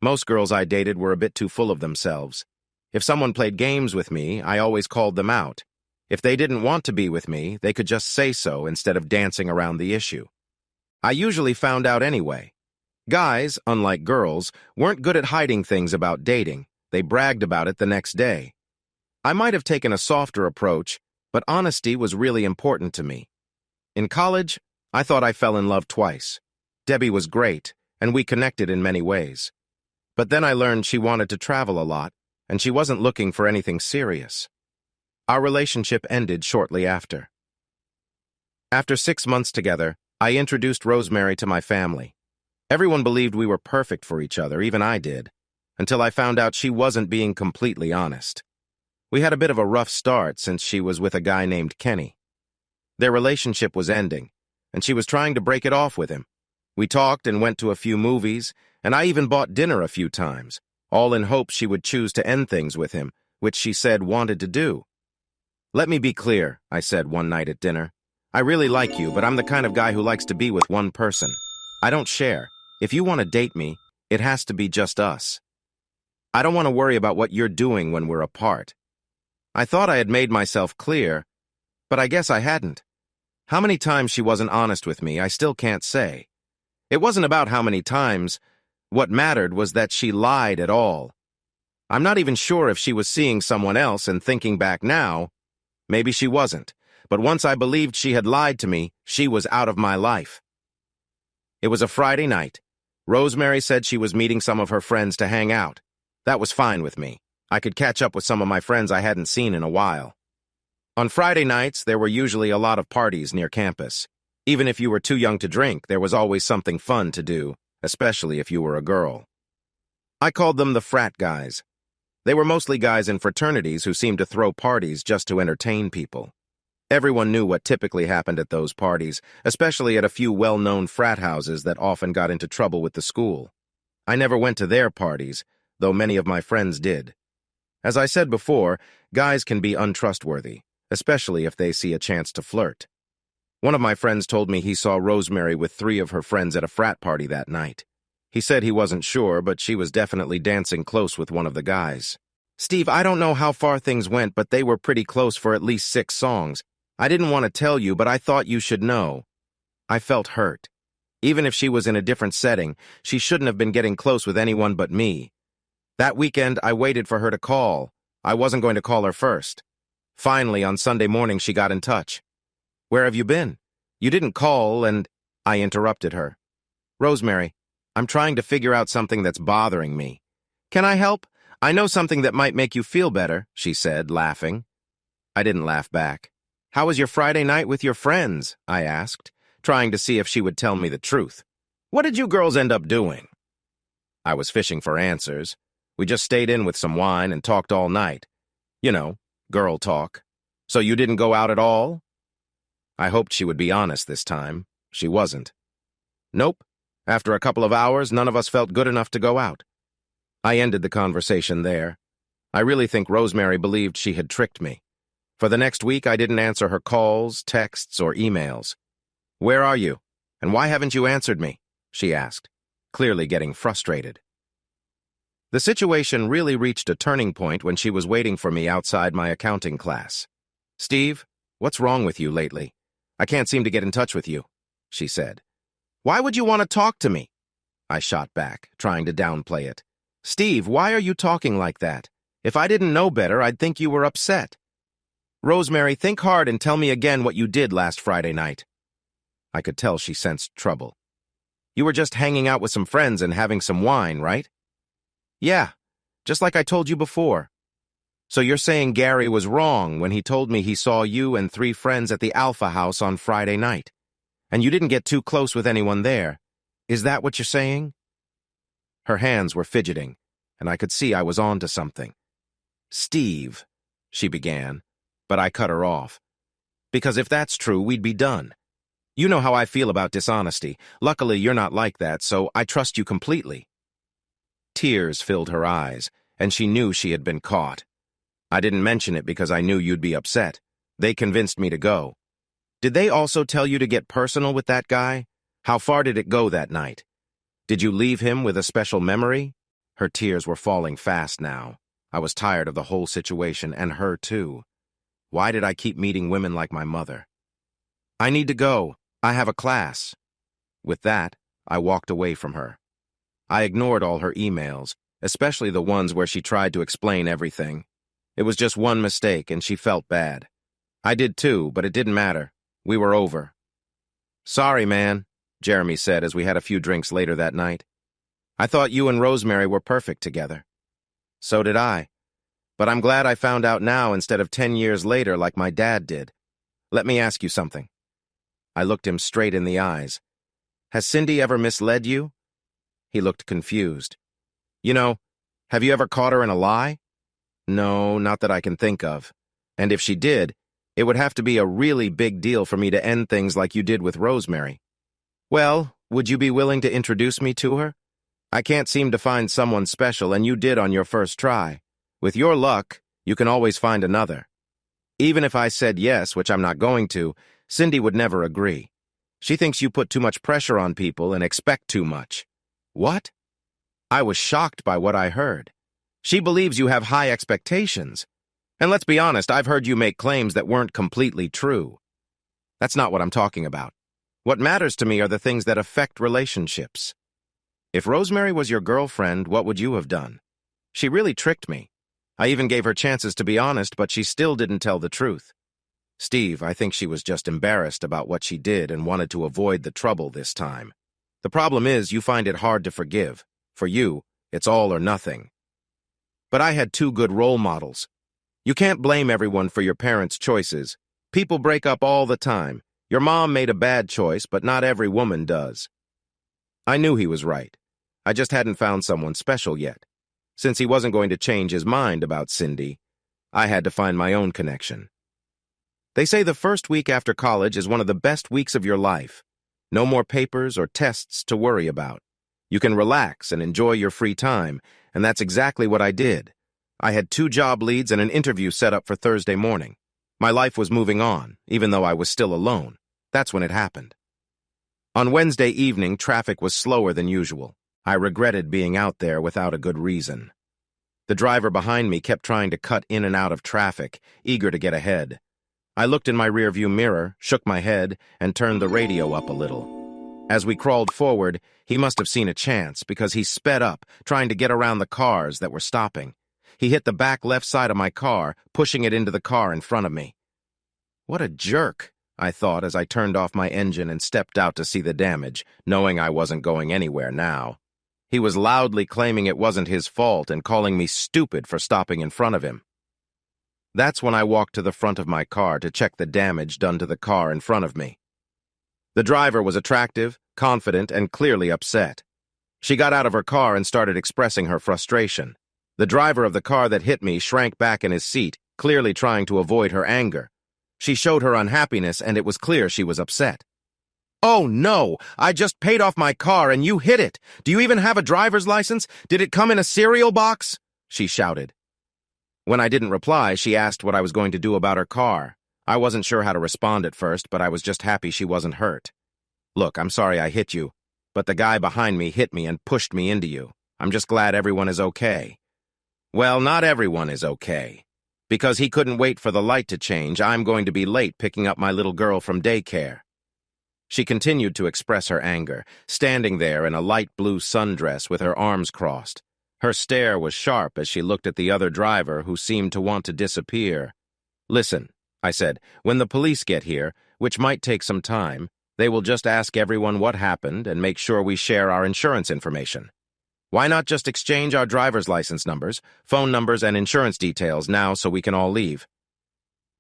Most girls I dated were a bit too full of themselves. If someone played games with me, I always called them out. If they didn't want to be with me, they could just say so instead of dancing around the issue. I usually found out anyway. Guys, unlike girls, weren't good at hiding things about dating. They bragged about it the next day. I might have taken a softer approach, but honesty was really important to me. In college, I thought I fell in love twice. Debbie was great, and we connected in many ways. But then I learned she wanted to travel a lot, and she wasn't looking for anything serious. Our relationship ended shortly after. After 6 months together, I introduced Rosemary to my family. Everyone believed we were perfect for each other, even I did, until I found out she wasn't being completely honest. We had a bit of a rough start since she was with a guy named Kenny. Their relationship was ending, and she was trying to break it off with him. We talked and went to a few movies, and I even bought dinner a few times, all in hopes she would choose to end things with him, which she said wanted to do. Let me be clear, I said one night at dinner. I really like you, but I'm the kind of guy who likes to be with one person. I don't share. If you want to date me, it has to be just us. I don't want to worry about what you're doing when we're apart. I thought I had made myself clear, but I guess I hadn't. How many times she wasn't honest with me, I still can't say. It wasn't about how many times. What mattered was that she lied at all. I'm not even sure if she was seeing someone else, and thinking back now, maybe she wasn't. But once I believed she had lied to me, she was out of my life. It was a Friday night. Rosemary said she was meeting some of her friends to hang out. That was fine with me. I could catch up with some of my friends I hadn't seen in a while. On Friday nights, there were usually a lot of parties near campus. Even if you were too young to drink, there was always something fun to do, especially if you were a girl. I called them the frat guys. They were mostly guys in fraternities who seemed to throw parties just to entertain people. Everyone knew what typically happened at those parties, especially at a few well-known frat houses that often got into trouble with the school. I never went to their parties, though many of my friends did. As I said before, guys can be untrustworthy, especially if they see a chance to flirt. One of my friends told me he saw Rosemary with 3 of her friends at a frat party that night. He said he wasn't sure, but she was definitely dancing close with one of the guys. Steve, I don't know how far things went, but they were pretty close for at least 6 songs. I didn't want to tell you, but I thought you should know. I felt hurt. Even if she was in a different setting, she shouldn't have been getting close with anyone but me. That weekend, I waited for her to call. I wasn't going to call her first. Finally, on Sunday morning, she got in touch. Where have you been? You didn't call, and I interrupted her. Rosemary, I'm trying to figure out something that's bothering me. Can I help? I know something that might make you feel better, she said, laughing. I didn't laugh back. How was your Friday night with your friends? I asked, trying to see if she would tell me the truth. What did you girls end up doing? I was fishing for answers. We just stayed in with some wine and talked all night. You know, girl talk. So you didn't go out at all? I hoped she would be honest this time. She wasn't. Nope. After a couple of hours, none of us felt good enough to go out. I ended the conversation there. I really think Rosemary believed she had tricked me. For the next week, I didn't answer her calls, texts, or emails. "Where are you? And why haven't you answered me?" she asked, clearly getting frustrated. The situation really reached a turning point when she was waiting for me outside my accounting class. "Steve, what's wrong with you lately? I can't seem to get in touch with you," she said. "Why would you want to talk to me?" I shot back, trying to downplay it. "Steve, why are you talking like that? If I didn't know better, I'd think you were upset." "Rosemary, think hard and tell me again what you did last Friday night." I could tell she sensed trouble. "You were just hanging out with some friends and having some wine, right?" "Yeah, just like I told you before." "So you're saying Gary was wrong when he told me he saw you and 3 friends at the Alpha House on Friday night, and you didn't get too close with anyone there. Is that what you're saying?" Her hands were fidgeting, and I could see I was on to something. "Steve," she began, but I cut her off. "Because if that's true, we'd be done. You know how I feel about dishonesty. Luckily, you're not like that, so I trust you completely." Tears filled her eyes, and she knew she had been caught. "I didn't mention it because I knew you'd be upset. They convinced me to go." "Did they also tell you to get personal with that guy? How far did it go that night? Did you leave him with a special memory?" Her tears were falling fast now. I was tired of the whole situation, and her too. Why did I keep meeting women like my mother? "I need to go. I have a class." With that, I walked away from her. I ignored all her emails, especially the ones where she tried to explain everything. It was just one mistake, and she felt bad. I did too, but it didn't matter. We were over. "Sorry, man," Jeremy said as we had a few drinks later that night. "I thought you and Rosemary were perfect together." "So did I. But I'm glad I found out now instead of 10 years later like my dad did. Let me ask you something." I looked him straight in the eyes. "Has Cindy ever misled you?" He looked confused. "You know, have you ever caught her in a lie?" "No, not that I can think of. And if she did, it would have to be a really big deal for me to end things like you did with Rosemary." "Well, would you be willing to introduce me to her? I can't seem to find someone special, and you did on your first try. With your luck, you can always find another." Even if I said yes, which I'm not going to, Cindy would never agree. She thinks you put too much pressure on people and expect too much. "What?" I was shocked by what I heard. "She believes you have high expectations. And let's be honest, I've heard you make claims that weren't completely true." That's not what I'm talking about. What matters to me are the things that affect relationships. If Rosemary was your girlfriend, what would you have done? She really tricked me. I even gave her chances to be honest, but she still didn't tell the truth. Steve, I think she was just embarrassed about what she did and wanted to avoid the trouble this time. The problem is you find it hard to forgive. For you, it's all or nothing. But I had 2 good role models. You can't blame everyone for your parents' choices. People break up all the time. Your mom made a bad choice, but not every woman does. I knew he was right. I just hadn't found someone special yet. Since he wasn't going to change his mind about Cindy, I had to find my own connection. They say the first week after college is one of the best weeks of your life. No more papers or tests to worry about. You can relax and enjoy your free time, and that's exactly what I did. I had 2 job leads and an interview set up for Thursday morning. My life was moving on, even though I was still alone. That's when it happened. On Wednesday evening, traffic was slower than usual. I regretted being out there without a good reason. The driver behind me kept trying to cut in and out of traffic, eager to get ahead. I looked in my rearview mirror, shook my head, and turned the radio up a little. As we crawled forward, he must have seen a chance because he sped up, trying to get around the cars that were stopping. He hit the back left side of my car, pushing it into the car in front of me. What a jerk, I thought as I turned off my engine and stepped out to see the damage, knowing I wasn't going anywhere now. He was loudly claiming it wasn't his fault and calling me stupid for stopping in front of him. That's when I walked to the front of my car to check the damage done to the car in front of me. The driver was attractive, confident, and clearly upset. She got out of her car and started expressing her frustration. The driver of the car that hit me shrank back in his seat, clearly trying to avoid her anger, She showed her unhappiness, and it was clear she was upset. "Oh, no! I just paid off my car and you hit it! Do you even have a driver's license? Did it come in a cereal box?" she shouted. When I didn't reply, she asked what I was going to do about her car. I wasn't sure how to respond at first, but I was just happy she wasn't hurt. "Look, I'm sorry I hit you, but the guy behind me hit me and pushed me into you. I'm just glad everyone is okay." "Well, not everyone is okay. Because he couldn't wait for the light to change, I'm going to be late picking up my little girl from daycare." She continued to express her anger, standing there in a light blue sundress with her arms crossed. Her stare was sharp as she looked at the other driver, who seemed to want to disappear. "Listen," I said, "when the police get here, which might take some time, they will just ask everyone what happened and make sure we share our insurance information. Why not just exchange our driver's license numbers, phone numbers, and insurance details now so we can all leave?"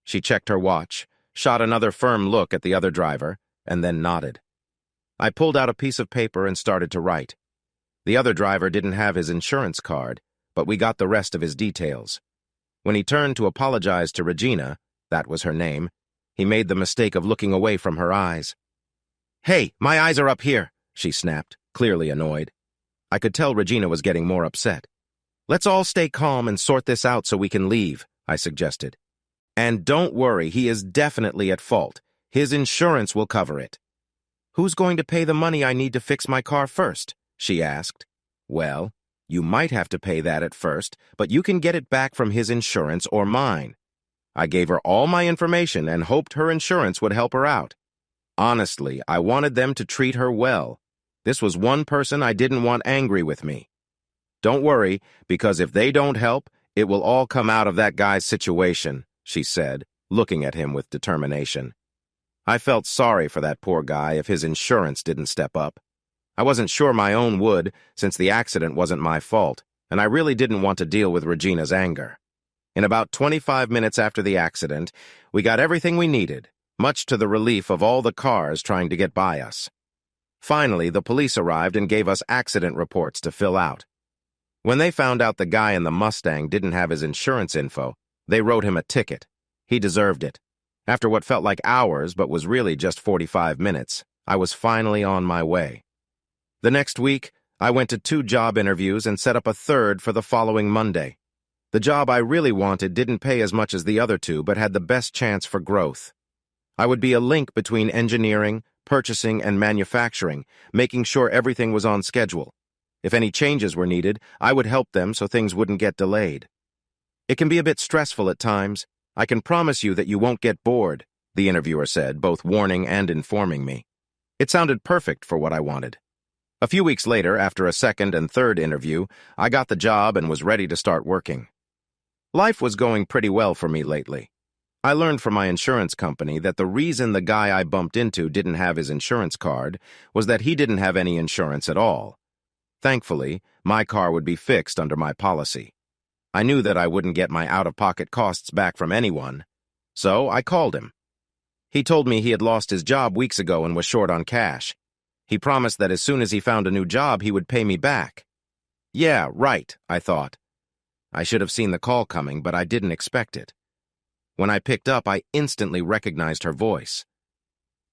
She checked her watch, shot another firm look at the other driver, and then nodded. I pulled out a piece of paper and started to write. The other driver didn't have his insurance card, but we got the rest of his details. When he turned to apologize to Regina, that was her name, he made the mistake of looking away from her eyes. "Hey, my eyes are up here," she snapped, clearly annoyed. I could tell Regina was getting more upset. "Let's all stay calm and sort this out so we can leave," I suggested. "And don't worry, he is definitely at fault. His insurance will cover it." "Who's going to pay the money I need to fix my car first?" she asked. "Well, you might have to pay that at first, but you can get it back from his insurance or mine." I gave her all my information and hoped her insurance would help her out. Honestly, I wanted them to treat her well. This was one person I didn't want angry with me. "Don't worry, because if they don't help, it will all come out of that guy's situation," she said, looking at him with determination. I felt sorry for that poor guy if his insurance didn't step up. I wasn't sure my own would, since the accident wasn't my fault, and I really didn't want to deal with Regina's anger. In about 25 minutes after the accident, we got everything we needed, much to the relief of all the cars trying to get by us. Finally, the police arrived and gave us accident reports to fill out. When they found out the guy in the Mustang didn't have his insurance info, they wrote him a ticket. He deserved it. After what felt like hours but was really just 45 minutes, I was finally on my way. The next week, I went to 2 job interviews and set up a third for the following Monday. The job I really wanted didn't pay as much as the other 2 but had the best chance for growth. I would be a link between engineering, purchasing, and manufacturing, making sure everything was on schedule. If any changes were needed, I would help them so things wouldn't get delayed. "It can be a bit stressful at times. I can promise you that you won't get bored," the interviewer said, both warning and informing me. It sounded perfect for what I wanted. A few weeks later, after a second and third interview, I got the job and was ready to start working. Life was going pretty well for me lately. I learned from my insurance company that the reason the guy I bumped into didn't have his insurance card was that he didn't have any insurance at all. Thankfully, my car would be fixed under my policy. I knew that I wouldn't get my out-of-pocket costs back from anyone, so I called him. He told me he had lost his job weeks ago and was short on cash. He promised that as soon as he found a new job, he would pay me back. Yeah, right, I thought. I should have seen the call coming, but I didn't expect it. When I picked up, I instantly recognized her voice.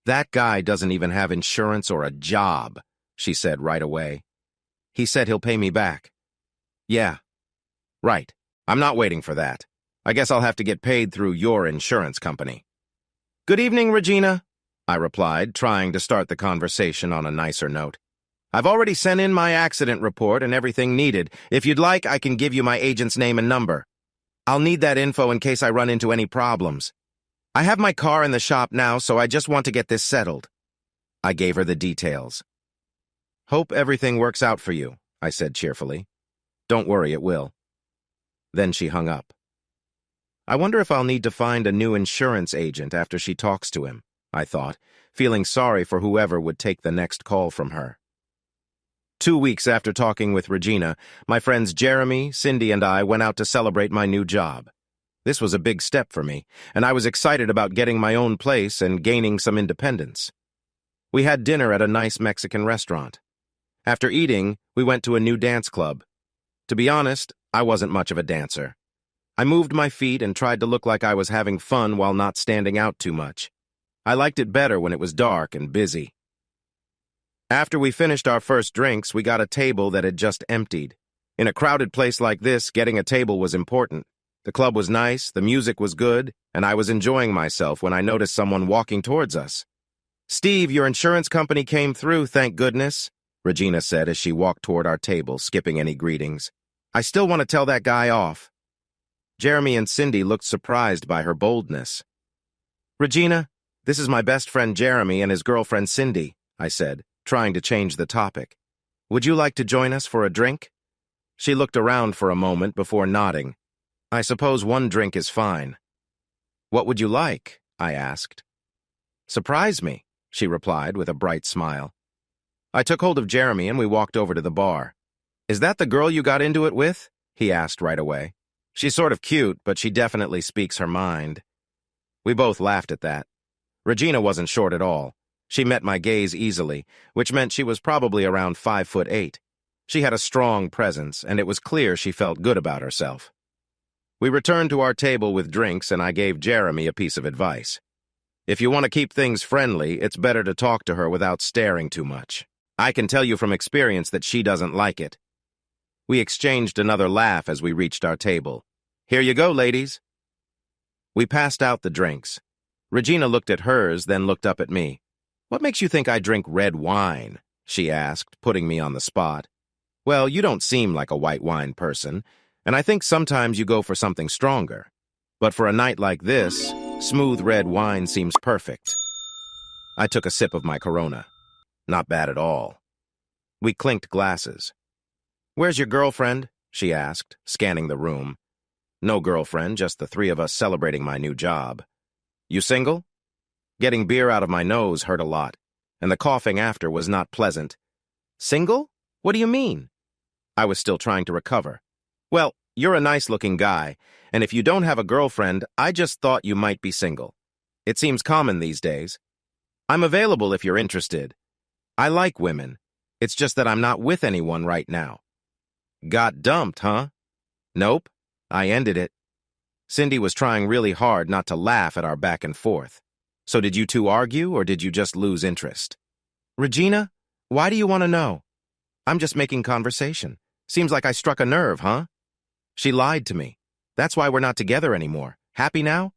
"That guy doesn't even have insurance or a job," she said right away. "He said he'll pay me back." "Yeah. Right. I'm not waiting for that. I guess I'll have to get paid through your insurance company." "Good evening, Regina," I replied, trying to start the conversation on a nicer note. "I've already sent in my accident report and everything needed. If you'd like, I can give you my agent's name and number. I'll need that info in case I run into any problems. I have my car in the shop now, so I just want to get this settled." I gave her the details. "Hope everything works out for you," I said cheerfully. "Don't worry, it will." Then she hung up. I wonder if I'll need to find a new insurance agent after she talks to him, I thought, feeling sorry for whoever would take the next call from her. 2 weeks after talking with Regina, my friends Jeremy, Cindy, and I went out to celebrate my new job. This was a big step for me, and I was excited about getting my own place and gaining some independence. We had dinner at a nice Mexican restaurant. After eating, we went to a new dance club. To be honest, I wasn't much of a dancer. I moved my feet and tried to look like I was having fun while not standing out too much. I liked it better when it was dark and busy. After we finished our first drinks, we got a table that had just emptied. In a crowded place like this, getting a table was important. The club was nice, the music was good, and I was enjoying myself when I noticed someone walking towards us. "Steve, your insurance company came through, thank goodness," Regina said as she walked toward our table, skipping any greetings. "I still want to tell that guy off." Jeremy and Cindy looked surprised by her boldness. "Regina, this is my best friend Jeremy and his girlfriend Cindy," I said, trying to change the topic. "Would you like to join us for a drink?" She looked around for a moment before nodding. "I suppose one drink is fine." "What would you like?" I asked. "Surprise me," she replied with a bright smile. I took hold of Jeremy and we walked over to the bar. "Is that the girl you got into it with?" he asked right away. "She's sort of cute, but she definitely speaks her mind." We both laughed at that. Regina wasn't short at all. She met my gaze easily, which meant she was probably around 5'8". She had a strong presence, and it was clear she felt good about herself. We returned to our table with drinks, and I gave Jeremy a piece of advice. "If you want to keep things friendly, it's better to talk to her without staring too much. I can tell you from experience that she doesn't like it." We exchanged another laugh as we reached our table. "Here you go, ladies." We passed out the drinks. Regina looked at hers, then looked up at me. "What makes you think I drink red wine?" she asked, putting me on the spot. "Well, you don't seem like a white wine person, and I think sometimes you go for something stronger. But for a night like this, smooth red wine seems perfect." I took a sip of my Corona. Not bad at all. We clinked glasses. "Where's your girlfriend?" she asked, scanning the room. "No girlfriend, just the three of us celebrating my new job." "You single?" Getting beer out of my nose hurt a lot, and the coughing after was not pleasant. "Single? What do you mean?" I was still trying to recover. "Well, you're a nice-looking guy, and if you don't have a girlfriend, I just thought you might be single. It seems common these days. I'm available if you're interested. I like women. It's just that I'm not with anyone right now." "Got dumped, huh?" "Nope. I ended it." Cindy was trying really hard not to laugh at our back and forth. "So did you two argue, or did you just lose interest?" "Regina, why do you want to know?" "I'm just making conversation. Seems like I struck a nerve, huh?" "She lied to me. That's why we're not together anymore. Happy now?"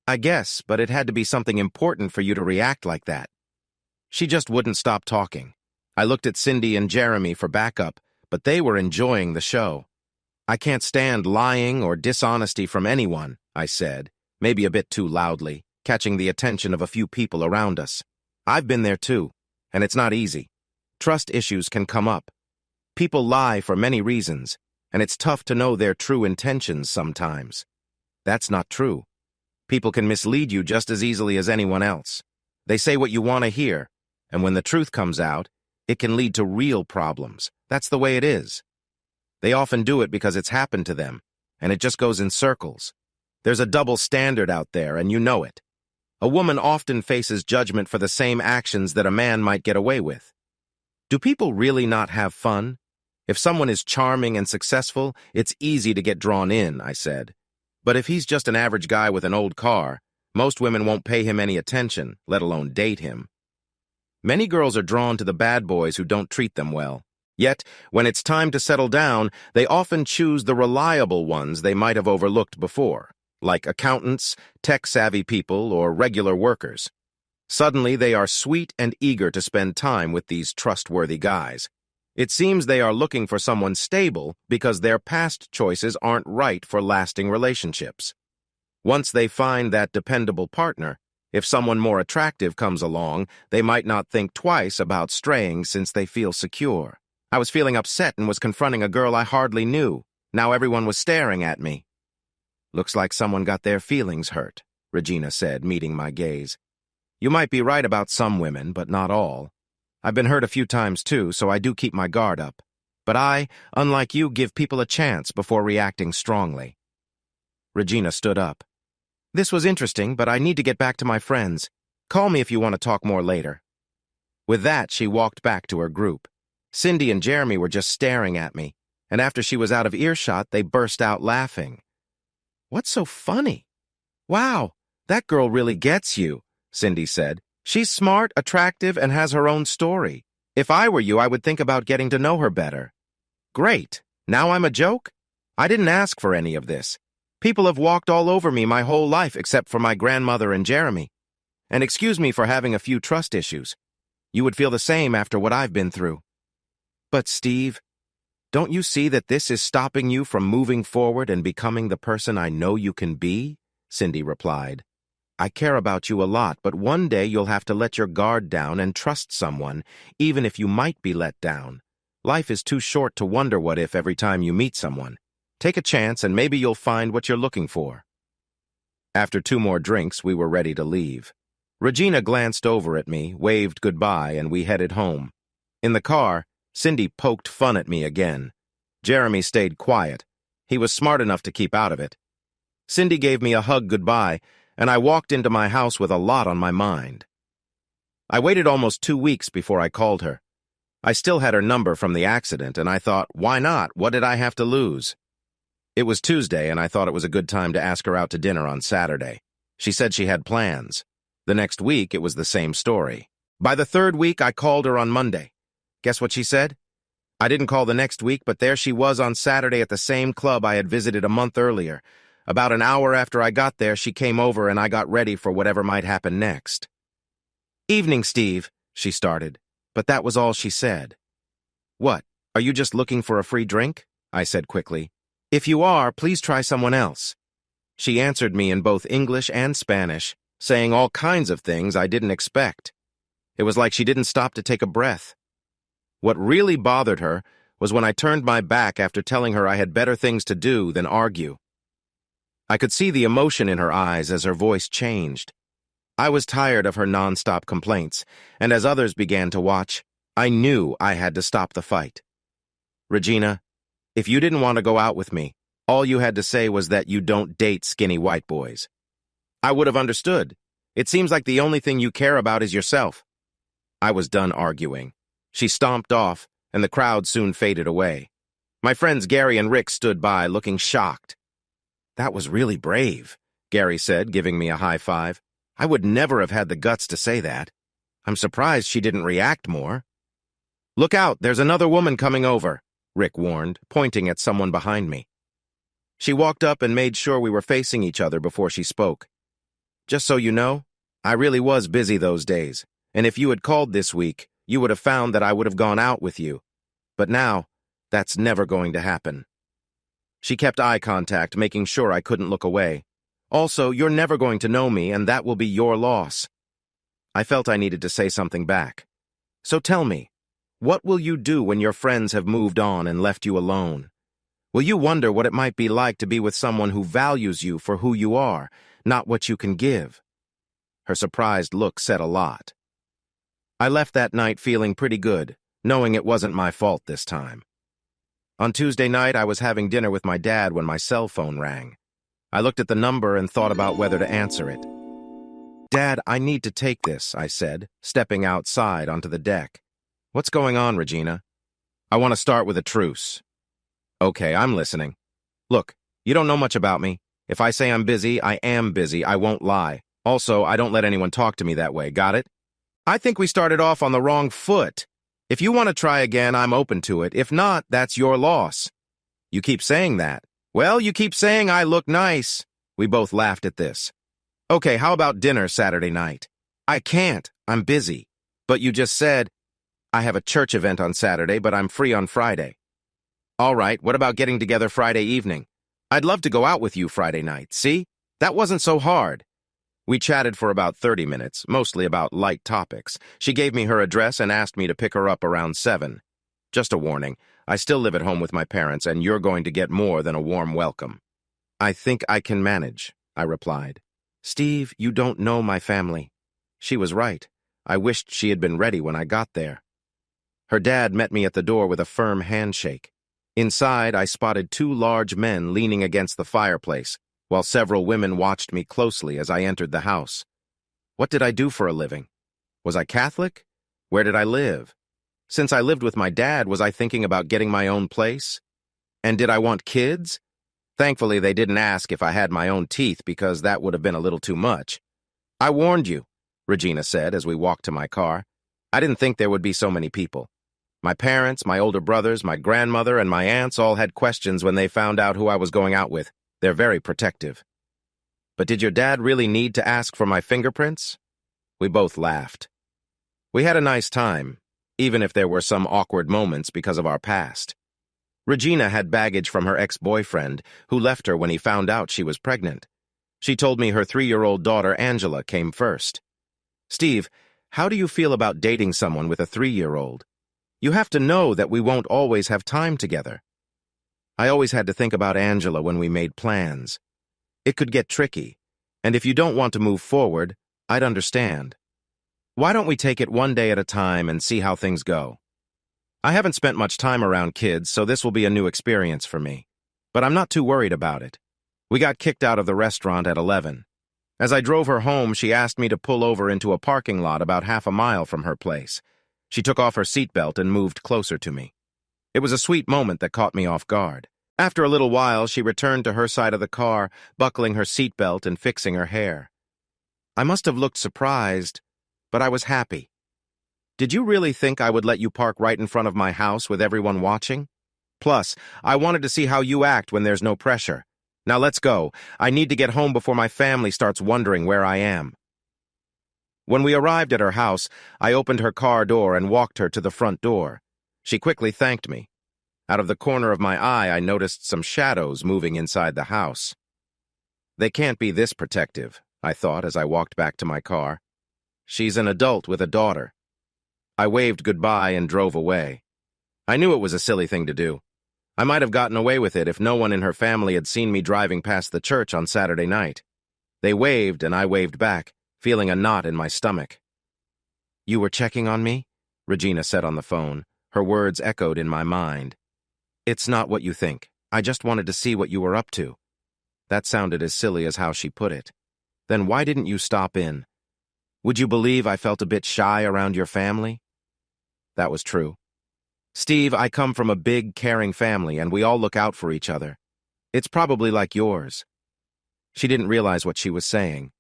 "I guess, but it had to be something important for you to react like that." She just wouldn't stop talking. I looked at Cindy and Jeremy for backup, but they were enjoying the show. "I can't stand lying or dishonesty from anyone," I said, maybe a bit too loudly, catching the attention of a few people around us. "I've been there too, and it's not easy. Trust issues can come up. People lie for many reasons, and it's tough to know their true intentions sometimes." "That's not true. People can mislead you just as easily as anyone else. They say what you want to hear, and when the truth comes out, it can lead to real problems. That's the way it is. They often do it because it's happened to them, and it just goes in circles. There's a double standard out there, and you know it. A woman often faces judgment for the same actions that a man might get away with. Do people really not have fun? If someone is charming and successful, it's easy to get drawn in," I said. "But if he's just an average guy with an old car, most women won't pay him any attention, let alone date him. Many girls are drawn to the bad boys who don't treat them well. Yet, when it's time to settle down, they often choose the reliable ones they might have overlooked before, like accountants, tech-savvy people, or regular workers. Suddenly, they are sweet and eager to spend time with these trustworthy guys. It seems they are looking for someone stable because their past choices aren't right for lasting relationships. Once they find that dependable partner, if someone more attractive comes along, they might not think twice about straying since they feel secure. I was feeling upset and was confronting a girl I hardly knew. Now everyone was staring at me." "Looks like someone got their feelings hurt," Regina said, meeting my gaze. "You might be right about some women, but not all. I've been hurt a few times too, so I do keep my guard up. But I, unlike you, give people a chance before reacting strongly." Regina stood up. "This was interesting, but I need to get back to my friends. Call me if you want to talk more later." With that, she walked back to her group. Cindy and Jeremy were just staring at me, and after she was out of earshot, they burst out laughing. What's so funny? Wow, that girl really gets you, Cindy said. She's smart, attractive, and has her own story. If I were you, I would think about getting to know her better. Great. Now I'm a joke? I didn't ask for any of this. People have walked all over me my whole life except for my grandmother and Jeremy. And excuse me for having a few trust issues. You would feel the same after what I've been through. But Steve, don't you see that this is stopping you from moving forward and becoming the person I know you can be? Cindy replied. I care about you a lot, but one day you'll have to let your guard down and trust someone, even if you might be let down. Life is too short to wonder what if every time you meet someone. Take a chance and maybe you'll find what you're looking for. After 2 more drinks, we were ready to leave. Regina glanced over at me, waved goodbye, and we headed home. In the car, Cindy poked fun at me again. Jeremy stayed quiet. He was smart enough to keep out of it. Cindy gave me a hug goodbye, and I walked into my house with a lot on my mind. I waited almost 2 weeks before I called her. I still had her number from the accident, and I thought, why not? What did I have to lose? It was Tuesday, and I thought it was a good time to ask her out to dinner on Saturday. She said she had plans. The next week, it was the same story. By the 3rd week, I called her on Monday. Guess what she said? I didn't call the next week, but there she was on Saturday at the same club I had visited a month earlier. About an hour after I got there, she came over and I got ready for whatever might happen next. Evening, Steve, she started, but that was all she said. What, are you just looking for a free drink? I said quickly. If you are, please try someone else. She answered me in both English and Spanish, saying all kinds of things I didn't expect. It was like she didn't stop to take a breath. What really bothered her was when I turned my back after telling her I had better things to do than argue. I could see the emotion in her eyes as her voice changed. I was tired of her nonstop complaints, and as others began to watch, I knew I had to stop the fight. Regina, if you didn't want to go out with me, all you had to say was that you don't date skinny white boys. I would have understood. It seems like the only thing you care about is yourself. I was done arguing. She stomped off, and the crowd soon faded away. My friends Gary and Rick stood by, looking shocked. That was really brave, Gary said, giving me a high five. I would never have had the guts to say that. I'm surprised she didn't react more. Look out, there's another woman coming over, Rick warned, pointing at someone behind me. She walked up and made sure we were facing each other before she spoke. Just so you know, I really was busy those days, and if you had called this week, you would have found that I would have gone out with you. But now, that's never going to happen. She kept eye contact, making sure I couldn't look away. Also, you're never going to know me, and that will be your loss. I felt I needed to say something back. So tell me, what will you do when your friends have moved on and left you alone? Will you wonder what it might be like to be with someone who values you for who you are, not what you can give? Her surprised look said a lot. I left that night feeling pretty good, knowing it wasn't my fault this time. On Tuesday night, I was having dinner with my dad when my cell phone rang. I looked at the number and thought about whether to answer it. Dad, I need to take this, I said, stepping outside onto the deck. What's going on, Regina? I want to start with a truce. Okay, I'm listening. Look, you don't know much about me. If I say I'm busy, I am busy. I won't lie. Also, I don't let anyone talk to me that way, got it? I think we started off on the wrong foot. If you want to try again, I'm open to it. If not, that's your loss. You keep saying that. Well, you keep saying I look nice. We both laughed at this. Okay, how about dinner Saturday night? I can't. I'm busy. But you just said, I have a church event on Saturday, but I'm free on Friday. All right, what about getting together Friday evening? I'd love to go out with you Friday night. See? That wasn't so hard. We chatted for about 30 minutes, mostly about light topics. She gave me her address and asked me to pick her up around 7. Just a warning, I still live at home with my parents, and you're going to get more than a warm welcome. I think I can manage, I replied. Steve, you don't know my family. She was right. I wished she had been ready when I got there. Her dad met me at the door with a firm handshake. Inside, I spotted 2 large men leaning against the fireplace, while several women watched me closely as I entered the house. What did I do for a living? Was I Catholic? Where did I live? Since I lived with my dad, was I thinking about getting my own place? And did I want kids? Thankfully, they didn't ask if I had my own teeth because that would have been a little too much. I warned you, Regina said as we walked to my car. I didn't think there would be so many people. My parents, my older brothers, my grandmother, and my aunts all had questions when they found out who I was going out with. They're very protective. But did your dad really need to ask for my fingerprints? We both laughed. We had a nice time, even if there were some awkward moments because of our past. Regina had baggage from her ex-boyfriend, who left her when he found out she was pregnant. She told me her 3-year-old daughter, Angela, came first. Steve, how do you feel about dating someone with a 3-year-old? You have to know that we won't always have time together. I always had to think about Angela when we made plans. It could get tricky, and if you don't want to move forward, I'd understand. Why don't we take it one day at a time and see how things go? I haven't spent much time around kids, so this will be a new experience for me. But I'm not too worried about it. We got kicked out of the restaurant at 11. As I drove her home, she asked me to pull over into a parking lot about half a mile from her place. She took off her seatbelt and moved closer to me. It was a sweet moment that caught me off guard. After a little while, she returned to her side of the car, buckling her seatbelt and fixing her hair. I must have looked surprised, but I was happy. Did you really think I would let you park right in front of my house with everyone watching? Plus, I wanted to see how you act when there's no pressure. Now let's go. I need to get home before my family starts wondering where I am. When we arrived at her house, I opened her car door and walked her to the front door. She quickly thanked me. Out of the corner of my eye, I noticed some shadows moving inside the house. They can't be this protective, I thought as I walked back to my car. She's an adult with a daughter. I waved goodbye and drove away. I knew it was a silly thing to do. I might have gotten away with it if no one in her family had seen me driving past the church on Saturday night. They waved and I waved back, feeling a knot in my stomach. You were checking on me? Regina said on the phone. Her words echoed in my mind. It's not what you think. I just wanted to see what you were up to. That sounded as silly as how she put it. Then why didn't you stop in? Would you believe I felt a bit shy around your family? That was true. Steve, I come from a big, caring family, and we all look out for each other. It's probably like yours. She didn't realize what she was saying.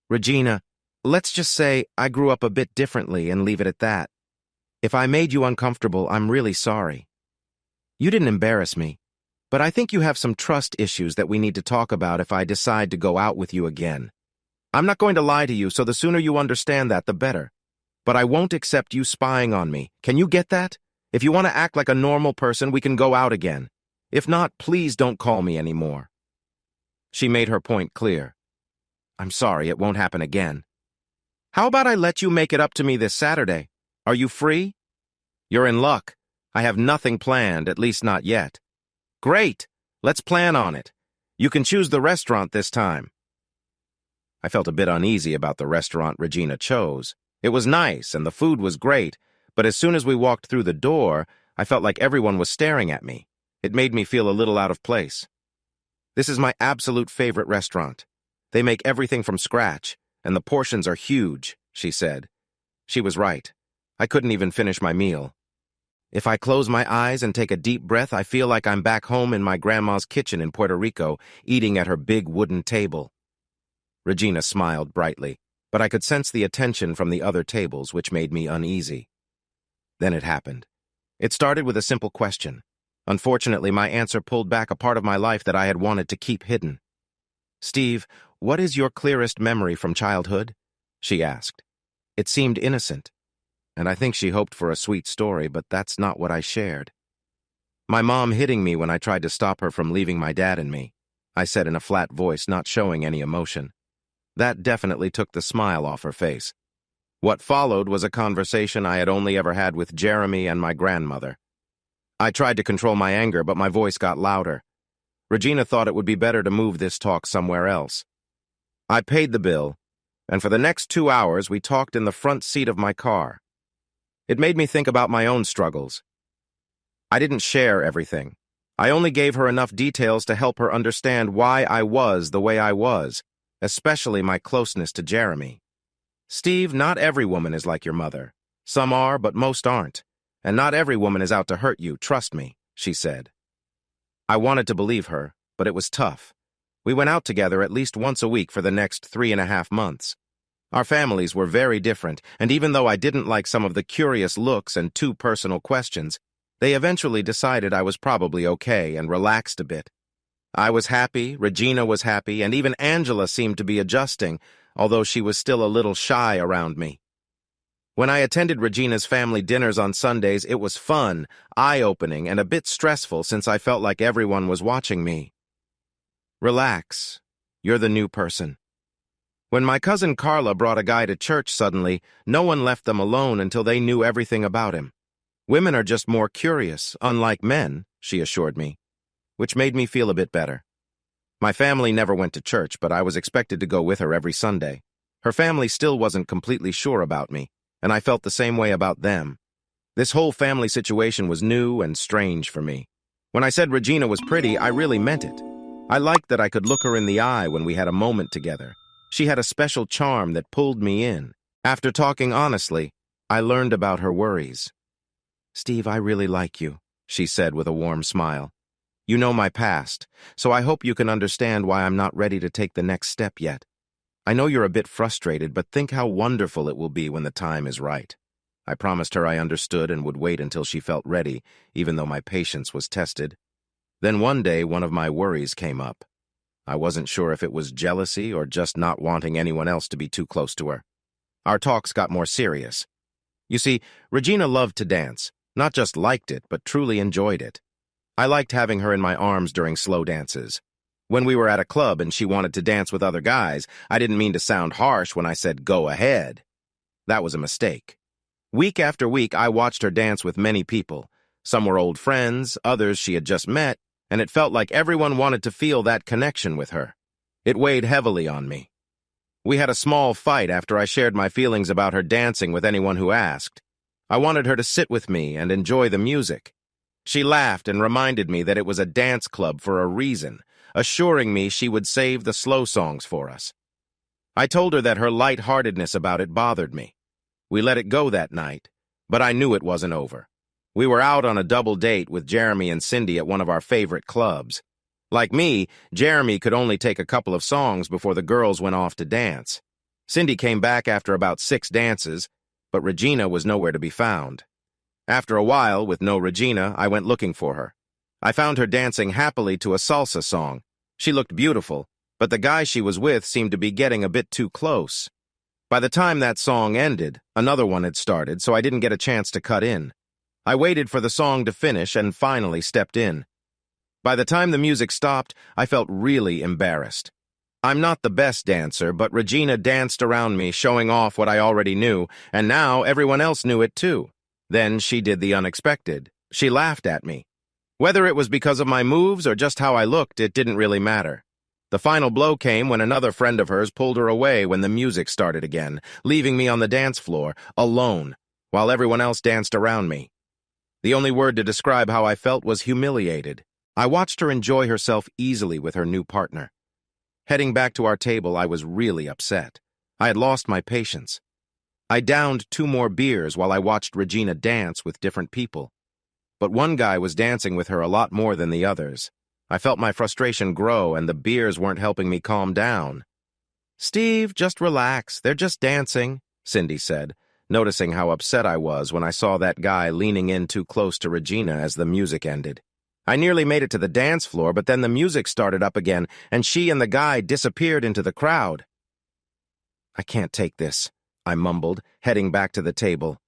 Regina, let's just say I grew up a bit differently and leave it at that. If I made you uncomfortable, I'm really sorry. You didn't embarrass me, but I think you have some trust issues that we need to talk about if I decide to go out with you again. I'm not going to lie to you, so the sooner you understand that, the better. But I won't accept you spying on me. Can you get that? If you want to act like a normal person, we can go out again. If not, please don't call me anymore. She made her point clear. I'm sorry, it won't happen again. How about I let you make it up to me this Saturday? Are you free? You're in luck. I have nothing planned, at least not yet. Great! Let's plan on it. You can choose the restaurant this time. I felt a bit uneasy about the restaurant Regina chose. It was nice, and the food was great, but as soon as we walked through the door, I felt like everyone was staring at me. It made me feel a little out of place. This is my absolute favorite restaurant. They make everything from scratch, and the portions are huge, she said. She was right. I couldn't even finish my meal. If I close my eyes and take a deep breath, I feel like I'm back home in my grandma's kitchen in Puerto Rico, eating at her big wooden table. Regina smiled brightly, but I could sense the attention from the other tables, which made me uneasy. Then it happened. It started with a simple question. Unfortunately, my answer pulled back a part of my life that I had wanted to keep hidden. Steve, what is your clearest memory from childhood? She asked. It seemed innocent, and I think she hoped for a sweet story, but that's not what I shared. My mom hitting me when I tried to stop her from leaving my dad and me, I said in a flat voice, not showing any emotion. That definitely took the smile off her face. What followed was a conversation I had only ever had with Jeremy and my grandmother. I tried to control my anger, but my voice got louder. Regina thought it would be better to move this talk somewhere else. I paid the bill, and for the next 2 hours we talked in the front seat of my car. It made me think about my own struggles. I didn't share everything. I only gave her enough details to help her understand why I was the way I was, especially my closeness to Jeremy. Steve, not every woman is like your mother. Some are, but most aren't. And not every woman is out to hurt you, trust me, she said. I wanted to believe her, but it was tough. We went out together at least once a week for the next 3.5 months. Our families were very different, and even though I didn't like some of the curious looks and too personal questions, they eventually decided I was probably okay and relaxed a bit. I was happy, Regina was happy, and even Angela seemed to be adjusting, although she was still a little shy around me. When I attended Regina's family dinners on Sundays, it was fun, eye-opening, and a bit stressful since I felt like everyone was watching me. Relax. You're the new person. When my cousin Carla brought a guy to church suddenly, no one left them alone until they knew everything about him. Women are just more curious, unlike men, she assured me, which made me feel a bit better. My family never went to church, but I was expected to go with her every Sunday. Her family still wasn't completely sure about me, and I felt the same way about them. This whole family situation was new and strange for me. When I said Regina was pretty, I really meant it. I liked that I could look her in the eye when we had a moment together. She had a special charm that pulled me in. After talking honestly, I learned about her worries. "Steve, I really like you," she said with a warm smile. "You know my past, so I hope you can understand why I'm not ready to take the next step yet. I know you're a bit frustrated, but think how wonderful it will be when the time is right." I promised her I understood and would wait until she felt ready, even though my patience was tested. Then one day, one of my worries came up. I wasn't sure if it was jealousy or just not wanting anyone else to be too close to her. Our talks got more serious. You see, Regina loved to dance, not just liked it, but truly enjoyed it. I liked having her in my arms during slow dances. When we were at a club and she wanted to dance with other guys, I didn't mean to sound harsh when I said, "Go ahead." That was a mistake. Week after week, I watched her dance with many people. Some were old friends, others she had just met, and it felt like everyone wanted to feel that connection with her. It weighed heavily on me. We had a small fight after I shared my feelings about her dancing with anyone who asked. I wanted her to sit with me and enjoy the music. She laughed and reminded me that it was a dance club for a reason, assuring me she would save the slow songs for us. I told her that her light-heartedness about it bothered me. We let it go that night, but I knew it wasn't over. We were out on a double date with Jeremy and Cindy at one of our favorite clubs. Like me, Jeremy could only take a couple of songs before the girls went off to dance. Cindy came back after about 6 dances, but Regina was nowhere to be found. After a while, with no Regina, I went looking for her. I found her dancing happily to a salsa song. She looked beautiful, but the guy she was with seemed to be getting a bit too close. By the time that song ended, another one had started, so I didn't get a chance to cut in. I waited for the song to finish and finally stepped in. By the time the music stopped, I felt really embarrassed. I'm not the best dancer, but Regina danced around me, showing off what I already knew, and now everyone else knew it too. Then she did the unexpected. She laughed at me. Whether it was because of my moves or just how I looked, it didn't really matter. The final blow came when another friend of hers pulled her away when the music started again, leaving me on the dance floor, alone, while everyone else danced around me. The only word to describe how I felt was humiliated. I watched her enjoy herself easily with her new partner. Heading back to our table, I was really upset. I had lost my patience. I downed 2 more beers while I watched Regina dance with different people. But one guy was dancing with her a lot more than the others. I felt my frustration grow, and the beers weren't helping me calm down. "Steve, just relax. They're just dancing," Cindy said, noticing how upset I was when I saw that guy leaning in too close to Regina as the music ended. I nearly made it to the dance floor, but then the music started up again, and she and the guy disappeared into the crowd. "I can't take this," I mumbled, heading back to the table.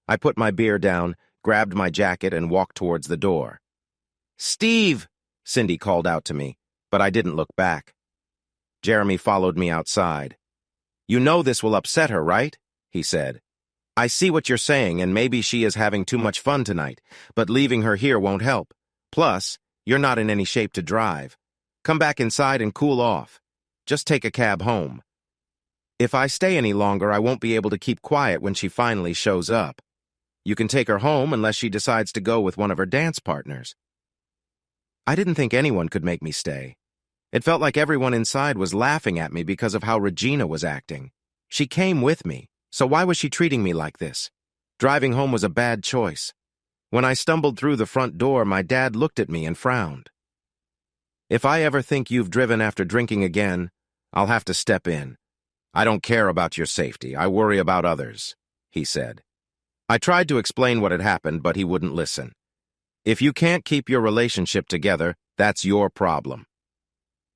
I put my beer down, grabbed my jacket, and walked towards the door. "Steve!" Cindy called out to me, but I didn't look back. Jeremy followed me outside. "You know this will upset her, right?" he said. "I see what you're saying, and maybe she is having too much fun tonight, but leaving her here won't help. Plus, you're not in any shape to drive. Come back inside and cool off. Just take a cab home. If I stay any longer, I won't be able to keep quiet when she finally shows up. You can take her home unless she decides to go with one of her dance partners." I didn't think anyone could make me stay. It felt like everyone inside was laughing at me because of how Regina was acting. She came with me, so why was she treating me like this? Driving home was a bad choice. When I stumbled through the front door, my dad looked at me and frowned. If I ever think you've driven after drinking again, I'll have to step in. I don't care about your safety. I worry about others," he said. I tried to explain what had happened, but he wouldn't listen. If you can't keep your relationship together, that's your problem.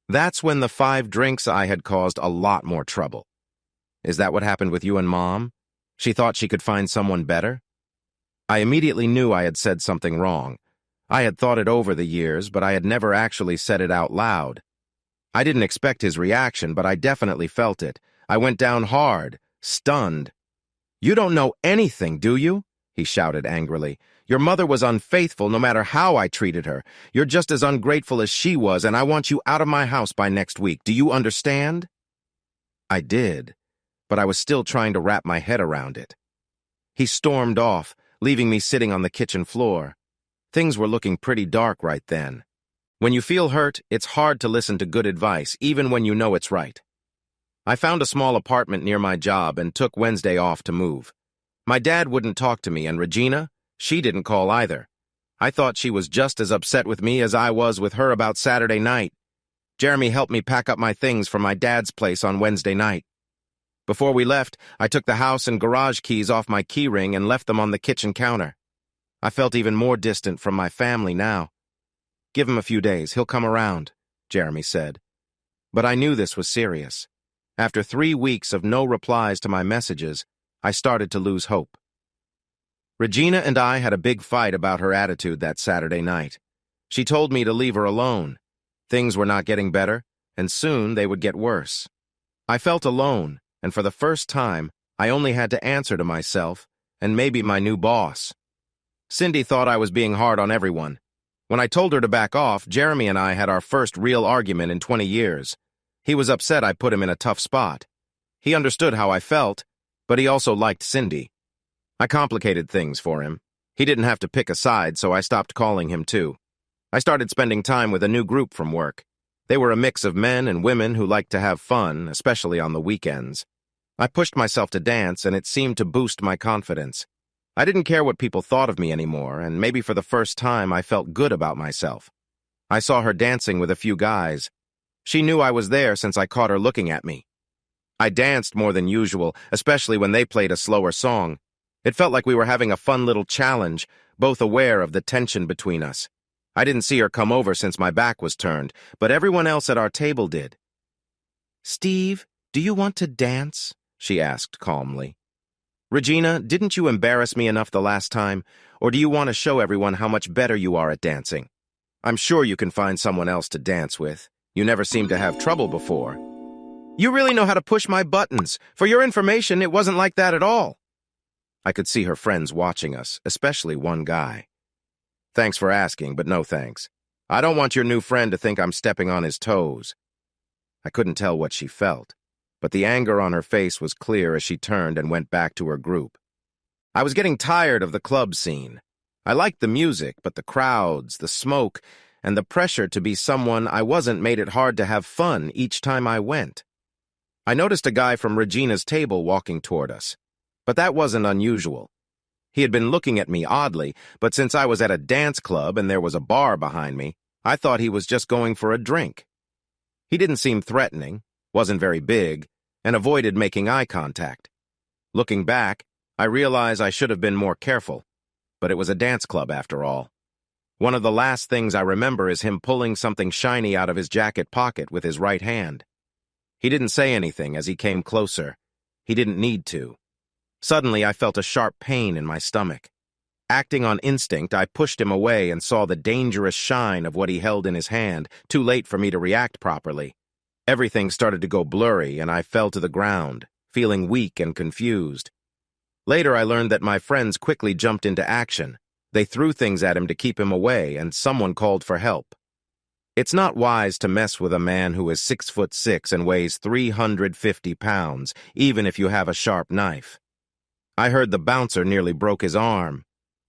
That's when the 5 drinks I had caused a lot more trouble. Is that what happened with you and Mom? She thought she could find someone better? I immediately knew I had said something wrong. I had thought it over the years, but I had never actually said it out loud. I didn't expect his reaction, but I definitely felt it. I went down hard, stunned. "You don't know anything, do you?" he shouted angrily. "Your mother was unfaithful no matter how I treated her. You're just as ungrateful as she was, and I want you out of my house by next week. Do you understand?" I did, but I was still trying to wrap my head around it. He stormed off, leaving me sitting on the kitchen floor. Things were looking pretty dark right then. When you feel hurt, it's hard to listen to good advice, even when you know it's right. I found a small apartment near my job and took Wednesday off to move. My dad wouldn't talk to me, and Regina, she didn't call either. I thought she was just as upset with me as I was with her about Saturday night. Jeremy helped me pack up my things from my dad's place on Wednesday night. Before we left, I took the house and garage keys off my keyring and left them on the kitchen counter. I felt even more distant from my family now. "Give him a few days, he'll come around," Jeremy said. But I knew this was serious. After 3 weeks of no replies to my messages, I started to lose hope. Regina and I had a big fight about her attitude that Saturday night. She told me to leave her alone. Things were not getting better, and soon they would get worse. I felt alone, and for the first time, I only had to answer to myself, and maybe my new boss. Cindy thought I was being hard on everyone. When I told her to back off, Jeremy and I had our first real argument in 20 years. He was upset I put him in a tough spot. He understood how I felt, but he also liked Cindy. I complicated things for him. He didn't have to pick a side, so I stopped calling him too. I started spending time with a new group from work. They were a mix of men and women who liked to have fun, especially on the weekends. I pushed myself to dance, and it seemed to boost my confidence. I didn't care what people thought of me anymore, and maybe for the first time I felt good about myself. I saw her dancing with a few guys. She knew I was there since I caught her looking at me. I danced more than usual, especially when they played a slower song. It felt like we were having a fun little challenge, both aware of the tension between us. I didn't see her come over since my back was turned, but everyone else at our table did. "Steve, do you want to dance?" she asked calmly. "Regina, didn't you embarrass me enough the last time, or do you want to show everyone how much better you are at dancing? I'm sure you can find someone else to dance with. You never seemed to have trouble before." "You really know how to push my buttons. For your information, it wasn't like that at all." I could see her friends watching us, especially one guy. "Thanks for asking, but no thanks. I don't want your new friend to think I'm stepping on his toes." I couldn't tell what she felt, but the anger on her face was clear as she turned and went back to her group. I was getting tired of the club scene. I liked the music, but the crowds, the smoke, and the pressure to be someone I wasn't made it hard to have fun each time I went. I noticed a guy from Regina's table walking toward us, but that wasn't unusual. He had been looking at me oddly, but since I was at a dance club and there was a bar behind me, I thought he was just going for a drink. He didn't seem threatening, wasn't very big, and avoided making eye contact. Looking back, I realize I should have been more careful, but it was a dance club after all. One of the last things I remember is him pulling something shiny out of his jacket pocket with his right hand. He didn't say anything as he came closer. He didn't need to. Suddenly, I felt a sharp pain in my stomach. Acting on instinct, I pushed him away and saw the dangerous shine of what he held in his hand, too late for me to react properly. Everything started to go blurry, and I fell to the ground, feeling weak and confused. Later, I learned that my friends quickly jumped into action. They threw things at him to keep him away, and someone called for help. It's not wise to mess with a man who is 6'6" and weighs 350 pounds, even if you have a sharp knife. I heard the bouncer nearly broke his arm.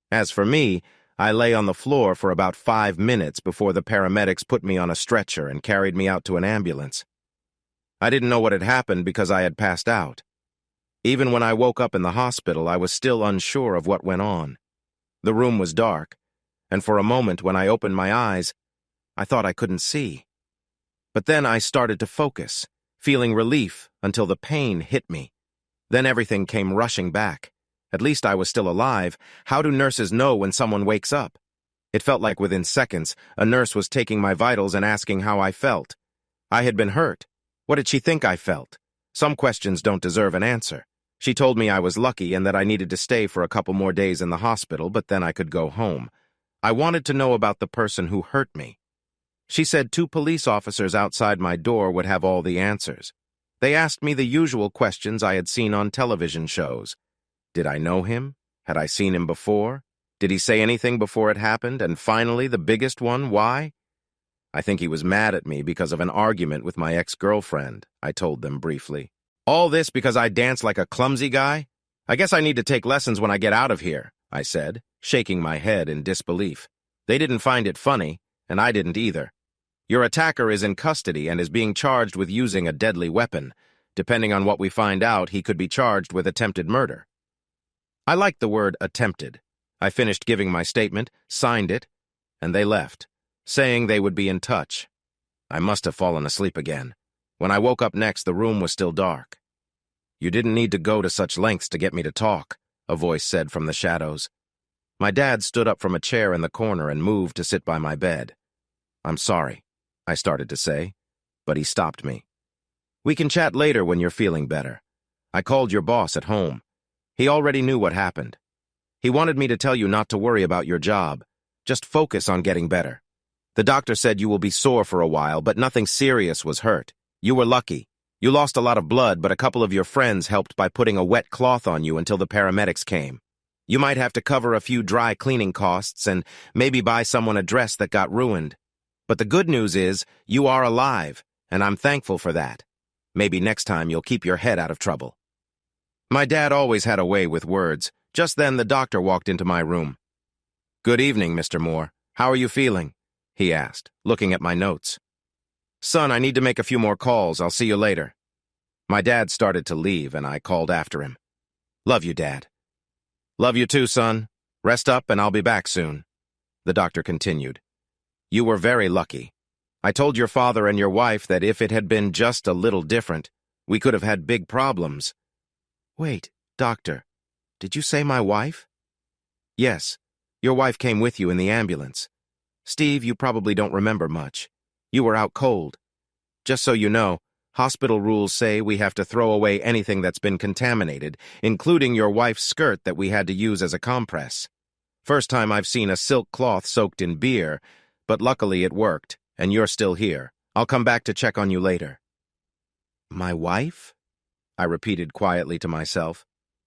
As for me, I lay on the floor for about 5 minutes before the paramedics put me on a stretcher and carried me out to an ambulance. I didn't know what had happened because I had passed out. Even when I woke up in the hospital, I was still unsure of what went on. The room was dark, and for a moment when I opened my eyes, I thought I couldn't see. But then I started to focus, feeling relief until the pain hit me. Then everything came rushing back. At least I was still alive. How do nurses know when someone wakes up? It felt like within seconds, a nurse was taking my vitals and asking how I felt. I had been hurt. What did she think I felt? Some questions don't deserve an answer. She told me I was lucky and that I needed to stay for a couple more days in the hospital, but then I could go home. I wanted to know about the person who hurt me. She said 2 police officers outside my door would have all the answers. They asked me the usual questions I had seen on television shows. Did I know him? Had I seen him before? Did he say anything before it happened? And finally, the biggest one, why? I think he was mad at me because of an argument with my ex-girlfriend, I told them briefly. All this because I dance like a clumsy guy? I guess I need to take lessons when I get out of here, I said, shaking my head in disbelief. They didn't find it funny, and I didn't either. Your attacker is in custody and is being charged with using a deadly weapon. Depending on what we find out, he could be charged with attempted murder. I liked the word attempted. I finished giving my statement, signed it, and they left, saying they would be in touch. I must have fallen asleep again. When I woke up next, the room was still dark. You didn't need to go to such lengths to get me to talk, a voice said from the shadows. My dad stood up from a chair in the corner and moved to sit by my bed. I'm sorry, I started to say, but he stopped me. We can chat later when you're feeling better. I called your boss at home. He already knew what happened. He wanted me to tell you not to worry about your job. Just focus on getting better. The doctor said you will be sore for a while, but nothing serious was hurt. You were lucky. You lost a lot of blood, but a couple of your friends helped by putting a wet cloth on you until the paramedics came. You might have to cover a few dry cleaning costs and maybe buy someone a dress that got ruined. But the good news is, you are alive, and I'm thankful for that. Maybe next time you'll keep your head out of trouble. My dad always had a way with words. Just then the doctor walked into my room. Good evening, Mr. Moore. How are you feeling? He asked, looking at my notes. Son, I need to make a few more calls. I'll see you later. My dad started to leave, and I called after him. Love you, Dad. Love you too, son. Rest up, and I'll be back soon. The doctor continued. You were very lucky. I told your father and your wife that if it had been just a little different, we could have had big problems. Wait, doctor, did you say my wife? Yes, your wife came with you in the ambulance. Steve, you probably don't remember much. You were out cold. Just so you know, hospital rules say we have to throw away anything that's been contaminated, including your wife's skirt that we had to use as a compress. First time I've seen a silk cloth soaked in beer, but luckily it worked, and you're still here. I'll come back to check on you later. My wife? I repeated quietly to myself.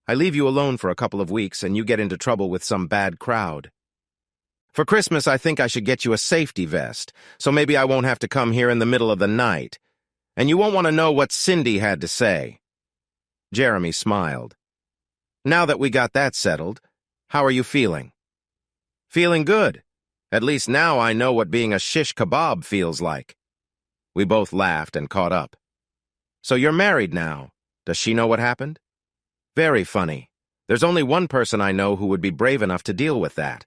I leave you alone for a couple of weeks, and you get into trouble with some bad crowd. For Christmas, I think I should get you a safety vest, so maybe I won't have to come here in the middle of the night. And you won't want to know what Cindy had to say. Jeremy smiled. Now that we got that settled, how are you feeling? Feeling good. At least now I know what being a shish kebab feels like. We both laughed and caught up. So you're married now. Does she know what happened? Very funny. There's only one person I know who would be brave enough to deal with that.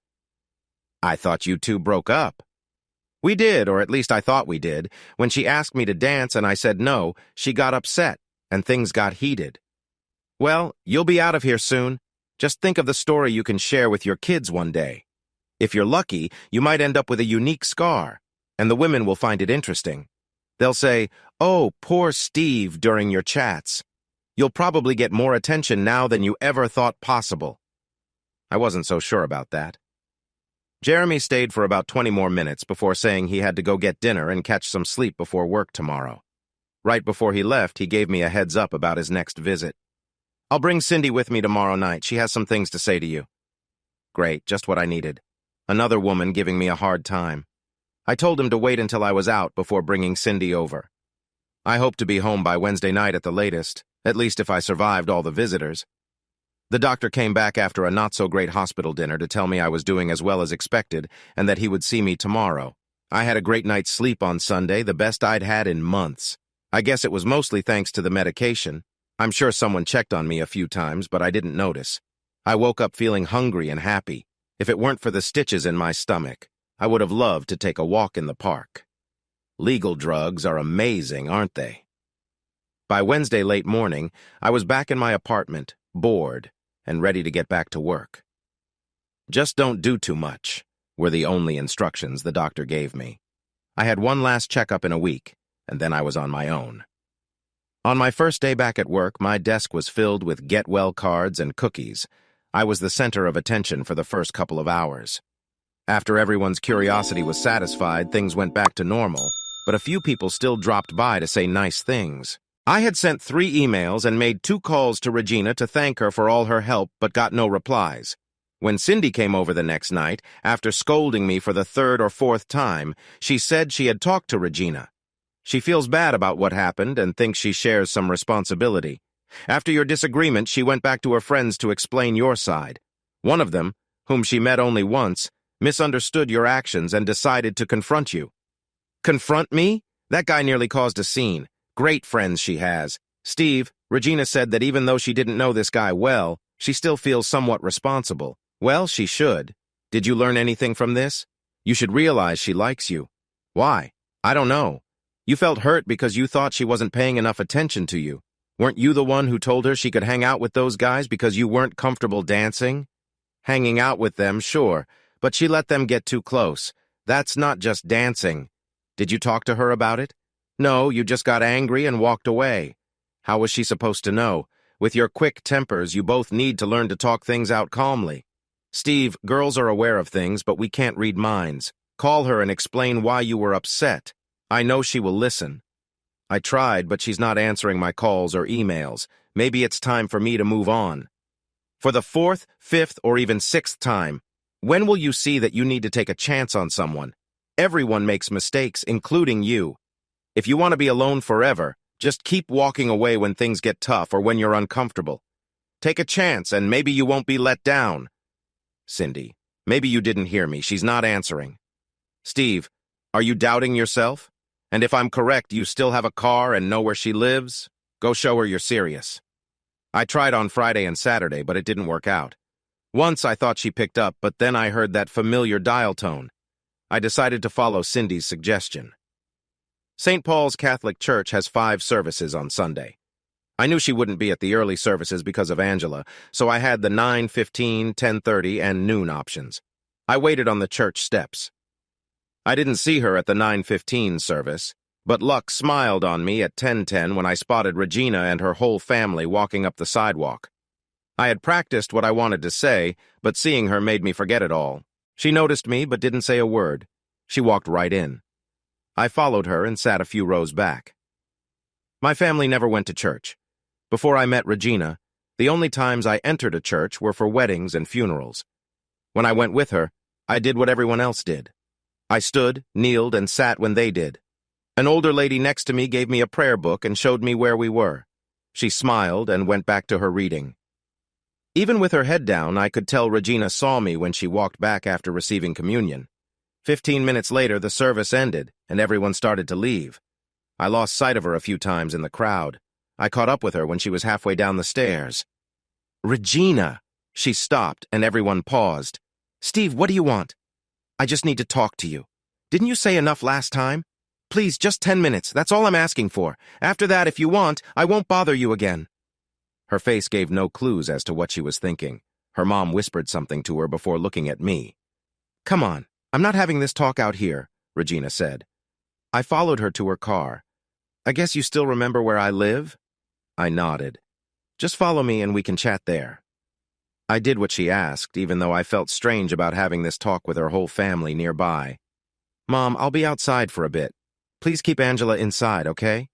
I thought you two broke up. We did, or at least I thought we did. When she asked me to dance and I said no, she got upset, and things got heated. Well, you'll be out of here soon. Just think of the story you can share with your kids one day. If you're lucky, you might end up with a unique scar, and the women will find it interesting. They'll say, "Oh, poor Steve," during your chats. You'll probably get more attention now than you ever thought possible. I wasn't so sure about that. Jeremy stayed for about 20 more minutes before saying he had to go get dinner and catch some sleep before work tomorrow. Right before he left, he gave me a heads up about his next visit. I'll bring Cindy with me tomorrow night. She has some things to say to you. Great, just what I needed. Another woman giving me a hard time. I told him to wait until I was out before bringing Cindy over. I hope to be home by Wednesday night at the latest, at least if I survived all the visitors. The doctor came back after a not-so-great hospital dinner to tell me I was doing as well as expected and that he would see me tomorrow. I had a great night's sleep on Sunday, the best I'd had in months. I guess it was mostly thanks to the medication. I'm sure someone checked on me a few times, but I didn't notice. I woke up feeling hungry and happy. If it weren't for the stitches in my stomach, I would have loved to take a walk in the park. Legal drugs are amazing, aren't they? By Wednesday late morning, I was back in my apartment, bored, and ready to get back to work. Just don't do too much, were the only instructions the doctor gave me. I had one last checkup in a week, and then I was on my own. On my first day back at work, my desk was filled with get-well cards and cookies. I was the center of attention for the first couple of hours. After everyone's curiosity was satisfied, things went back to normal, but a few people still dropped by to say nice things. I had sent 3 emails and made 2 calls to Regina to thank her for all her help, but got no replies. When Cindy came over the next night, after scolding me for the 3rd or 4th time, she said she had talked to Regina. She feels bad about what happened and thinks she shares some responsibility. After your disagreement, she went back to her friends to explain your side. One of them, whom she met only once, misunderstood your actions and decided to confront you. Confront me? That guy nearly caused a scene. Great friends she has. Steve, Regina said that even though she didn't know this guy well, she still feels somewhat responsible. Well, she should. Did you learn anything from this? You should realize she likes you. Why? I don't know. You felt hurt because you thought she wasn't paying enough attention to you. Weren't you the one who told her she could hang out with those guys because you weren't comfortable dancing? Hanging out with them, sure, but she let them get too close. That's not just dancing. Did you talk to her about it? No, you just got angry and walked away. How was she supposed to know? With your quick tempers, you both need to learn to talk things out calmly. Steve, girls are aware of things, but we can't read minds. Call her and explain why you were upset. I know she will listen. I tried, but she's not answering my calls or emails. Maybe it's time for me to move on. For the 4th, 5th, or even 6th time, when will you see that you need to take a chance on someone? Everyone makes mistakes, including you. If you want to be alone forever, just keep walking away when things get tough or when you're uncomfortable. Take a chance and maybe you won't be let down. Cindy, maybe you didn't hear me. She's not answering. Steve, are you doubting yourself? And if I'm correct, you still have a car and know where she lives? Go show her you're serious. I tried on Friday and Saturday, but it didn't work out. Once I thought she picked up, but then I heard that familiar dial tone. I decided to follow Cindy's suggestion. St. Paul's Catholic Church has 5 services on Sunday. I knew she wouldn't be at the early services because of Angela, so I had the 9:15, 10:30, and noon options. I waited on the church steps. I didn't see her at the 9:15 service, but luck smiled on me at 10:10 when I spotted Regina and her whole family walking up the sidewalk. I had practiced what I wanted to say, but seeing her made me forget it all. She noticed me but didn't say a word. She walked right in. I followed her and sat a few rows back. My family never went to church. Before I met Regina, the only times I entered a church were for weddings and funerals. When I went with her, I did what everyone else did. I stood, kneeled, and sat when they did. An older lady next to me gave me a prayer book and showed me where we were. She smiled and went back to her reading. Even with her head down, I could tell Regina saw me when she walked back after receiving communion. 15 minutes later, the service ended, and everyone started to leave. I lost sight of her a few times in the crowd. I caught up with her when she was halfway down the stairs. Regina! She stopped, and everyone paused. Steve, what do you want? I just need to talk to you. Didn't you say enough last time? Please, just 10 minutes. That's all I'm asking for. After that, if you want, I won't bother you again. Her face gave no clues as to what she was thinking. Her mom whispered something to her before looking at me. Come on, I'm not having this talk out here, Regina said. I followed her to her car. I guess you still remember where I live? I nodded. Just follow me and we can chat there. I did what she asked, even though I felt strange about having this talk with her whole family nearby. Mom, I'll be outside for a bit. Please keep Angela inside, okay?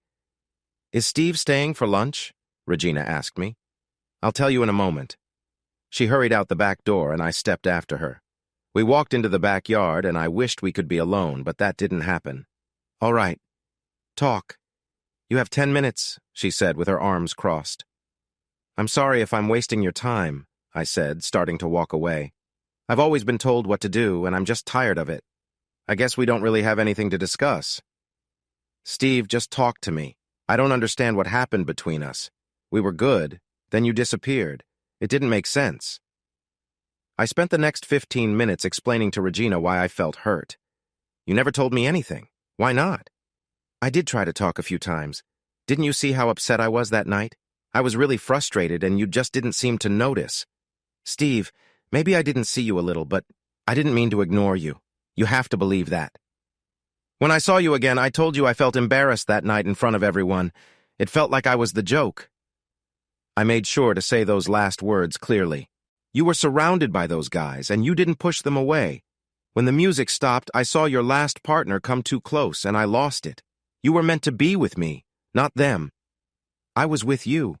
Is Steve staying for lunch? Regina asked me. I'll tell you in a moment. She hurried out the back door and I stepped after her. We walked into the backyard and I wished we could be alone, but that didn't happen. All right. Talk. You have 10 minutes, she said with her arms crossed. I'm sorry if I'm wasting your time, I said, starting to walk away. I've always been told what to do, and I'm just tired of it. I guess we don't really have anything to discuss. Steve, just talk to me. I don't understand what happened between us. We were good, then you disappeared. It didn't make sense. I spent the next 15 minutes explaining to Regina why I felt hurt. You never told me anything. Why not? I did try to talk a few times. Didn't you see how upset I was that night? I was really frustrated and you just didn't seem to notice. Steve, maybe I didn't see you a little, but I didn't mean to ignore you. You have to believe that. When I saw you again, I told you I felt embarrassed that night in front of everyone. It felt like I was the joke. I made sure to say those last words clearly. You were surrounded by those guys, and you didn't push them away. When the music stopped, I saw your last partner come too close, and I lost it. You were meant to be with me, not them. I was with you.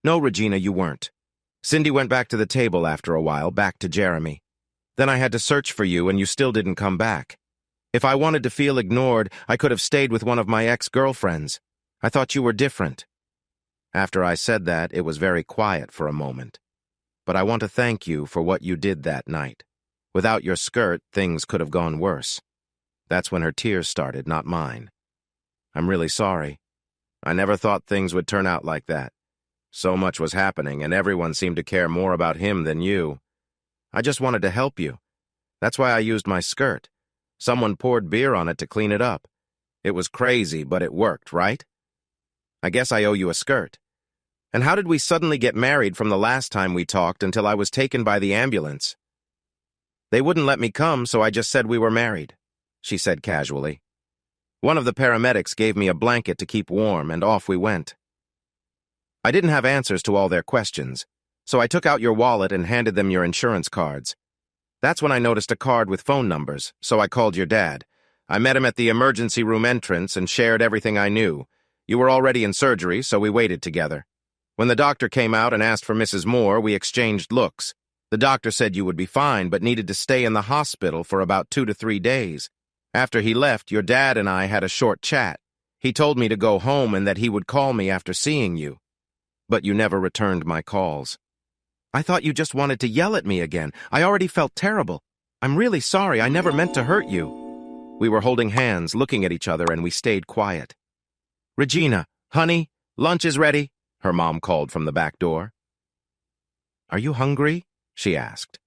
No, Regina, you weren't. Cindy went back to the table after a while, back to Jeremy. Then I had to search for you, and you still didn't come back. If I wanted to feel ignored, I could have stayed with one of my ex-girlfriends. I thought you were different. After I said that, it was very quiet for a moment. But I want to thank you for what you did that night. Without your skirt, things could have gone worse. That's when her tears started, not mine. I'm really sorry. I never thought things would turn out like that. So much was happening, and everyone seemed to care more about him than you. I just wanted to help you. That's why I used my skirt. Someone poured beer on it to clean it up. It was crazy, but it worked, right? I guess I owe you a skirt. And how did we suddenly get married from the last time we talked until I was taken by the ambulance? They wouldn't let me come, so I just said we were married, she said casually. One of the paramedics gave me a blanket to keep warm, and off we went. I didn't have answers to all their questions, so I took out your wallet and handed them your insurance cards. That's when I noticed a card with phone numbers, so I called your dad. I met him at the emergency room entrance and shared everything I knew. You were already in surgery, so we waited together. When the doctor came out and asked for Mrs. Moore, we exchanged looks. The doctor said you would be fine, but needed to stay in the hospital for about 2 to 3 days. After he left, your dad and I had a short chat. He told me to go home and that he would call me after seeing you. But you never returned my calls. I thought you just wanted to yell at me again. I already felt terrible. I'm really sorry. I never meant to hurt you. We were holding hands, looking at each other, and we stayed quiet. Regina, honey, lunch is ready, her mom called from the back door. Are you hungry? She asked.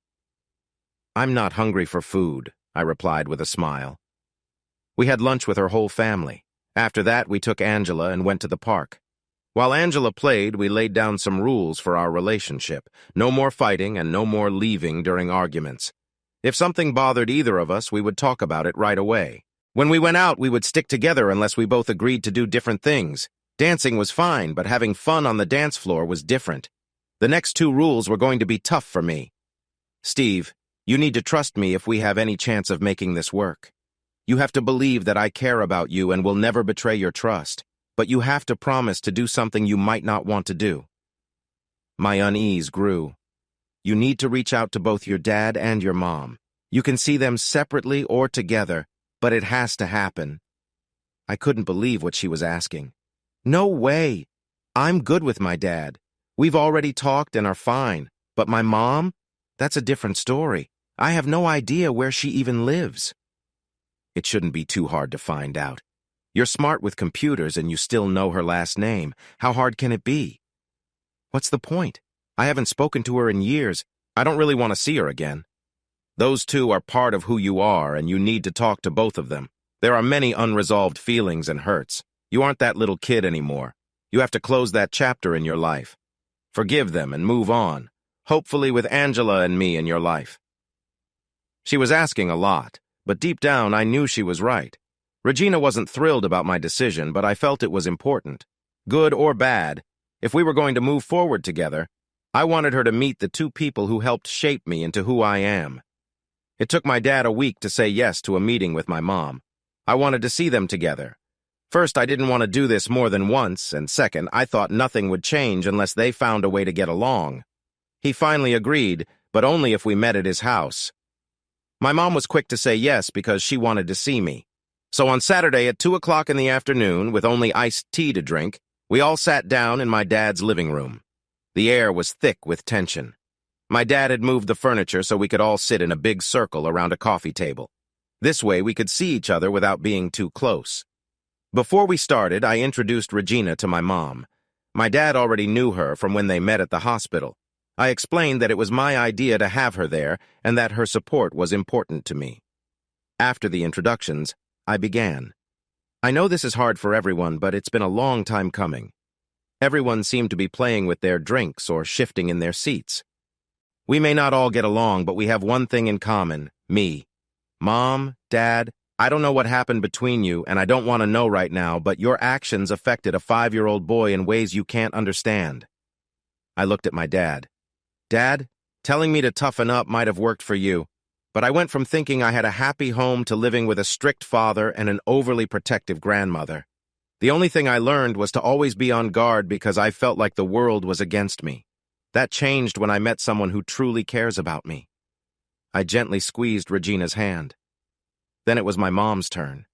I'm not hungry for food, I replied with a smile. We had lunch with her whole family. After that, we took Angela and went to the park. While Angela played, we laid down some rules for our relationship. No more fighting and no more leaving during arguments. If something bothered either of us, we would talk about it right away. When we went out, we would stick together unless we both agreed to do different things. Dancing was fine, but having fun on the dance floor was different. The next 2 rules were going to be tough for me. Steve, you need to trust me if we have any chance of making this work. You have to believe that I care about you and will never betray your trust. But you have to promise to do something you might not want to do. My unease grew. You need to reach out to both your dad and your mom. You can see them separately or together, but it has to happen. I couldn't believe what she was asking. No way. I'm good with my dad. We've already talked and are fine. But my mom? That's a different story. I have no idea where she even lives. It shouldn't be too hard to find out. You're smart with computers and you still know her last name. How hard can it be? What's the point? I haven't spoken to her in years. I don't really want to see her again. Those 2 are part of who you are, and you need to talk to both of them. There are many unresolved feelings and hurts. You aren't that little kid anymore. You have to close that chapter in your life. Forgive them and move on, hopefully with Angela and me in your life. She was asking a lot, but deep down I knew she was right. Regina wasn't thrilled about my decision, but I felt it was important. Good or bad, if we were going to move forward together, I wanted her to meet the 2 people who helped shape me into who I am. It took my dad a week to say yes to a meeting with my mom. I wanted to see them together. First, I didn't want to do this more than once, and second, I thought nothing would change unless they found a way to get along. He finally agreed, but only if we met at his house. My mom was quick to say yes because she wanted to see me. So on Saturday at 2 o'clock in the afternoon, with only iced tea to drink, we all sat down in my dad's living room. The air was thick with tension. My dad had moved the furniture so we could all sit in a big circle around a coffee table. This way we could see each other without being too close. Before we started, I introduced Regina to my mom. My dad already knew her from when they met at the hospital. I explained that it was my idea to have her there and that her support was important to me. After the introductions, I began. I know this is hard for everyone, but it's been a long time coming. Everyone seemed to be playing with their drinks or shifting in their seats. We may not all get along, but we have one thing in common, me. Mom, Dad, I don't know what happened between you, and I don't want to know right now, but your actions affected a 5-year-old boy in ways you can't understand. I looked at my dad. Dad, telling me to toughen up might have worked for you, but I went from thinking I had a happy home to living with a strict father and an overly protective grandmother. The only thing I learned was to always be on guard because I felt like the world was against me. That changed when I met someone who truly cares about me. I gently squeezed Regina's hand. Then it was my mom's turn.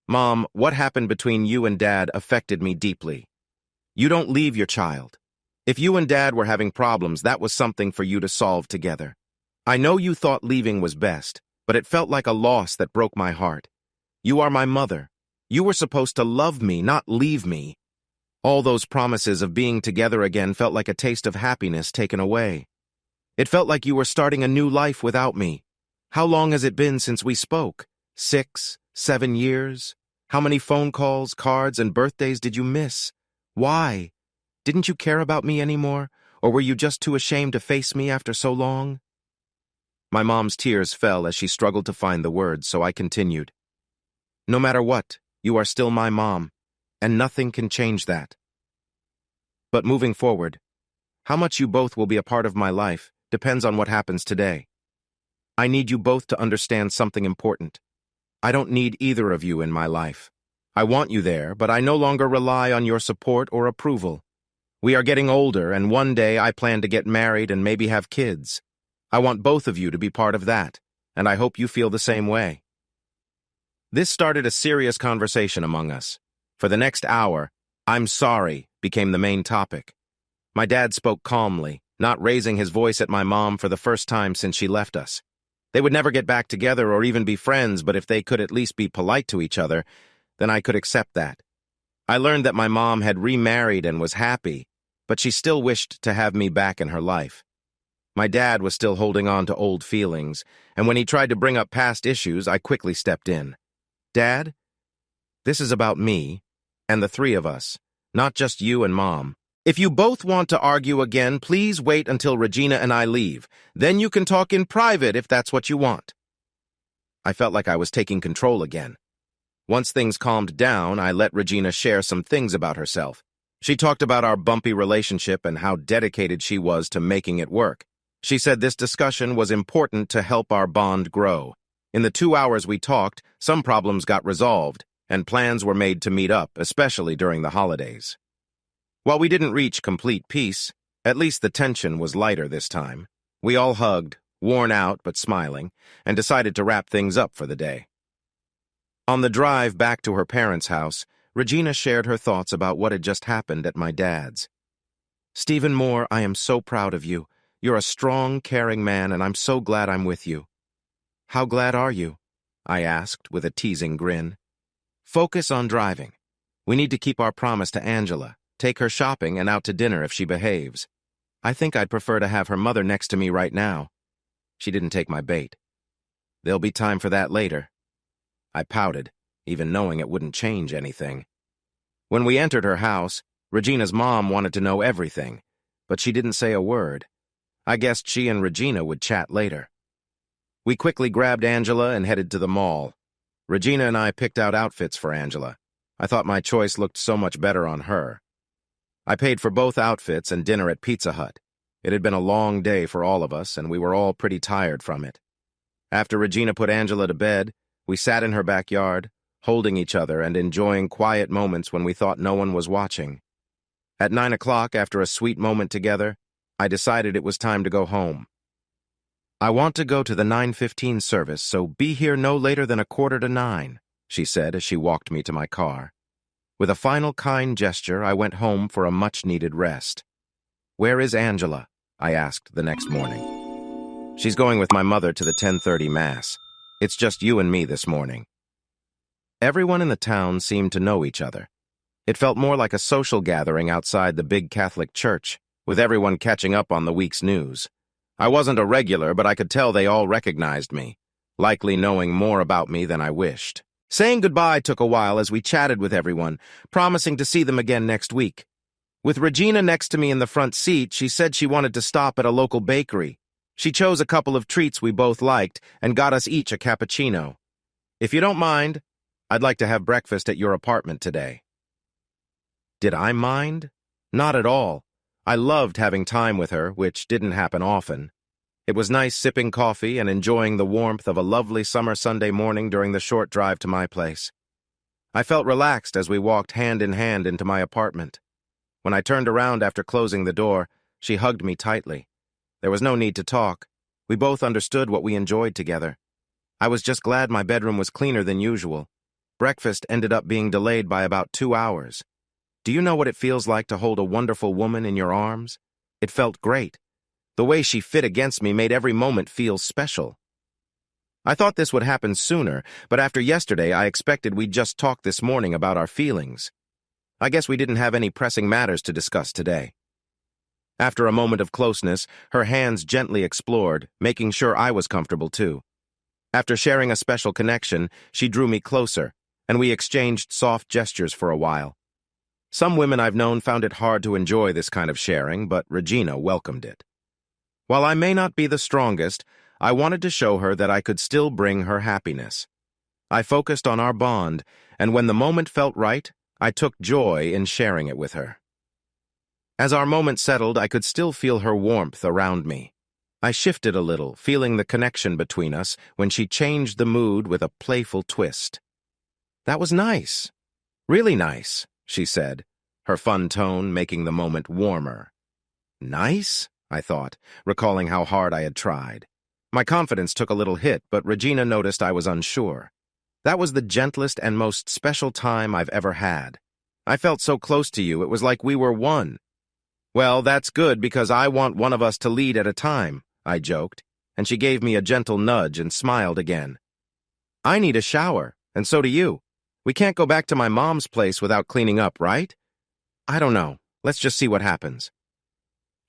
Mom, what happened between you and Dad affected me deeply. You don't leave your child. If you and Dad were having problems, that was something for you to solve together. I know you thought leaving was best, but it felt like a loss that broke my heart. You are my mother. You were supposed to love me, not leave me. All those promises of being together again felt like a taste of happiness taken away. It felt like you were starting a new life without me. How long has it been since we spoke? 6, 7 years? How many phone calls, cards, and birthdays did you miss? Why? Didn't you care about me anymore? Or were you just too ashamed to face me after so long? My mom's tears fell as she struggled to find the words, so I continued. No matter what, you are still my mom, and nothing can change that. But moving forward, how much you both will be a part of my life depends on what happens today. I need you both to understand something important. I don't need either of you in my life. I want you there, but I no longer rely on your support or approval. We are getting older, and one day I plan to get married and maybe have kids. I want both of you to be part of that, and I hope you feel the same way. This started a serious conversation among us. For the next hour, I'm sorry became the main topic. My dad spoke calmly, not raising his voice at my mom for the first time since she left us. They would never get back together or even be friends, but if they could at least be polite to each other, then I could accept that. I learned that my mom had remarried and was happy, but she still wished to have me back in her life. My dad was still holding on to old feelings, and when he tried to bring up past issues, I quickly stepped in. Dad, this is about me and the three of us, not just you and Mom. If you both want to argue again, please wait until Regina and I leave. Then you can talk in private if that's what you want. I felt like I was taking control again. Once things calmed down, I let Regina share some things about herself. She talked about our bumpy relationship and how dedicated she was to making it work. She said this discussion was important to help our bond grow. In the 2 hours we talked, some problems got resolved, and plans were made to meet up, especially during the holidays. While we didn't reach complete peace, at least the tension was lighter this time. We all hugged, worn out but smiling, and decided to wrap things up for the day. On the drive back to her parents' house, Regina shared her thoughts about what had just happened at my dad's. Stephen Moore, I am so proud of you. You're a strong, caring man, and I'm so glad I'm with you. How glad are you? I asked with a teasing grin. Focus on driving. We need to keep our promise to Angela, take her shopping and out to dinner if she behaves. I think I'd prefer to have her mother next to me right now. She didn't take my bait. There'll be time for that later. I pouted, even knowing it wouldn't change anything. When we entered her house, Regina's mom wanted to know everything, but she didn't say a word. I guessed she and Regina would chat later. We quickly grabbed Angela and headed to the mall. Regina and I picked out outfits for Angela. I thought my choice looked so much better on her. I paid for both outfits and dinner at Pizza Hut. It had been a long day for all of us, and we were all pretty tired from it. After Regina put Angela to bed, we sat in her backyard, holding each other and enjoying quiet moments when we thought no one was watching. At 9 o'clock, after a sweet moment together, I decided it was time to go home. I want to go to the 9:15 service, so be here no later than 8:45, she said as she walked me to my car. With a final kind gesture, I went home for a much-needed rest. Where is Angela? I asked the next morning. She's going with my mother to the 10:30 Mass. It's just you and me this morning. Everyone in the town seemed to know each other. It felt more like a social gathering outside the big Catholic church, with everyone catching up on the week's news. I wasn't a regular, but I could tell they all recognized me, likely knowing more about me than I wished. Saying goodbye took a while as we chatted with everyone, promising to see them again next week. With Regina next to me in the front seat, she said she wanted to stop at a local bakery. She chose a couple of treats we both liked and got us each a cappuccino. If you don't mind, I'd like to have breakfast at your apartment today. Did I mind? Not at all. I loved having time with her, which didn't happen often. It was nice sipping coffee and enjoying the warmth of a lovely summer Sunday morning during the short drive to my place. I felt relaxed as we walked hand in hand into my apartment. When I turned around after closing the door, she hugged me tightly. There was no need to talk. We both understood what we enjoyed together. I was just glad my bedroom was cleaner than usual. Breakfast ended up being delayed by about 2 hours. Do you know what it feels like to hold a wonderful woman in your arms? It felt great. The way she fit against me made every moment feel special. I thought this would happen sooner, but after yesterday I expected we'd just talk this morning about our feelings. I guess we didn't have any pressing matters to discuss today. After a moment of closeness, her hands gently explored, making sure I was comfortable too. After sharing a special connection, she drew me closer, and we exchanged soft gestures for a while. Some women I've known found it hard to enjoy this kind of sharing, but Regina welcomed it. While I may not be the strongest, I wanted to show her that I could still bring her happiness. I focused on our bond, and when the moment felt right, I took joy in sharing it with her. As our moment settled, I could still feel her warmth around me. I shifted a little, feeling the connection between us, when she changed the mood with a playful twist. "That was nice. Really nice," she said, her fun tone making the moment warmer. Nice? I thought, recalling how hard I had tried. My confidence took a little hit, but Regina noticed I was unsure. That was the gentlest and most special time I've ever had. I felt so close to you, it was like we were one. Well, that's good because I want one of us to lead at a time, I joked, and she gave me a gentle nudge and smiled again. I need a shower, and so do you. We can't go back to my mom's place without cleaning up, right? I don't know. Let's just see what happens.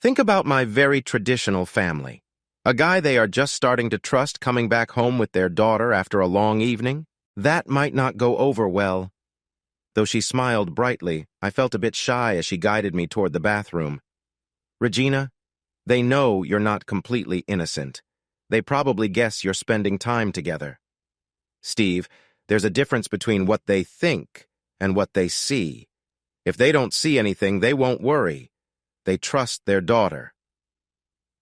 Think about my very traditional family. A guy they are just starting to trust coming back home with their daughter after a long evening? That might not go over well. Though she smiled brightly, I felt a bit shy as she guided me toward the bathroom. Regina, they know you're not completely innocent. They probably guess you're spending time together. Steve, there's a difference between what they think and what they see. If they don't see anything, they won't worry. They trust their daughter.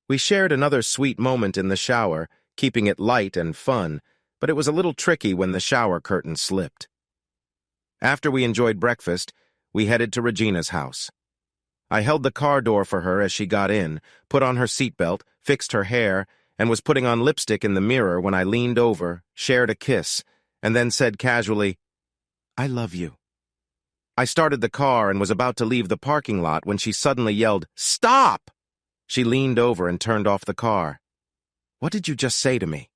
We shared another sweet moment in the shower, keeping it light and fun, but it was a little tricky when the shower curtain slipped. After we enjoyed breakfast, we headed to Regina's house. I held the car door for her as she got in, put on her seatbelt, fixed her hair, and was putting on lipstick in the mirror when I leaned over, shared a kiss, and then said casually, "I love you." I started the car and was about to leave the parking lot when she suddenly yelled, "Stop!" She leaned over and turned off the car. "What did you just say to me?"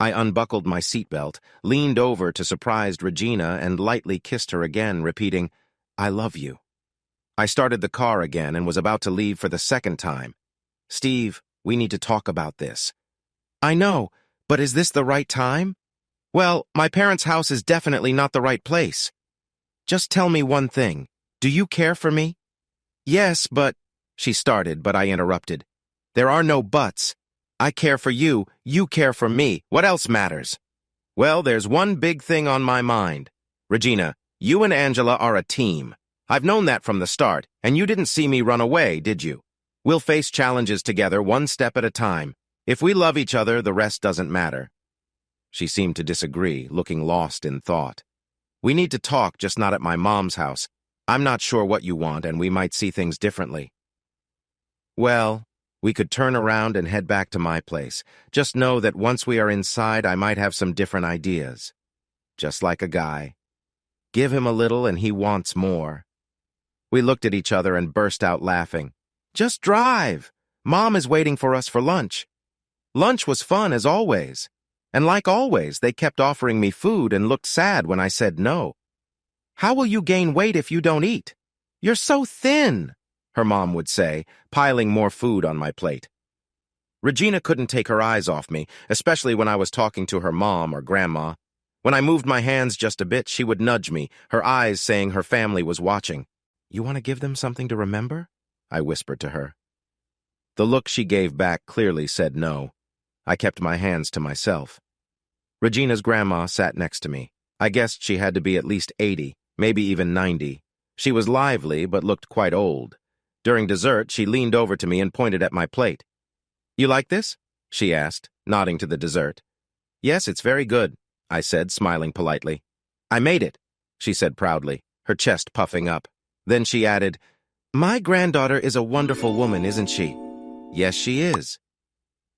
I unbuckled my seatbelt, leaned over to surprised Regina, and lightly kissed her again, repeating, "I love you." I started the car again and was about to leave for the second time. "Steve, we need to talk about this." "I know, but is this the right time?" "Well, my parents' house is definitely not the right place." "Just tell me one thing. Do you care for me?" "Yes, but—" she started, but I interrupted. "There are no buts. I care for you, you care for me. What else matters?" "Well, there's one big thing on my mind. Regina, you and Angela are a team. I've known that from the start, and you didn't see me run away, did you? We'll face challenges together one step at a time. If we love each other, the rest doesn't matter." She seemed to disagree, looking lost in thought. "We need to talk, just not at my mom's house. I'm not sure what you want, and we might see things differently." "Well, we could turn around and head back to my place. Just know that once we are inside, I might have some different ideas. Just like a guy. Give him a little and he wants more." We looked at each other and burst out laughing. "Just drive. Mom is waiting for us for lunch." Lunch was fun as always. And like always, they kept offering me food and looked sad when I said no. "How will you gain weight if you don't eat? You're so thin," her mom would say, piling more food on my plate. Regina couldn't take her eyes off me, especially when I was talking to her mom or grandma. When I moved my hands just a bit, she would nudge me, her eyes saying her family was watching. "You want to give them something to remember?" I whispered to her. The look she gave back clearly said no. I kept my hands to myself. Regina's grandma sat next to me. I guessed she had to be at least 80, maybe even 90. She was lively, but looked quite old. During dessert, she leaned over to me and pointed at my plate. "You like this?" she asked, nodding to the dessert. "Yes, it's very good," I said, smiling politely. "I made it," she said proudly, her chest puffing up. Then she added, "My granddaughter is a wonderful woman, isn't she?" "Yes, she is."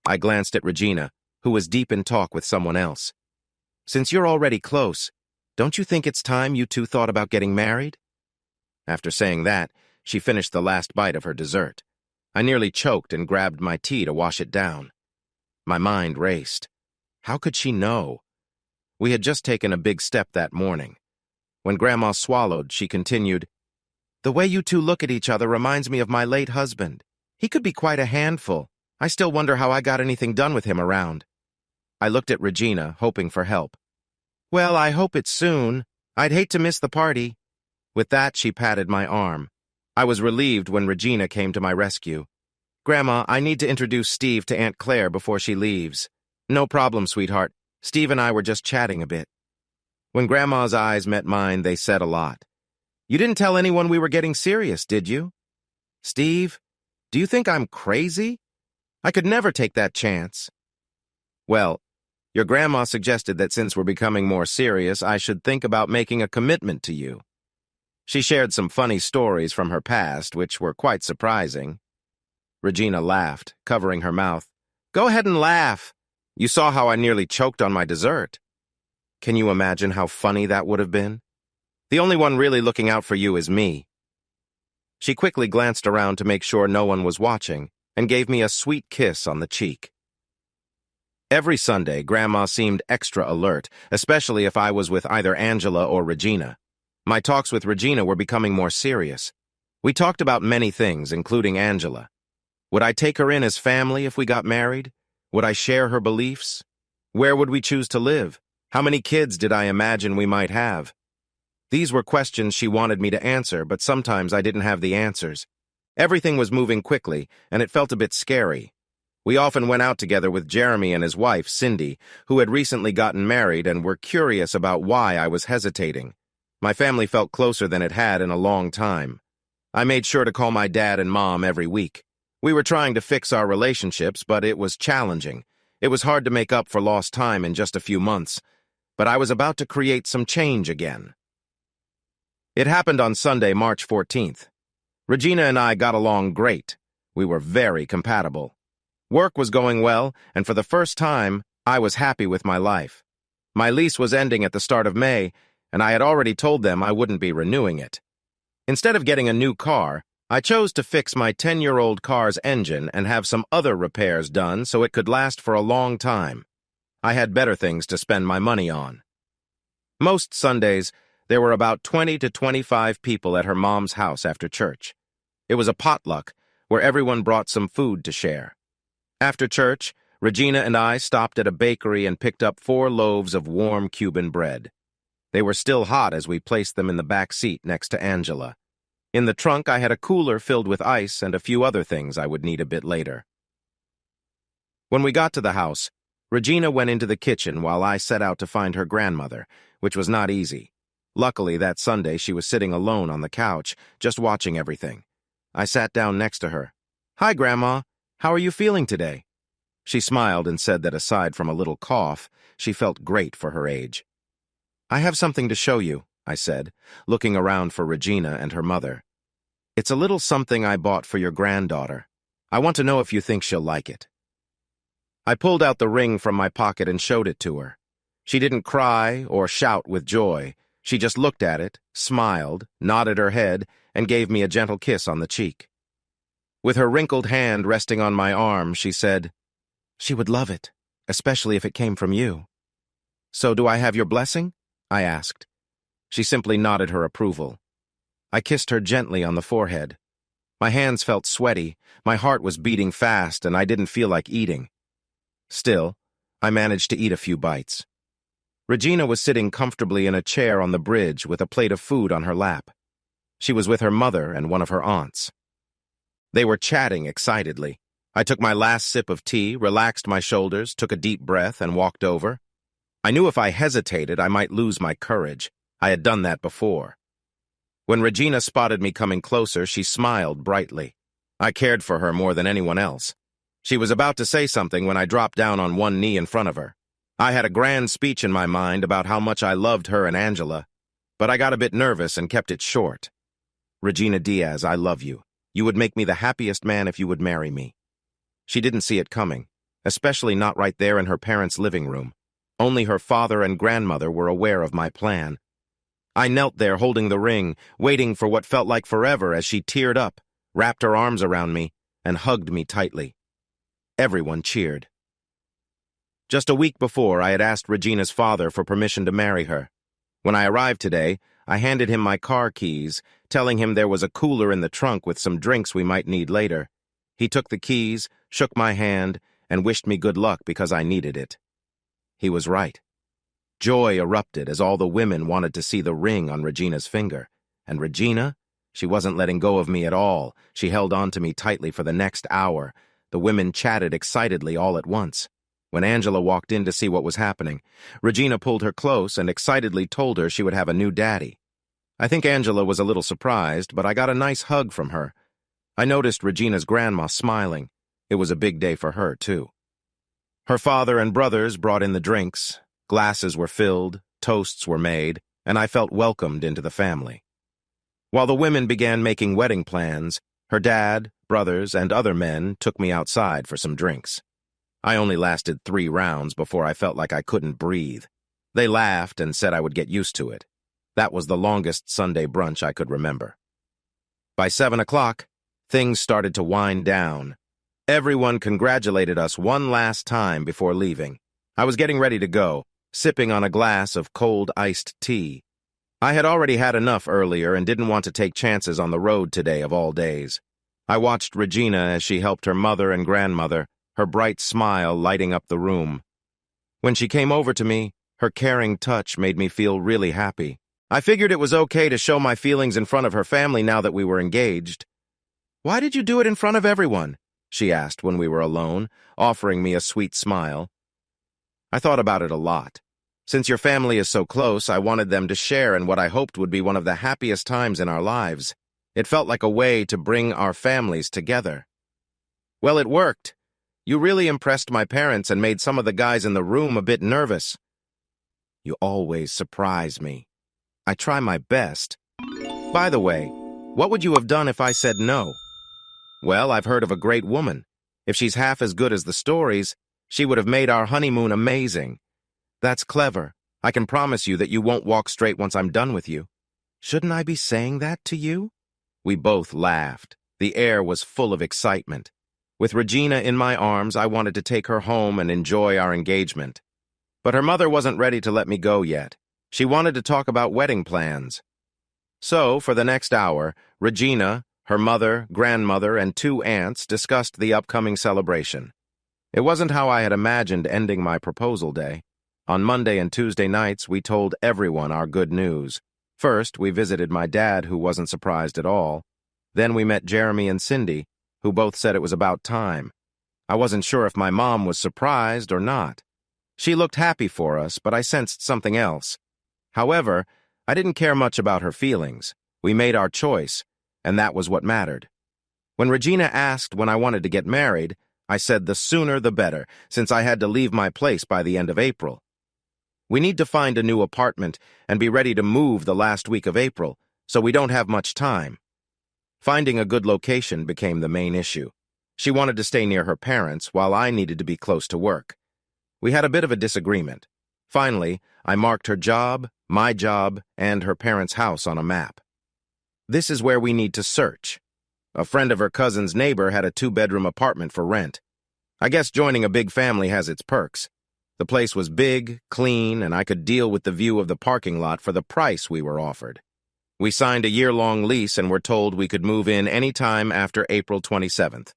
I glanced at Regina, who was deep in talk with someone else. "Since you're already close, don't you think it's time you two thought about getting married?" After saying that, she finished the last bite of her dessert. I nearly choked and grabbed my tea to wash it down. My mind raced. How could she know? We had just taken a big step that morning. When Grandma swallowed, she continued, "The way you two look at each other reminds me of my late husband. He could be quite a handful. I still wonder how I got anything done with him around." I looked at Regina, hoping for help. "Well, I hope it's soon. I'd hate to miss the party." With that, she patted my arm. I was relieved when Regina came to my rescue. "Grandma, I need to introduce Steve to Aunt Claire before she leaves." "No problem, sweetheart. Steve and I were just chatting a bit." When Grandma's eyes met mine, they said a lot. "You didn't tell anyone we were getting serious, did you?" "Steve, do you think I'm crazy? I could never take that chance." "Well, your grandma suggested that since we're becoming more serious, I should think about making a commitment to you." She shared some funny stories from her past, which were quite surprising. Regina laughed, covering her mouth. "Go ahead and laugh. You saw how I nearly choked on my dessert. Can you imagine how funny that would have been? The only one really looking out for you is me." She quickly glanced around to make sure no one was watching and gave me a sweet kiss on the cheek. Every Sunday, Grandma seemed extra alert, especially if I was with either Angela or Regina. My talks with Regina were becoming more serious. We talked about many things, including Angela. Would I take her in as family if we got married? Would I share her beliefs? Where would we choose to live? How many kids did I imagine we might have? These were questions she wanted me to answer, but sometimes I didn't have the answers. Everything was moving quickly, and it felt a bit scary. We often went out together with Jeremy and his wife, Cindy, who had recently gotten married and were curious about why I was hesitating. My family felt closer than it had in a long time. I made sure to call my dad and mom every week. We were trying to fix our relationships, but it was challenging. It was hard to make up for lost time in just a few months, but I was about to create some change again. It happened on Sunday, March 14th. Regina and I got along great. We were very compatible. Work was going well, and for the first time, I was happy with my life. My lease was ending at the start of May, and I had already told them I wouldn't be renewing it. Instead of getting a new car, I chose to fix my 10-year-old car's engine and have some other repairs done so it could last for a long time. I had better things to spend my money on. Most Sundays, there were about 20 to 25 people at her mom's house after church. It was a potluck where everyone brought some food to share. After church, Regina and I stopped at a bakery and picked up 4 loaves of warm Cuban bread. They were still hot as we placed them in the back seat next to Angela. In the trunk, I had a cooler filled with ice and a few other things I would need a bit later. When we got to the house, Regina went into the kitchen while I set out to find her grandmother, which was not easy. Luckily, that Sunday, she was sitting alone on the couch, just watching everything. I sat down next to her. "Hi, Grandma. How are you feeling today?" She smiled and said that aside from a little cough, she felt great for her age. "I have something to show you," I said, looking around for Regina and her mother. "It's a little something I bought for your granddaughter. I want to know if you think she'll like it." I pulled out the ring from my pocket and showed it to her. She didn't cry or shout with joy. She just looked at it, smiled, nodded her head, and gave me a gentle kiss on the cheek. With her wrinkled hand resting on my arm, she said, "She would love it, especially if it came from you." "So do I have your blessing?" I asked. She simply nodded her approval. I kissed her gently on the forehead. My hands felt sweaty, my heart was beating fast, and I didn't feel like eating. Still, I managed to eat a few bites. Regina was sitting comfortably in a chair on the bridge with a plate of food on her lap. She was with her mother and one of her aunts. They were chatting excitedly. I took my last sip of tea, relaxed my shoulders, took a deep breath, and walked over. I knew if I hesitated, I might lose my courage. I had done that before. When Regina spotted me coming closer, she smiled brightly. I cared for her more than anyone else. She was about to say something when I dropped down on one knee in front of her. I had a grand speech in my mind about how much I loved her and Angela, but I got a bit nervous and kept it short. Regina Diaz, I love you. You would make me the happiest man if you would marry me. She didn't see it coming, especially not right there in her parents' living room. Only her father and grandmother were aware of my plan. I knelt there holding the ring, waiting for what felt like forever as she teared up, wrapped her arms around me, and hugged me tightly. Everyone cheered. Just a week before, I had asked Regina's father for permission to marry her. When I arrived today, I handed him my car keys, telling him there was a cooler in the trunk with some drinks we might need later. He took the keys, shook my hand, and wished me good luck because I needed it. He was right. Joy erupted as all the women wanted to see the ring on Regina's finger. And Regina? She wasn't letting go of me at all. She held on to me tightly for the next hour. The women chatted excitedly all at once. When Angela walked in to see what was happening, Regina pulled her close and excitedly told her she would have a new daddy. I think Angela was a little surprised, but I got a nice hug from her. I noticed Regina's grandma smiling. It was a big day for her, too. Her father and brothers brought in the drinks. Glasses were filled, toasts were made, and I felt welcomed into the family. While the women began making wedding plans, her dad, brothers, and other men took me outside for some drinks. I only lasted 3 rounds before I felt like I couldn't breathe. They laughed and said I would get used to it. That was the longest Sunday brunch I could remember. By 7 o'clock, things started to wind down. Everyone congratulated us one last time before leaving. I was getting ready to go, sipping on a glass of cold iced tea. I had already had enough earlier and didn't want to take chances on the road today of all days. I watched Regina as she helped her mother and grandmother, her bright smile lighting up the room. When she came over to me, her caring touch made me feel really happy. I figured it was okay to show my feelings in front of her family now that we were engaged. "Why did you do it in front of everyone?" she asked when we were alone, offering me a sweet smile. I thought about it a lot. Since your family is so close, I wanted them to share in what I hoped would be one of the happiest times in our lives. It felt like a way to bring our families together. Well, it worked. You really impressed my parents and made some of the guys in the room a bit nervous. You always surprise me. I try my best. By the way, what would you have done if I said no? Well, I've heard of a great woman. If she's half as good as the stories, she would have made our honeymoon amazing. That's clever. I can promise you that you won't walk straight once I'm done with you. Shouldn't I be saying that to you? We both laughed. The air was full of excitement. With Regina in my arms, I wanted to take her home and enjoy our engagement. But her mother wasn't ready to let me go yet. She wanted to talk about wedding plans. So, for the next hour, Regina, her mother, grandmother, and 2 aunts discussed the upcoming celebration. It wasn't how I had imagined ending my proposal day. On Monday and Tuesday nights, we told everyone our good news. First, we visited my dad, who wasn't surprised at all. Then we met Jeremy and Cindy, who both said it was about time. I wasn't sure if my mom was surprised or not. She looked happy for us, but I sensed something else. However, I didn't care much about her feelings. We made our choice, and that was what mattered. When Regina asked when I wanted to get married, I said the sooner the better, since I had to leave my place by the end of April. We need to find a new apartment and be ready to move the last week of April, so we don't have much time. Finding a good location became the main issue. She wanted to stay near her parents, while I needed to be close to work. We had a bit of a disagreement. Finally, I marked her job, my job, and her parents' house on a map. This is where we need to search. A friend of her cousin's neighbor had a 2-bedroom apartment for rent. I guess joining a big family has its perks. The place was big, clean, and I could deal with the view of the parking lot for the price we were offered. We signed a year-long lease and were told we could move in any time after April 27th.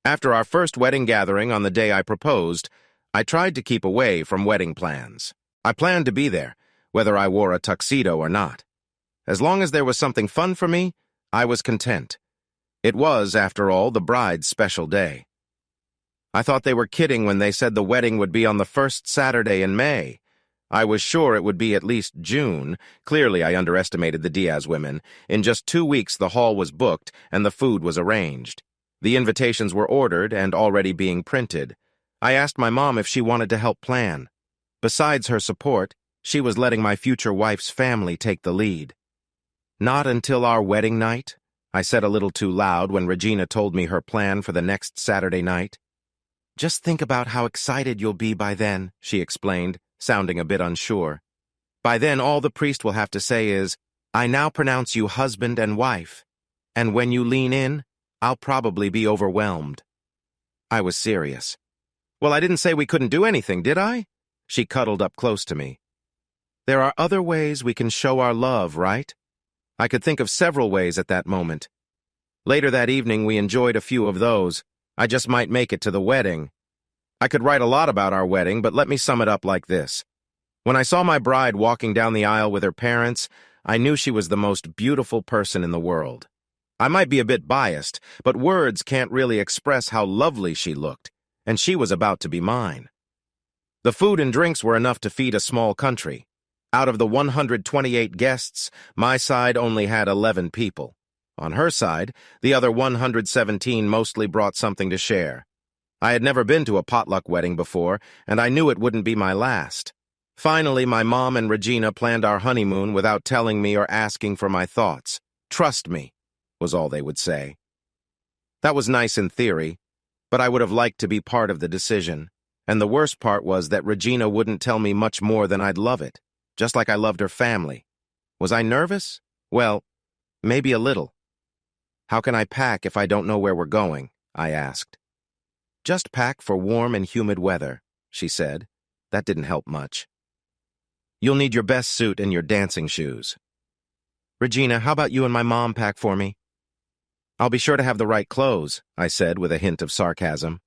After our first wedding gathering on the day I proposed, I tried to keep away from wedding plans. I planned to be there, whether I wore a tuxedo or not. As long as there was something fun for me, I was content. It was, after all, the bride's special day. I thought they were kidding when they said the wedding would be on the first Saturday in May. I was sure it would be at least June. Clearly, I underestimated the Diaz women. In just 2 weeks, the hall was booked and the food was arranged. The invitations were ordered and already being printed. I asked my mom if she wanted to help plan. Besides her support, she was letting my future wife's family take the lead. Not until our wedding night, I said a little too loud when Regina told me her plan for the next Saturday night. Just think about how excited you'll be by then, she explained, sounding a bit unsure. By then, all the priest will have to say is, I now pronounce you husband and wife. And when you lean in, I'll probably be overwhelmed. I was serious. Well, I didn't say we couldn't do anything, did I? She cuddled up close to me. There are other ways we can show our love, right? I could think of several ways at that moment. Later that evening, we enjoyed a few of those. I just might make it to the wedding. I could write a lot about our wedding, but let me sum it up like this. When I saw my bride walking down the aisle with her parents, I knew she was the most beautiful person in the world. I might be a bit biased, but words can't really express how lovely she looked, and she was about to be mine. The food and drinks were enough to feed a small country. Out of the 128 guests, my side only had 11 people. On her side, the other 117 mostly brought something to share. I had never been to a potluck wedding before, and I knew it wouldn't be my last. Finally, my mom and Regina planned our honeymoon without telling me or asking for my thoughts. Trust me, was all they would say. That was nice in theory, but I would have liked to be part of the decision. And the worst part was that Regina wouldn't tell me much more than I'd love it, just like I loved her family. Was I nervous? Well, maybe a little. How can I pack if I don't know where we're going? I asked. Just pack for warm and humid weather, she said. That didn't help much. You'll need your best suit and your dancing shoes. Regina, how about you and my mom pack for me? I'll be sure to have the right clothes, I said with a hint of sarcasm.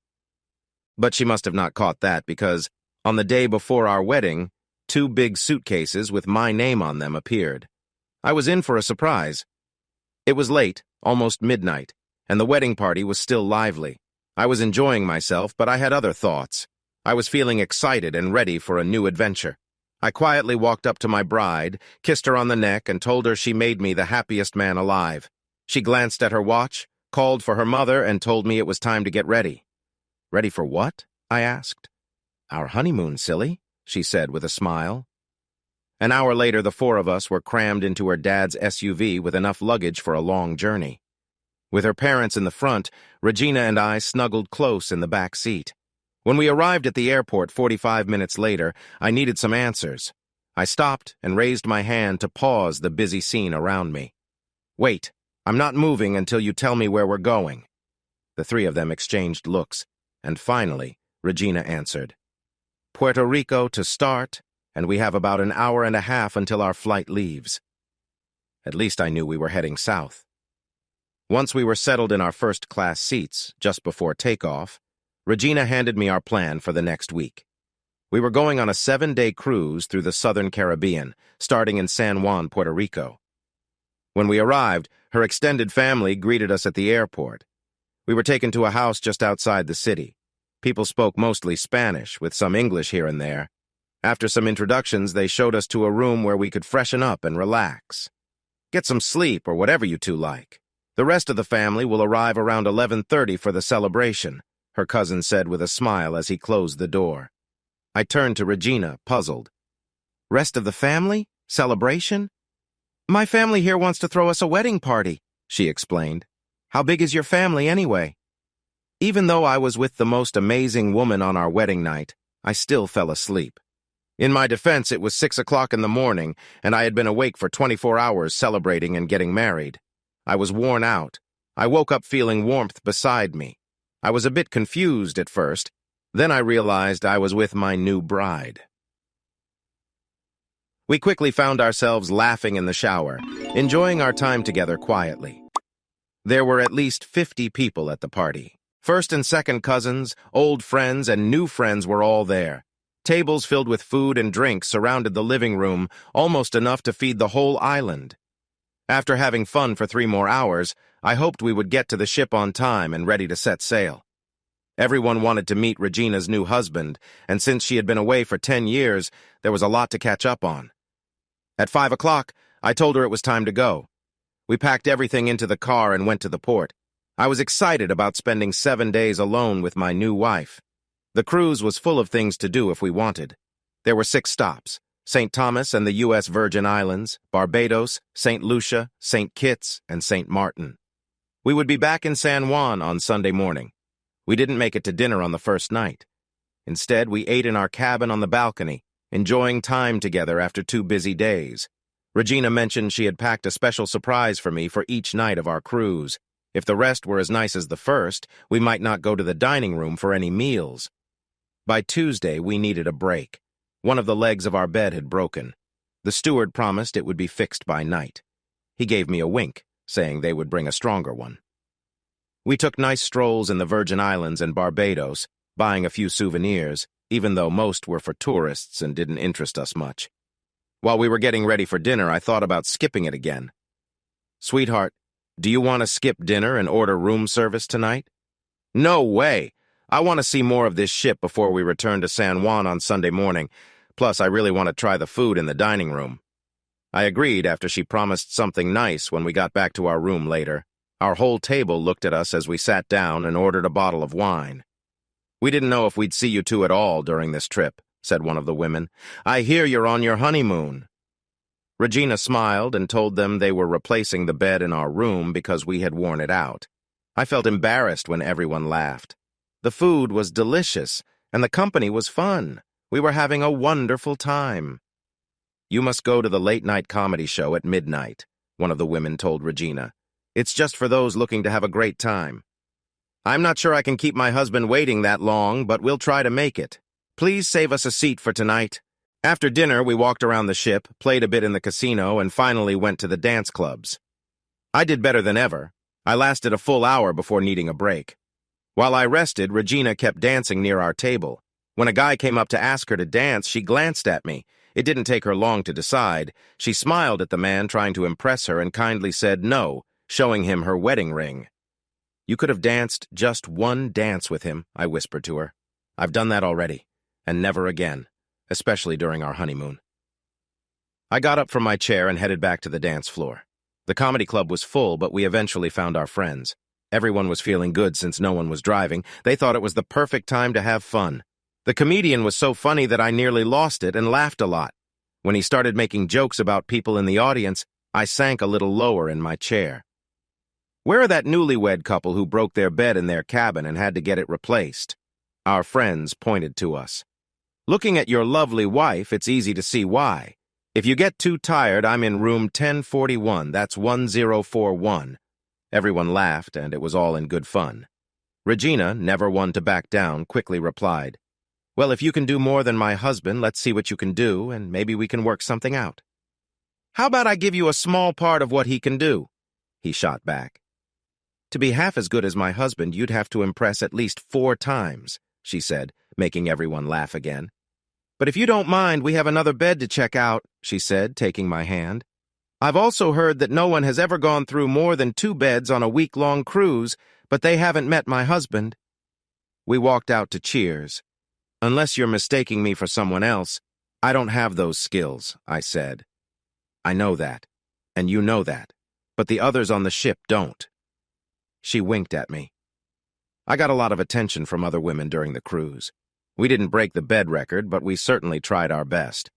But she must have not caught that because, on the day before our wedding, 2 big suitcases with my name on them appeared. I was in for a surprise. It was late, almost midnight, and the wedding party was still lively. I was enjoying myself, but I had other thoughts. I was feeling excited and ready for a new adventure. I quietly walked up to my bride, kissed her on the neck, and told her she made me the happiest man alive. She glanced at her watch, called for her mother, and told me it was time to get ready. Ready for what? I asked. Our honeymoon, silly, she said with a smile. An hour later, the 4 of us were crammed into her dad's SUV with enough luggage for a long journey. With her parents in the front, Regina and I snuggled close in the back seat. When we arrived at the airport 45 minutes later, I needed some answers. I stopped and raised my hand to pause the busy scene around me. Wait, I'm not moving until you tell me where we're going. The 3 of them exchanged looks, and finally, Regina answered. Puerto Rico to start, and we have about an hour and a half until our flight leaves. At least I knew we were heading south. Once we were settled in our first-class seats, just before takeoff, Regina handed me our plan for the next week. We were going on a 7-day cruise through the southern Caribbean, starting in San Juan, Puerto Rico. When we arrived, her extended family greeted us at the airport. We were taken to a house just outside the city. People spoke mostly Spanish, with some English here and there. After some introductions, they showed us to a room where we could freshen up and relax. Get some sleep or whatever you two like. The rest of the family will arrive around 11:30 for the celebration, her cousin said with a smile as he closed the door. I turned to Regina, puzzled. Rest of the family? Celebration? My family here wants to throw us a wedding party, she explained. How big is your family anyway? Even though I was with the most amazing woman on our wedding night, I still fell asleep. In my defense, it was 6 o'clock in the morning, and I had been awake for 24 hours celebrating and getting married. I was worn out. I woke up feeling warmth beside me. I was a bit confused at first. Then I realized I was with my new bride. We quickly found ourselves laughing in the shower, enjoying our time together quietly. There were at least 50 people at the party. First and second cousins, old friends, and new friends were all there. Tables filled with food and drinks surrounded the living room, almost enough to feed the whole island. After having fun for 3 more hours, I hoped we would get to the ship on time and ready to set sail. Everyone wanted to meet Regina's new husband, and since she had been away for 10 years, there was a lot to catch up on. At 5 o'clock, I told her it was time to go. We packed everything into the car and went to the port. I was excited about spending 7 days alone with my new wife. The cruise was full of things to do if we wanted. There were 6 stops: St. Thomas and the U.S. Virgin Islands, Barbados, St. Lucia, St. Kitts, and St. Martin. We would be back in San Juan on Sunday morning. We didn't make it to dinner on the first night. Instead, we ate in our cabin on the balcony, enjoying time together after 2 busy days. Regina mentioned she had packed a special surprise for me for each night of our cruise. If the rest were as nice as the first, we might not go to the dining room for any meals. By Tuesday, we needed a break. One of the legs of our bed had broken. The steward promised it would be fixed by night. He gave me a wink, saying they would bring a stronger one. We took nice strolls in the Virgin Islands and Barbados, buying a few souvenirs, even though most were for tourists and didn't interest us much. While we were getting ready for dinner, I thought about skipping it again. "Sweetheart, do you want to skip dinner and order room service tonight?" "No way! I want to see more of this ship before we return to San Juan on Sunday morning. Plus, I really want to try the food in the dining room." I agreed after she promised something nice when we got back to our room later. Our whole table looked at us as we sat down and ordered a bottle of wine. "We didn't know if we'd see you two at all during this trip," said one of the women. "I hear you're on your honeymoon." Regina smiled and told them they were replacing the bed in our room because we had worn it out. I felt embarrassed when everyone laughed. The food was delicious, and the company was fun. We were having a wonderful time. "You must go to the late-night comedy show at midnight," one of the women told Regina. "It's just for those looking to have a great time." "I'm not sure I can keep my husband waiting that long, but we'll try to make it. Please save us a seat for tonight." After dinner, we walked around the ship, played a bit in the casino, and finally went to the dance clubs. I did better than ever. I lasted a full hour before needing a break. While I rested, Regina kept dancing near our table. When a guy came up to ask her to dance, she glanced at me. It didn't take her long to decide. She smiled at the man trying to impress her and kindly said no, showing him her wedding ring. "You could have danced just one dance with him," I whispered to her. "I've done that already, and never again, especially during our honeymoon." I got up from my chair and headed back to the dance floor. The comedy club was full, but we eventually found our friends. Everyone was feeling good since no one was driving. They thought it was the perfect time to have fun. The comedian was so funny that I nearly lost it and laughed a lot. When he started making jokes about people in the audience, I sank a little lower in my chair. "Where are that newlywed couple who broke their bed in their cabin and had to get it replaced?" Our friends pointed to us. "Looking at your lovely wife, it's easy to see why. If you get too tired, I'm in room 1041, that's 1041. Everyone laughed, and it was all in good fun. Regina, never one to back down, quickly replied, "Well, if you can do more than my husband, let's see what you can do, and maybe we can work something out." "How about I give you a small part of what he can do?" he shot back. "To be half as good as my husband, you'd have to impress at least 4 times, she said, making everyone laugh again. "But if you don't mind, we have another bed to check out," she said, taking my hand. "I've also heard that no one has ever gone through more than 2 beds on a week-long cruise, but they haven't met my husband." We walked out to cheers. "Unless you're mistaking me for someone else, I don't have those skills," I said. "I know that, and you know that, but the others on the ship don't." She winked at me. I got a lot of attention from other women during the cruise. We didn't break the bed record, but we certainly tried our best.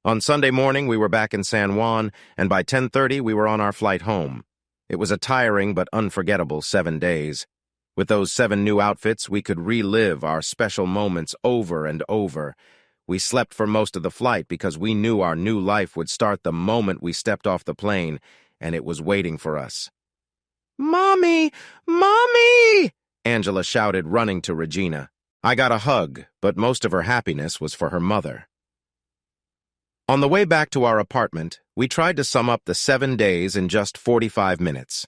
On Sunday morning, we were back in San Juan, and by 10:30 we were on our flight home. It was a tiring but unforgettable 7 days. With those 7 new outfits, we could relive our special moments over and over. We slept for most of the flight because we knew our new life would start the moment we stepped off the plane, and it was waiting for us. "Mommy! Mommy!" Angela shouted, running to Regina. I got a hug, but most of her happiness was for her mother. On the way back to our apartment, we tried to sum up the 7 days in just 45 minutes.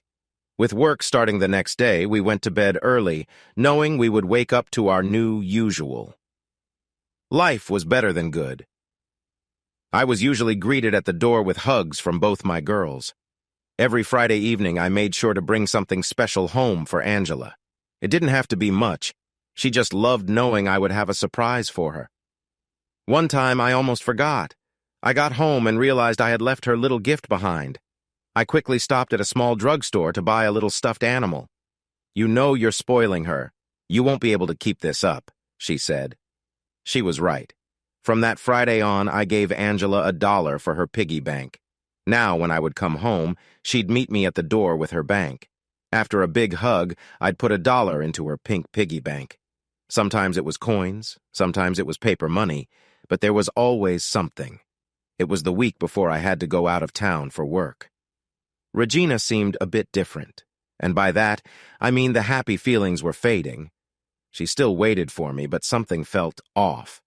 With work starting the next day, we went to bed early, knowing we would wake up to our new usual. Life was better than good. I was usually greeted at the door with hugs from both my girls. Every Friday evening, I made sure to bring something special home for Angela. It didn't have to be much. She just loved knowing I would have a surprise for her. One time, I almost forgot. I got home and realized I had left her little gift behind. I quickly stopped at a small drugstore to buy a little stuffed animal. "You know you're spoiling her. You won't be able to keep this up," she said. She was right. From that Friday on, I gave Angela $1 for her piggy bank. Now, when I would come home, she'd meet me at the door with her bank. After a big hug, I'd put $1 into her pink piggy bank. Sometimes it was coins, sometimes it was paper money, but there was always something. It was the week before I had to go out of town for work. Regina seemed a bit different, and by that, I mean the happy feelings were fading. She still waited for me, but something felt off.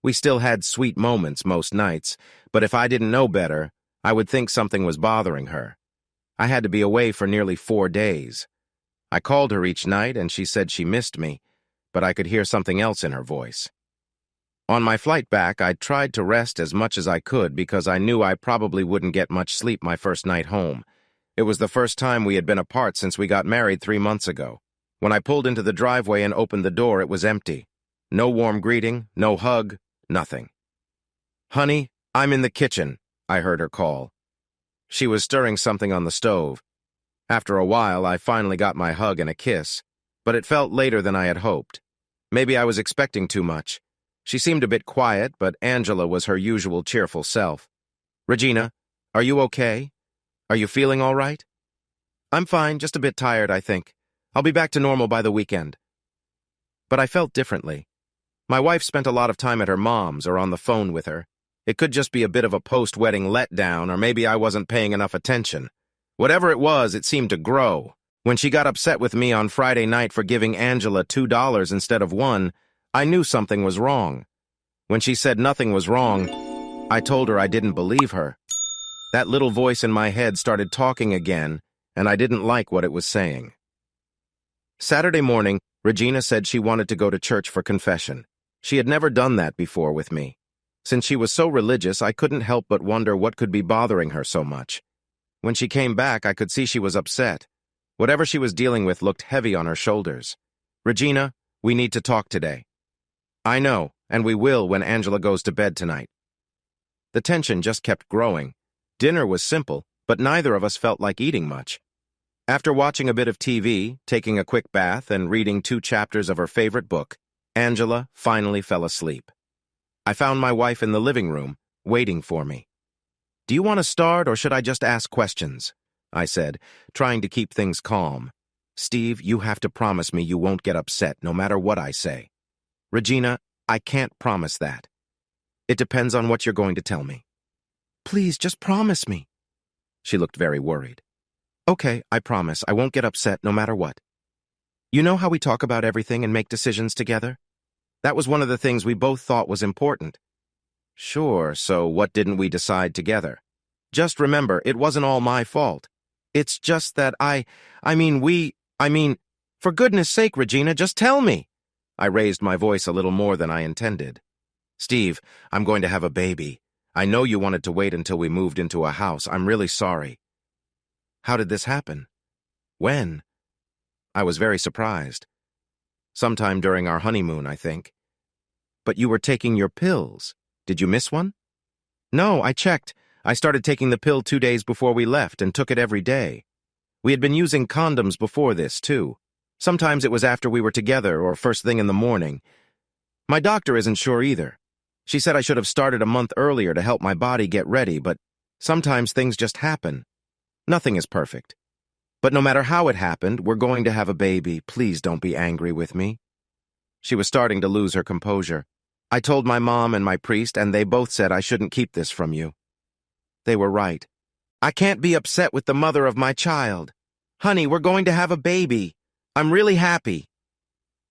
We still had sweet moments most nights, but if I didn't know better, I would think something was bothering her. I had to be away for nearly 4 days. I called her each night, and she said she missed me, but I could hear something else in her voice. On my flight back, I tried to rest as much as I could because I knew I probably wouldn't get much sleep my first night home. It was the first time we had been apart since we got married 3 months ago. When I pulled into the driveway and opened the door, it was empty. No warm greeting, no hug, nothing. "Honey, I'm in the kitchen," I heard her call. She was stirring something on the stove. After a while, I finally got my hug and a kiss, but it felt later than I had hoped. Maybe I was expecting too much. She seemed a bit quiet, but Angela was her usual cheerful self. "Regina, are you okay? Are you feeling all right?" "I'm fine, just a bit tired, I think. I'll be back to normal by the weekend." But I felt differently. My wife spent a lot of time at her mom's or on the phone with her. It could just be a bit of a post-wedding letdown, or maybe I wasn't paying enough attention. Whatever it was, it seemed to grow. When she got upset with me on Friday night for giving Angela $2 instead of $1, I knew something was wrong. When she said nothing was wrong, I told her I didn't believe her. That little voice in my head started talking again, and I didn't like what it was saying. Saturday morning, Regina said she wanted to go to church for confession. She had never done that before with me. Since she was so religious, I couldn't help but wonder what could be bothering her so much. When she came back, I could see she was upset. Whatever she was dealing with looked heavy on her shoulders. "Regina, we need to talk today." "I know, and we will when Angela goes to bed tonight." The tension just kept growing. Dinner was simple, but neither of us felt like eating much. After watching a bit of TV, taking a quick bath, and reading 2 chapters of her favorite book, Angela finally fell asleep. I found my wife in the living room, waiting for me. "Do you want to start, or should I just ask questions?" I said, trying to keep things calm. "Steve, you have to promise me you won't get upset no matter what I say." "Regina, I can't promise that. It depends on what you're going to tell me." "Please, just promise me." She looked very worried. "Okay, I promise. I won't get upset no matter what. You know how we talk about everything and make decisions together? That was one of the things we both thought was important." "Sure, so what didn't we decide together?" "Just remember, it wasn't all my fault. It's just that for goodness sake, Regina, just tell me." I raised my voice a little more than I intended. "Steve, I'm going to have a baby. I know you wanted to wait until we moved into a house. I'm really sorry." "How did this happen? When?" I was very surprised. "Sometime during our honeymoon, I think." "But you were taking your pills. Did you miss one?" "No, I checked. I started taking the pill 2 days before we left and took it every day. We had been using condoms before this, too. Sometimes it was after we were together or first thing in the morning. My doctor isn't sure either. She said I should have started a month earlier to help my body get ready, but sometimes things just happen. Nothing is perfect. But no matter how it happened, we're going to have a baby. Please don't be angry with me." She was starting to lose her composure. "I told my mom and my priest, and they both said I shouldn't keep this from you." They were right. I can't be upset with the mother of my child. "Honey, we're going to have a baby. I'm really happy."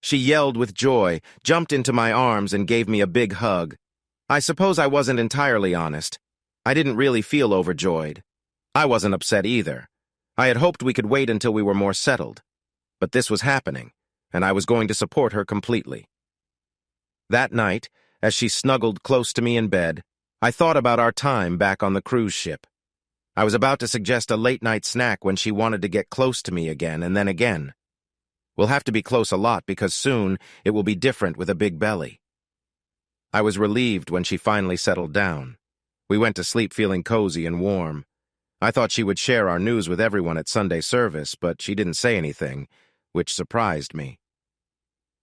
She yelled with joy, jumped into my arms, and gave me a big hug. I suppose I wasn't entirely honest. I didn't really feel overjoyed. I wasn't upset either. I had hoped we could wait until we were more settled. But this was happening, and I was going to support her completely. That night, As she snuggled close to me in bed, I thought about our time back on the cruise ship. I was about to suggest a late-night snack when she wanted to get close to me again and then again. We'll have to be close a lot because soon it will be different with a big belly. I was relieved when she finally settled down. We went to sleep feeling cozy and warm. I thought she would share our news with everyone at Sunday service, but she didn't say anything, which surprised me.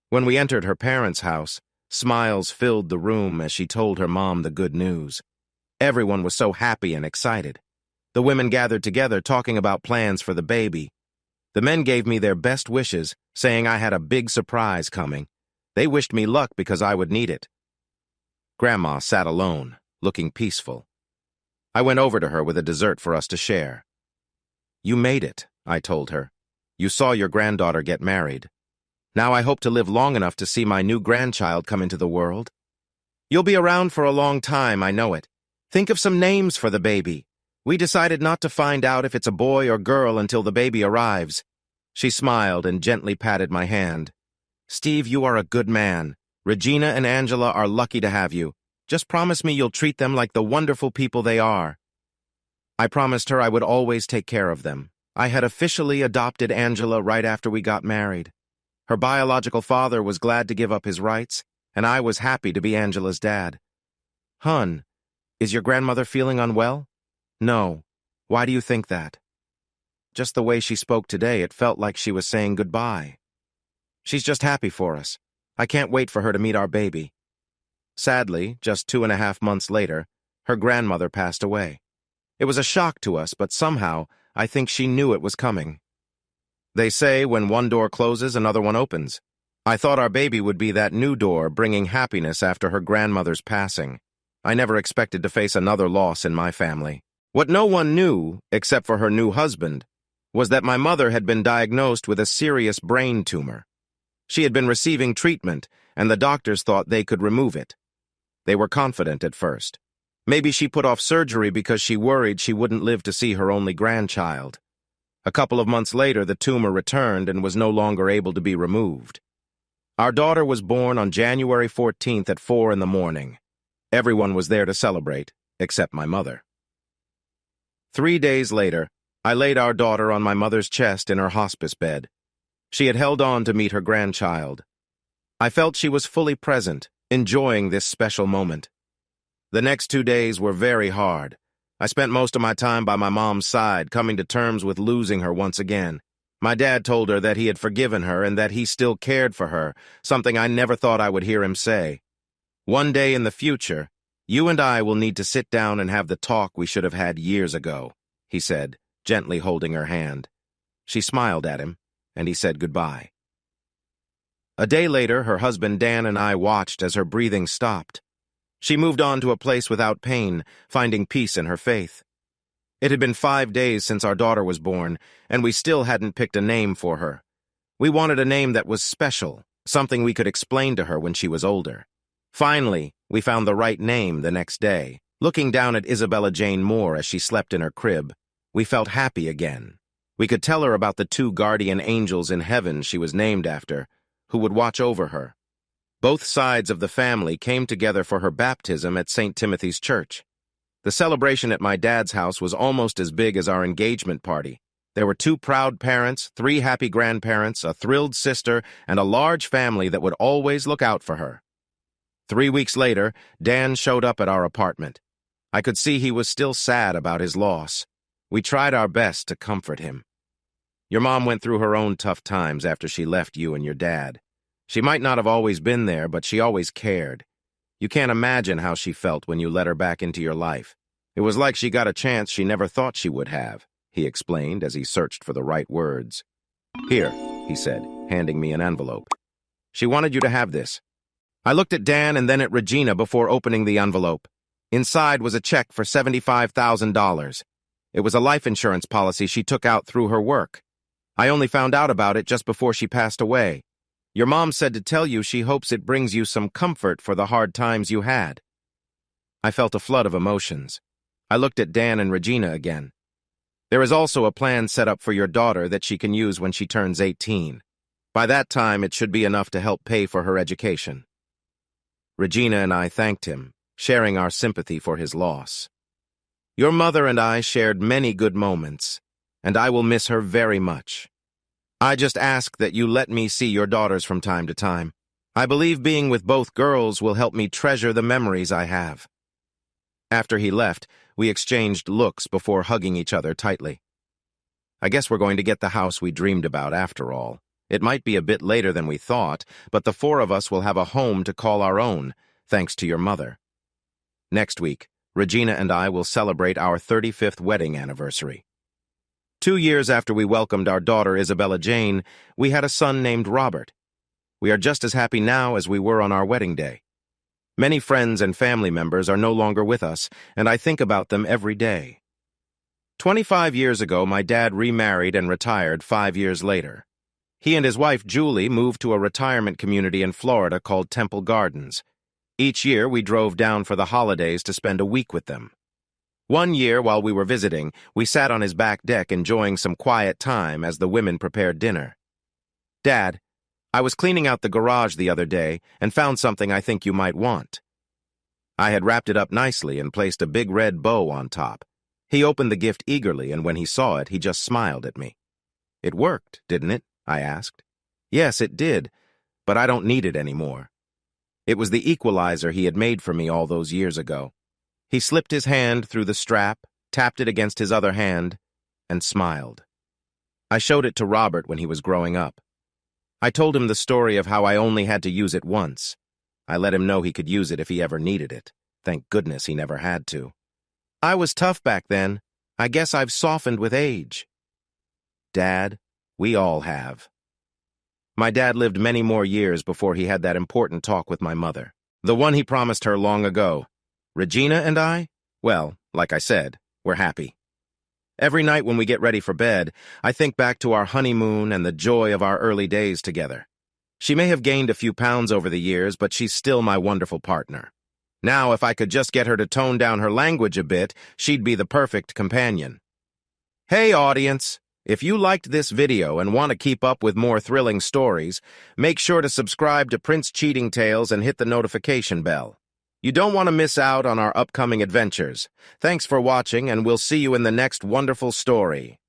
When we entered her parents' house, smiles filled the room as she told her mom the good news. Everyone was so happy and excited. The women gathered together talking about plans for the baby. The men gave me their best wishes, saying I had a big surprise coming. They wished me luck because I would need it. Grandma sat alone, looking peaceful. I went over to her with a dessert for us to share. "You made it," I told her. "You saw your granddaughter get married. Now I hope to live long enough to see my new grandchild come into the world. You'll be around for a long time, I know it. Think of some names for the baby. We decided not to find out if it's a boy or girl until the baby arrives." She smiled and gently patted my hand. "Steve, you are a good man. Regina and Angela are lucky to have you. Just promise me you'll treat them like the wonderful people they are." I promised her I would always take care of them. I had officially adopted Angela right after we got married. Her biological father was glad to give up his rights, and I was happy to be Angela's dad. "Hun, is your grandmother feeling unwell?" "No. Why do you think that?" Just the way she spoke today, it felt like she was saying goodbye. "She's just happy for us. I can't wait for her to meet our baby." Sadly, just 2.5 months later, her grandmother passed away. It was a shock to us, but somehow, I think she knew it was coming. They say when one door closes, another one opens. I thought our baby would be that new door bringing happiness after her grandmother's passing. I never expected to face another loss in my family. What no one knew, except for her new husband, was that my mother had been diagnosed with a serious brain tumor. She had been receiving treatment, and the doctors thought they could remove it. They were confident at first. Maybe she put off surgery because she worried she wouldn't live to see her only grandchild. A couple of months later, the tumor returned and was no longer able to be removed. Our daughter was born on January 14th at 4 in the morning. Everyone was there to celebrate, except my mother. 3 days later, I laid our daughter on my mother's chest in her hospice bed. She had held on to meet her grandchild. I felt she was fully present, enjoying this special moment. The next 2 days were very hard. I spent most of my time by my mom's side, coming to terms with losing her once again. My dad told her that he had forgiven her and that he still cared for her, something I never thought I would hear him say. "One day in the future, you and I will need to sit down and have the talk we should have had years ago," he said, gently holding her hand. She smiled at him, and he said goodbye. A day later, her husband Dan and I watched as her breathing stopped. She moved on to a place without pain, finding peace in her faith. It had been 5 days since our daughter was born, and we still hadn't picked a name for her. We wanted a name that was special, something we could explain to her when she was older. Finally, we found the right name the next day. Looking down at Isabella Jane Moore as she slept in her crib, we felt happy again. We could tell her about the 2 guardian angels in heaven she was named after, who would watch over her. Both sides of the family came together for her baptism at St. Timothy's Church. The celebration at my dad's house was almost as big as our engagement party. There were 2 proud parents, 3 happy grandparents, a thrilled sister, and a large family that would always look out for her. 3 weeks later, Dan showed up at our apartment. I could see he was still sad about his loss. We tried our best to comfort him. "Your mom went through her own tough times after she left you and your dad. She might not have always been there, but she always cared. You can't imagine how she felt when you let her back into your life. It was like she got a chance she never thought she would have," he explained as he searched for the right words. "Here," he said, handing me an envelope. "She wanted you to have this." I looked at Dan and then at Regina before opening the envelope. Inside was a check for $75,000. It was a life insurance policy she took out through her work. I only found out about it just before she passed away. "Your mom said to tell you she hopes it brings you some comfort for the hard times you had." I felt a flood of emotions. I looked at Dan and Regina again. "There is also a plan set up for your daughter that she can use when she turns 18. By that time, it should be enough to help pay for her education." Regina and I thanked him, sharing our sympathy for his loss. Your mother and I shared many good moments, and I will miss her very much. I just ask that you let me see your daughters from time to time. I believe being with both girls will help me treasure the memories I have. After he left, we exchanged looks before hugging each other tightly. I guess we're going to get the house we dreamed about after all. It might be a bit later than we thought, but the four of us will have a home to call our own, thanks to your mother. Next week, Regina and I will celebrate our 35th wedding anniversary. 2 years after we welcomed our daughter Isabella Jane, we had a son named Robert. We are just as happy now as we were on our wedding day. Many friends and family members are no longer with us, and I think about them every day. 25 years ago, my dad remarried and retired 5 years later. He and his wife, Julie, moved to a retirement community in Florida called Temple Gardens. Each year, we drove down for the holidays to spend a week with them. One year, while we were visiting, we sat on his back deck enjoying some quiet time as the women prepared dinner. Dad, I was cleaning out the garage the other day and found something I think you might want. I had wrapped it up nicely and placed a big red bow on top. He opened the gift eagerly, and when he saw it, he just smiled at me. It worked, didn't it? I asked. Yes, it did, but I don't need it anymore. It was the equalizer he had made for me all those years ago. He slipped his hand through the strap, tapped it against his other hand, and smiled. I showed it to Robert when he was growing up. I told him the story of how I only had to use it once. I let him know he could use it if he ever needed it. Thank goodness he never had to. I was tough back then. I guess I've softened with age. Dad, we all have. My dad lived many more years before he had that important talk with my mother. The one he promised her long ago. Regina and I? Well, like I said, we're happy. Every night when we get ready for bed, I think back to our honeymoon and the joy of our early days together. She may have gained a few pounds over the years, but she's still my wonderful partner. Now, if I could just get her to tone down her language a bit, she'd be the perfect companion. Hey, audience! If you liked this video and want to keep up with more thrilling stories, make sure to subscribe to Prince Cheating Tales and hit the notification bell. You don't want to miss out on our upcoming adventures. Thanks for watching, and we'll see you in the next wonderful story.